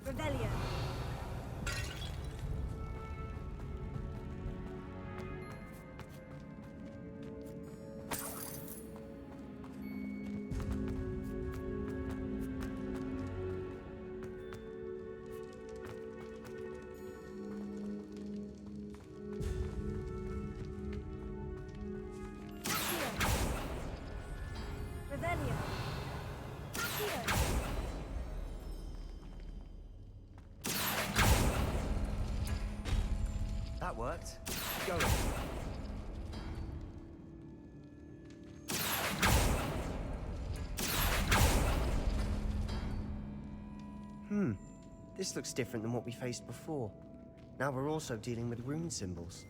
B: Revelio.
Q: That worked. Keep going. This looks different than what we faced before. Now we're also dealing with rune symbols.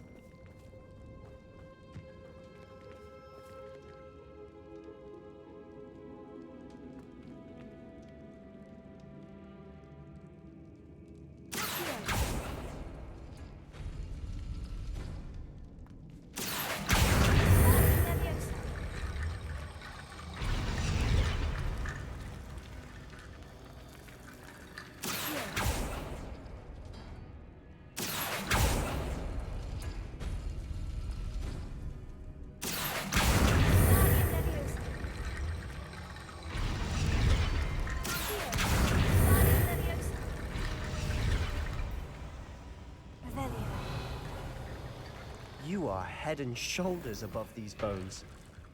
Q: You are head and shoulders above these bones.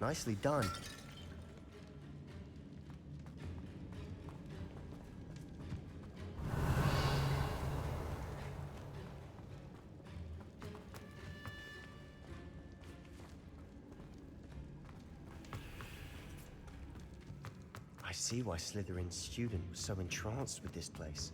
Q: Nicely done. I see why Slytherin's student was so entranced with this place.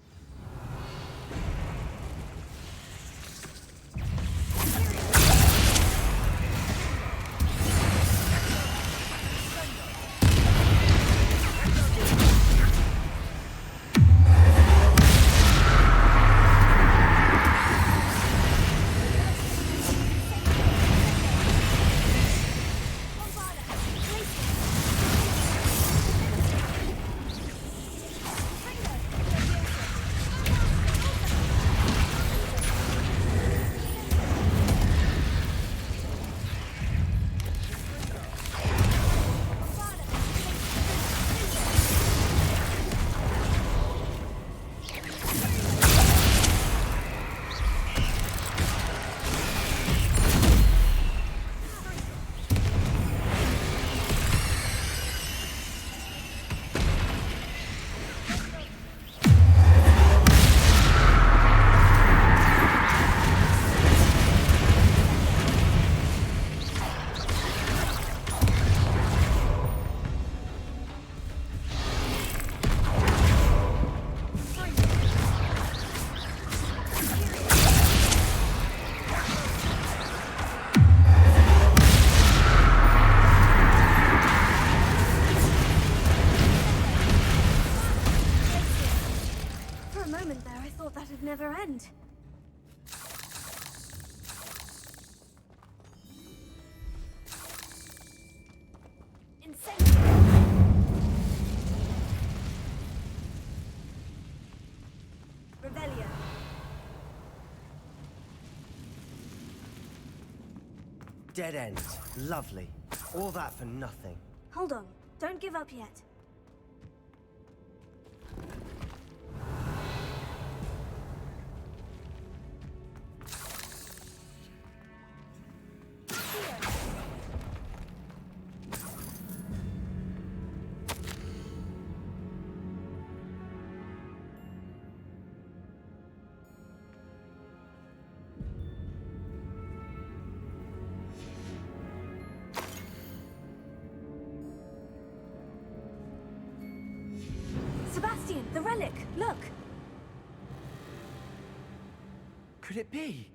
B: thought that'd never end. Insane. Revelio.
Q: Dead end. Lovely. All that for nothing.
B: Hold on. Don't give up yet. Sebastian, the relic! Look!
Q: Could it be?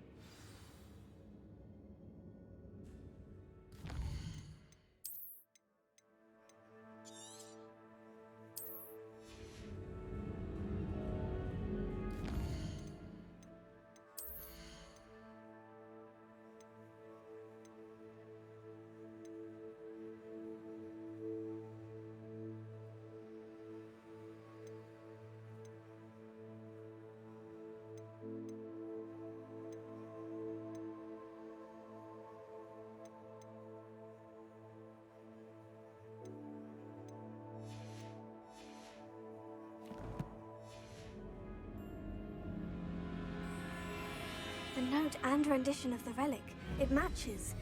B: The note and rendition of the relic. It matches.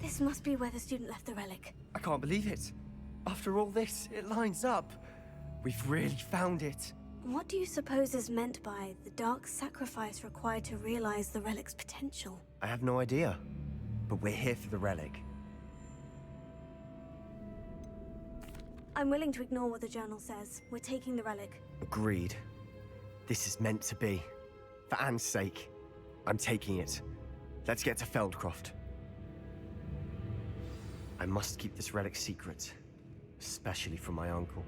B: This must be where the student left the relic.
Q: I can't believe it. After all this, it lines up. We've really found it.
B: What do you suppose is meant by the dark sacrifice required to realize the relic's potential?
Q: I have no idea. But we're here for the relic.
B: I'm willing to ignore what the journal says. We're taking the relic.
Q: Agreed. This is meant to be. For Anne's sake. I'm taking it. Let's get to Feldcroft. I must keep this relic secret. Especially from my uncle.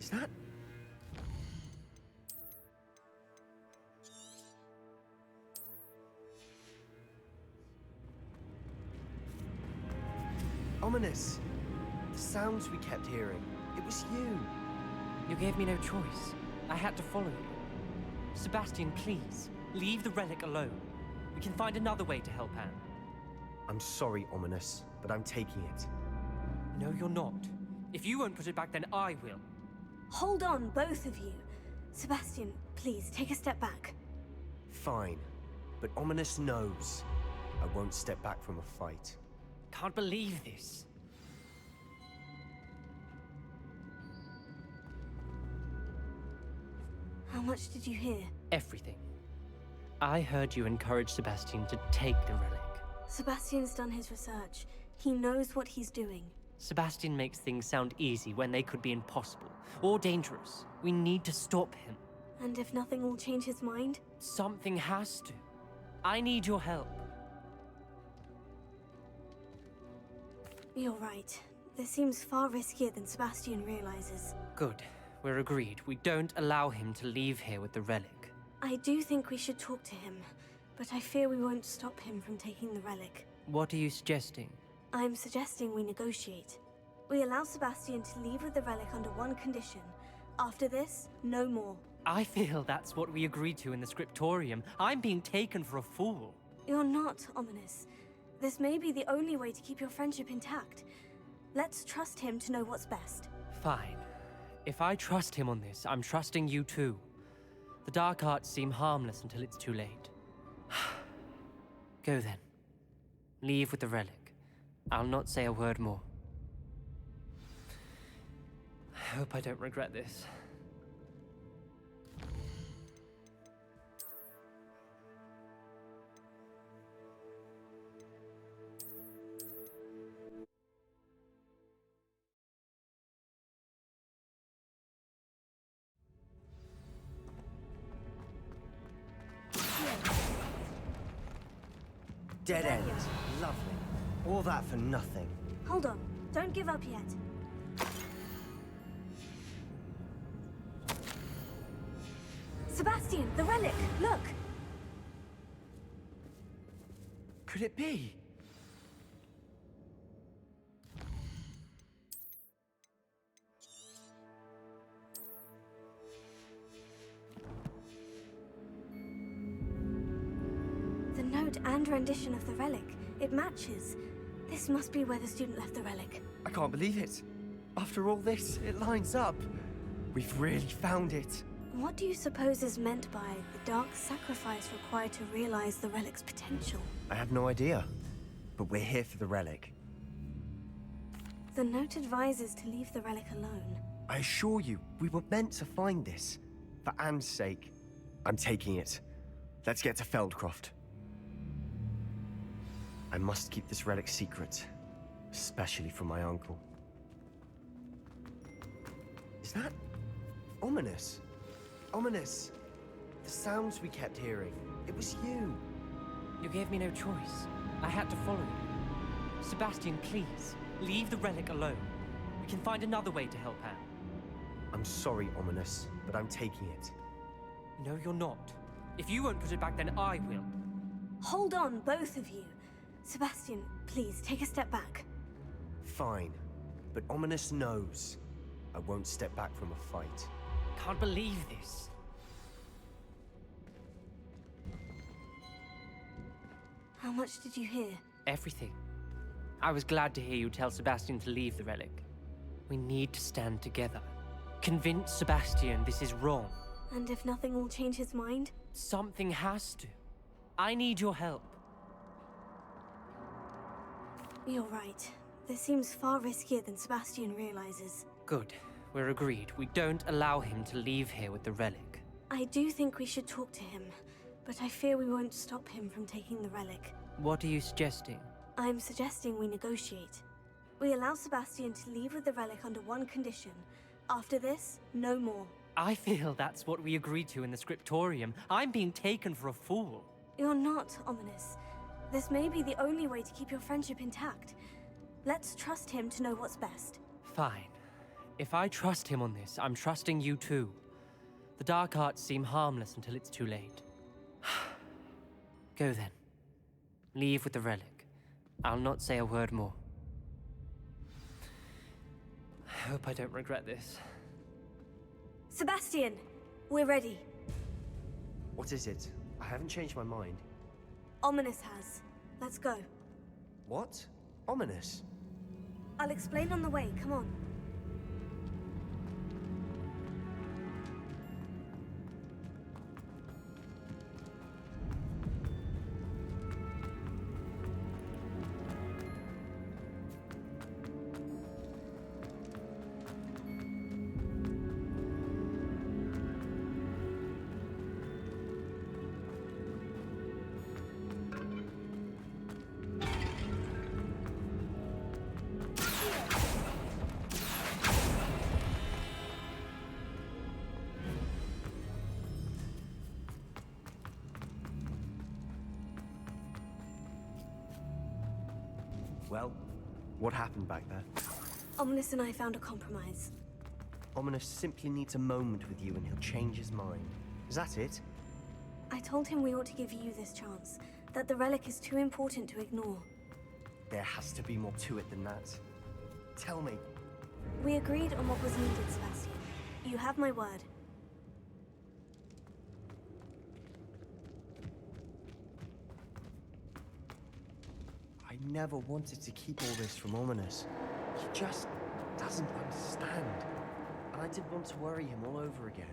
Q: Is that... Ominous! The sounds we kept hearing. It was you.
U: You gave me no choice. I had to follow you. Sebastian, please, leave the relic alone. We can find another way to help Anne.
Q: I'm sorry, Ominous, but I'm taking it.
U: No, you're not. If you won't put it back, then I will.
B: Hold on, both of you. Sebastian, please, take a step back.
Q: Fine. But Ominous knows. I won't step back from a fight.
U: Can't believe this.
B: How much did you hear?
U: Everything. I heard you encourage Sebastian to take the relic.
B: Sebastian's done his research. He knows what he's doing.
U: Sebastian makes things sound easy when they could be impossible or dangerous. We need to stop him.
B: And if nothing will change his mind?
U: Something has to. I need your help.
B: You're right. This seems far riskier than Sebastian realizes.
U: Good. We're agreed. We don't allow him to leave here with the relic.
B: I do think we should talk to him, but I fear we won't stop him from taking the relic.
U: What are you suggesting?
B: I'm suggesting we negotiate. We allow Sebastian to leave with the relic under one condition. After this, no more.
U: I feel that's what we agreed to in the scriptorium. I'm being taken for a fool.
B: You're not, Ominous. This may be the only way to keep your friendship intact. Let's trust him to know what's best.
U: Fine. If I trust him on this, I'm trusting you too. The dark arts seem harmless until it's too late. Go then. Leave with the relic. I'll not say a word more. I hope I don't regret this.
Q: Dead end. Lovely. All that for nothing.
B: Hold on. Don't give up yet. Sebastian, the relic! Look!
Q: Could it be?
B: The note and rendition of the relic. It matches. This must be where the student left the relic.
Q: I can't believe it. After all this, it lines up. We've really found it.
B: What do you suppose is meant by the dark sacrifice required to realize the relic's potential?
Q: I have no idea. But we're here for the relic.
B: The note advises to leave the relic alone.
Q: I assure you, we were meant to find this. For Anne's sake. I'm taking it. Let's get to Feldcroft. I must keep this relic secret. Especially from my uncle. Is that... ominous? Ominous! The sounds we kept hearing. It was you.
U: You gave me no choice. I had to follow you. Sebastian, please, leave the relic alone. We can find another way to help Anne.
Q: I'm sorry, Ominous, but I'm taking it.
U: No, you're not. If you won't put it back, then I will.
B: Hold on, both of you. Sebastian, please, take a step back.
Q: Fine. But Ominous knows. I won't step back from a fight.
U: Can't believe this.
B: How much did you hear?
U: Everything. I was glad to hear you tell Sebastian to leave the relic. We need to stand together. Convince Sebastian this is wrong.
B: And if nothing will change his mind?
U: Something has to. I need your help.
B: You're right. This seems far riskier than Sebastian realizes.
U: Good. We're agreed. We don't allow him to leave here with the relic.
B: I do think we should talk to him, but I fear we won't stop him from taking the relic.
U: What are you suggesting?
B: I'm suggesting we negotiate. We allow Sebastian to leave with the relic under one condition. After this, no more.
U: I feel that's what we agreed to in the scriptorium. I'm being taken for a fool.
B: You're not, Ominous. This may be the only way to keep your friendship intact. Let's trust him to know what's best.
U: Fine. If I trust him on this, I'm trusting you too. The dark arts seem harmless until it's too late. Go then. Leave with the relic. I'll not say a word more. I hope I don't regret this.
B: Sebastian! We're ready.
Q: What is it? I haven't changed my mind.
B: Ominous has. Let's go.
Q: What? Ominous?
B: I'll explain on the way. Come on.
Q: Well, what happened back there?
B: Ominous and I found a compromise.
Q: Ominous simply needs a moment with you and he'll change his mind. Is that it?
B: I told him we ought to give you this chance, that the relic is too important to ignore.
Q: There has to be more to it than that. Tell me.
B: We agreed on what was needed, Sebastian. You have my word.
Q: I never wanted to keep all this from Ominous. He just doesn't understand. And I didn't want to worry him all over again.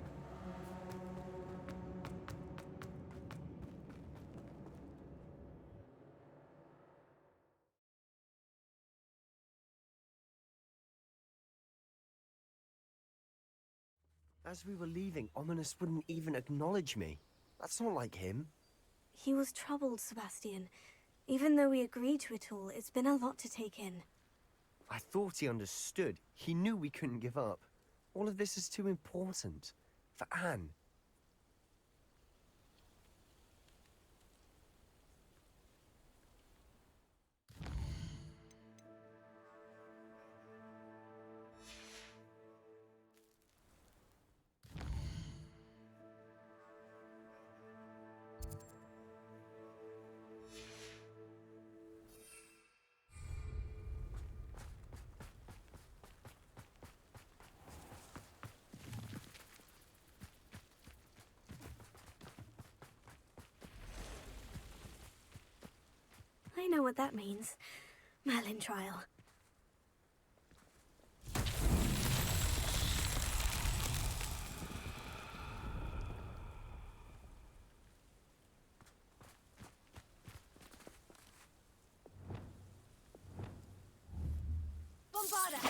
Q: As we were leaving, Ominous wouldn't even acknowledge me. That's not like him.
B: He was troubled, Sebastian. Even though we agreed to it all, it's been a lot to take in.
Q: I thought he understood. He knew we couldn't give up. All of this is too important. For Anne.
B: what that means. Merlin trial.
L: Bombarda!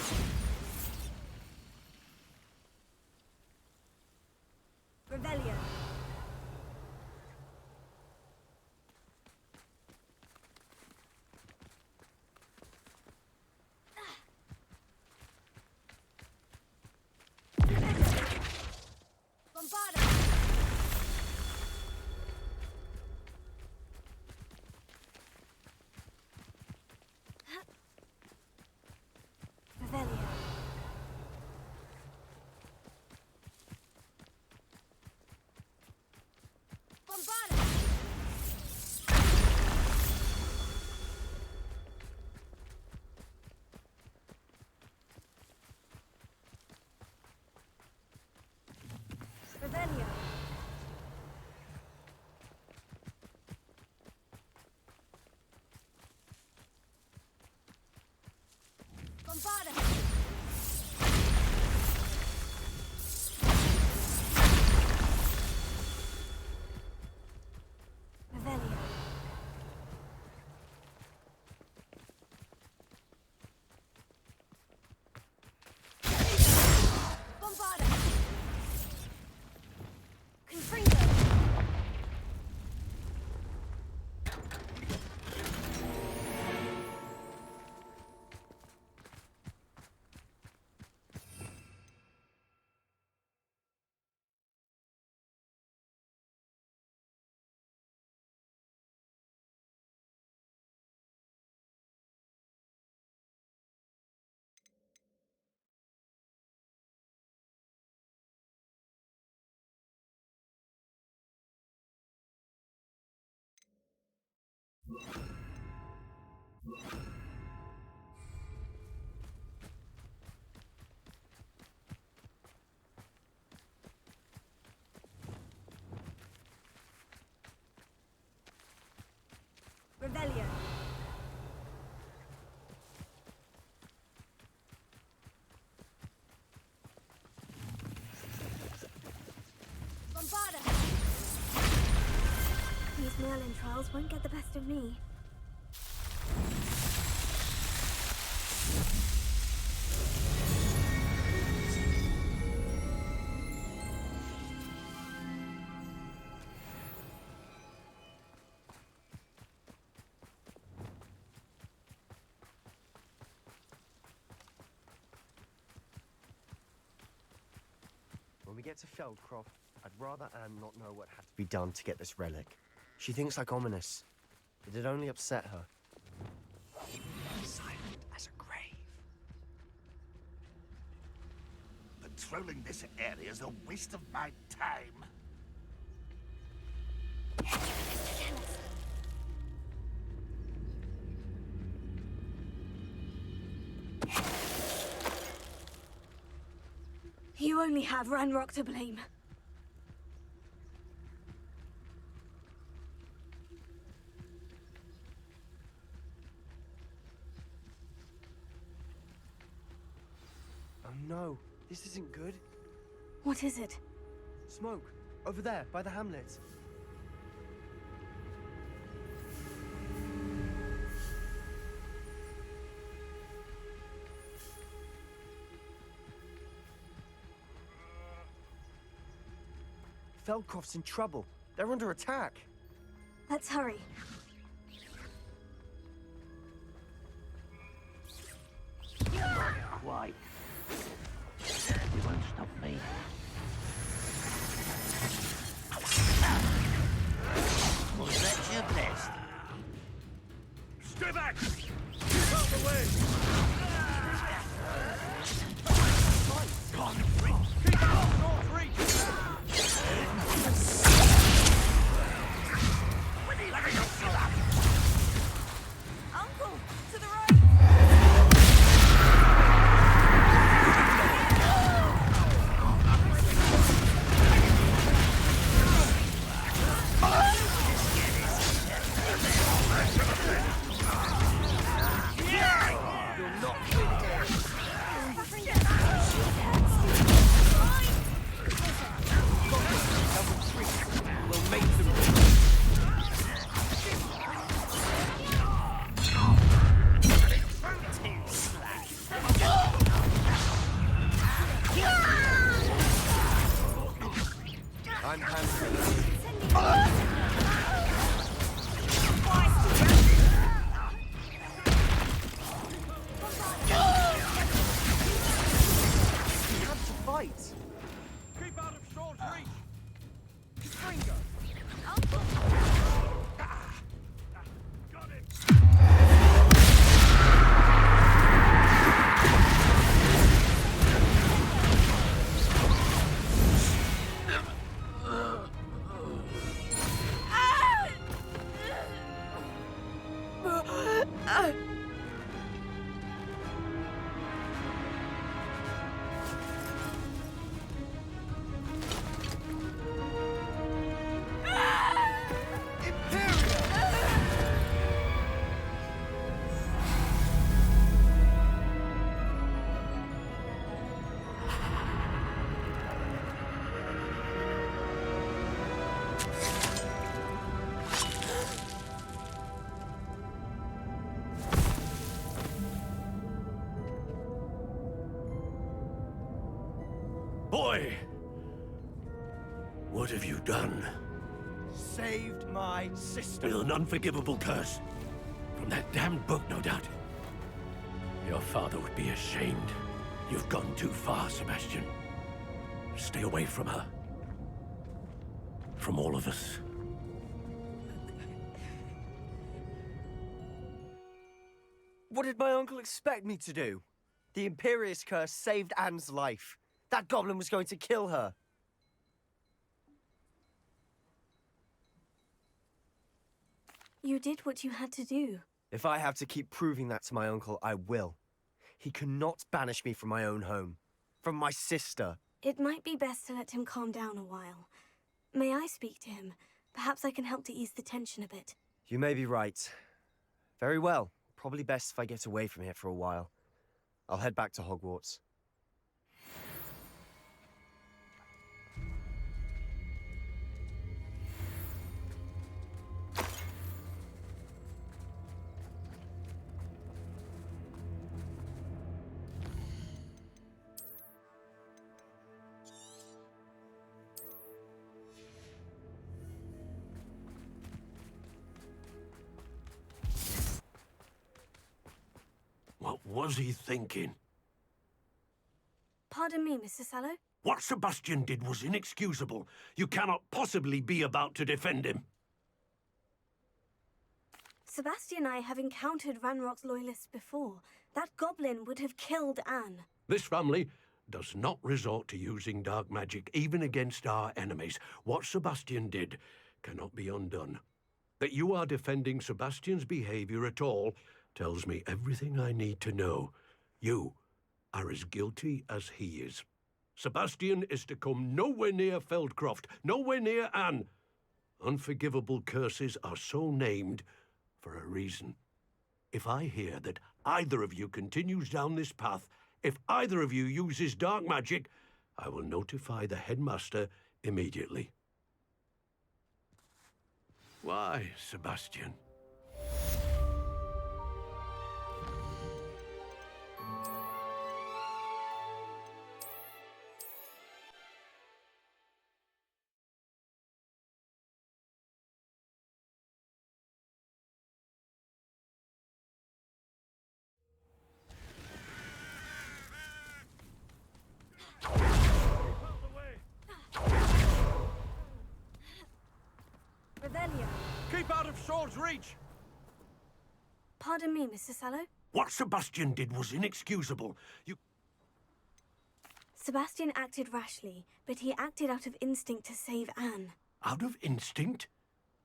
L: Revelio. Bombarda! Revelio. Bombarda! Revelio. Bombarda! Revelio. Bombarda! Confringo! Revelio. Bombarda!
B: These Merlin trials won't get the best of me.
Q: When we get to Feldcroft, I'd rather Anne not know what had to be done to get this relic. She thinks like ominous. It'd only upset her.
I: Silent as a grave. Patrolling this area is a waste of my time.
B: You only have Ranrock to blame.
Q: Oh no, this isn't good.
B: What is it?
Q: Smoke, over there, by the hamlet. Feldcroft's in trouble. They're under attack.
B: Let's hurry.
T: Quite. You won't stop me. Was that your best?
I: Stay back! Keep out the way! Gone. Keep out North Reach!
D: Uncle, to the right!
Q: mind handling this? You have to fight.
M: Keep out of Shaw's reach! Stringo! Got him!
A: Boy! What have you done?
Q: Saved my sister.
A: With an unforgivable curse. From that damned book, no doubt. Your father would be ashamed. You've gone too far, Sebastian. Stay away from her. From all of us.
Q: What did my uncle expect me to do? The Imperious curse saved Anne's life. That goblin was going to kill her.
B: You did what you had to do.
Q: If I have to keep proving that to my uncle, I will. He cannot banish me from my own home. From my sister.
B: It might be best to let him calm down a while. May I speak to him? Perhaps I can help to ease the tension a bit.
Q: You may be right. Very well. Probably best if I get away from here for a while. I'll head back to Hogwarts.
A: What was he thinking?
B: Pardon me, Mr. Sallow?
A: What Sebastian did was inexcusable. You cannot possibly be about to defend him.
B: Sebastian and I have encountered Ranrock's loyalists before. That goblin would have killed Anne.
A: This family does not resort to using dark magic, even against our enemies. What Sebastian did cannot be undone. That you are defending Sebastian's behavior at all tells me everything I need to know. You are as guilty as he is. Sebastian is to come nowhere near Feldcroft, nowhere near Anne. Unforgivable curses are so named for a reason. If I hear that either of you continues down this path, if either of you uses dark magic, I will notify the headmaster immediately. Why, Sebastian?
B: Revelio.
M: Keep out of Shaw's reach!
B: Pardon me, Mr. Sallow?
A: What Sebastian did was inexcusable.
B: Sebastian acted rashly, but he acted out of instinct to save Anne.
A: Out of instinct?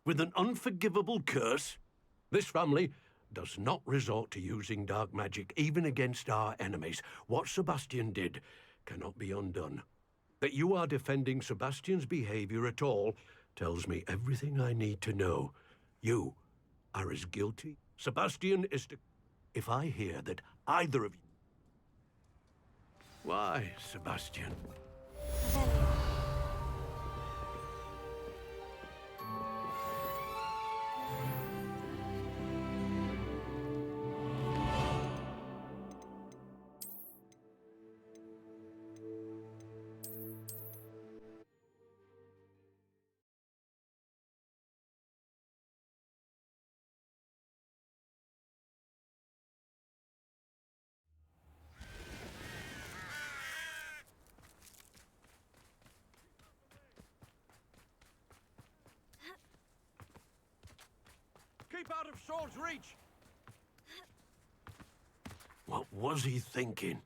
A: With an unforgivable curse? This family does not resort to using dark magic, even against our enemies. What Sebastian did cannot be undone. That you are defending Sebastian's behavior at all tells me everything I need to know. You are as guilty. Sebastian is to... If I hear that either of you... Why, Sebastian?
I: Keep out of Shaw's reach!
A: What was he thinking?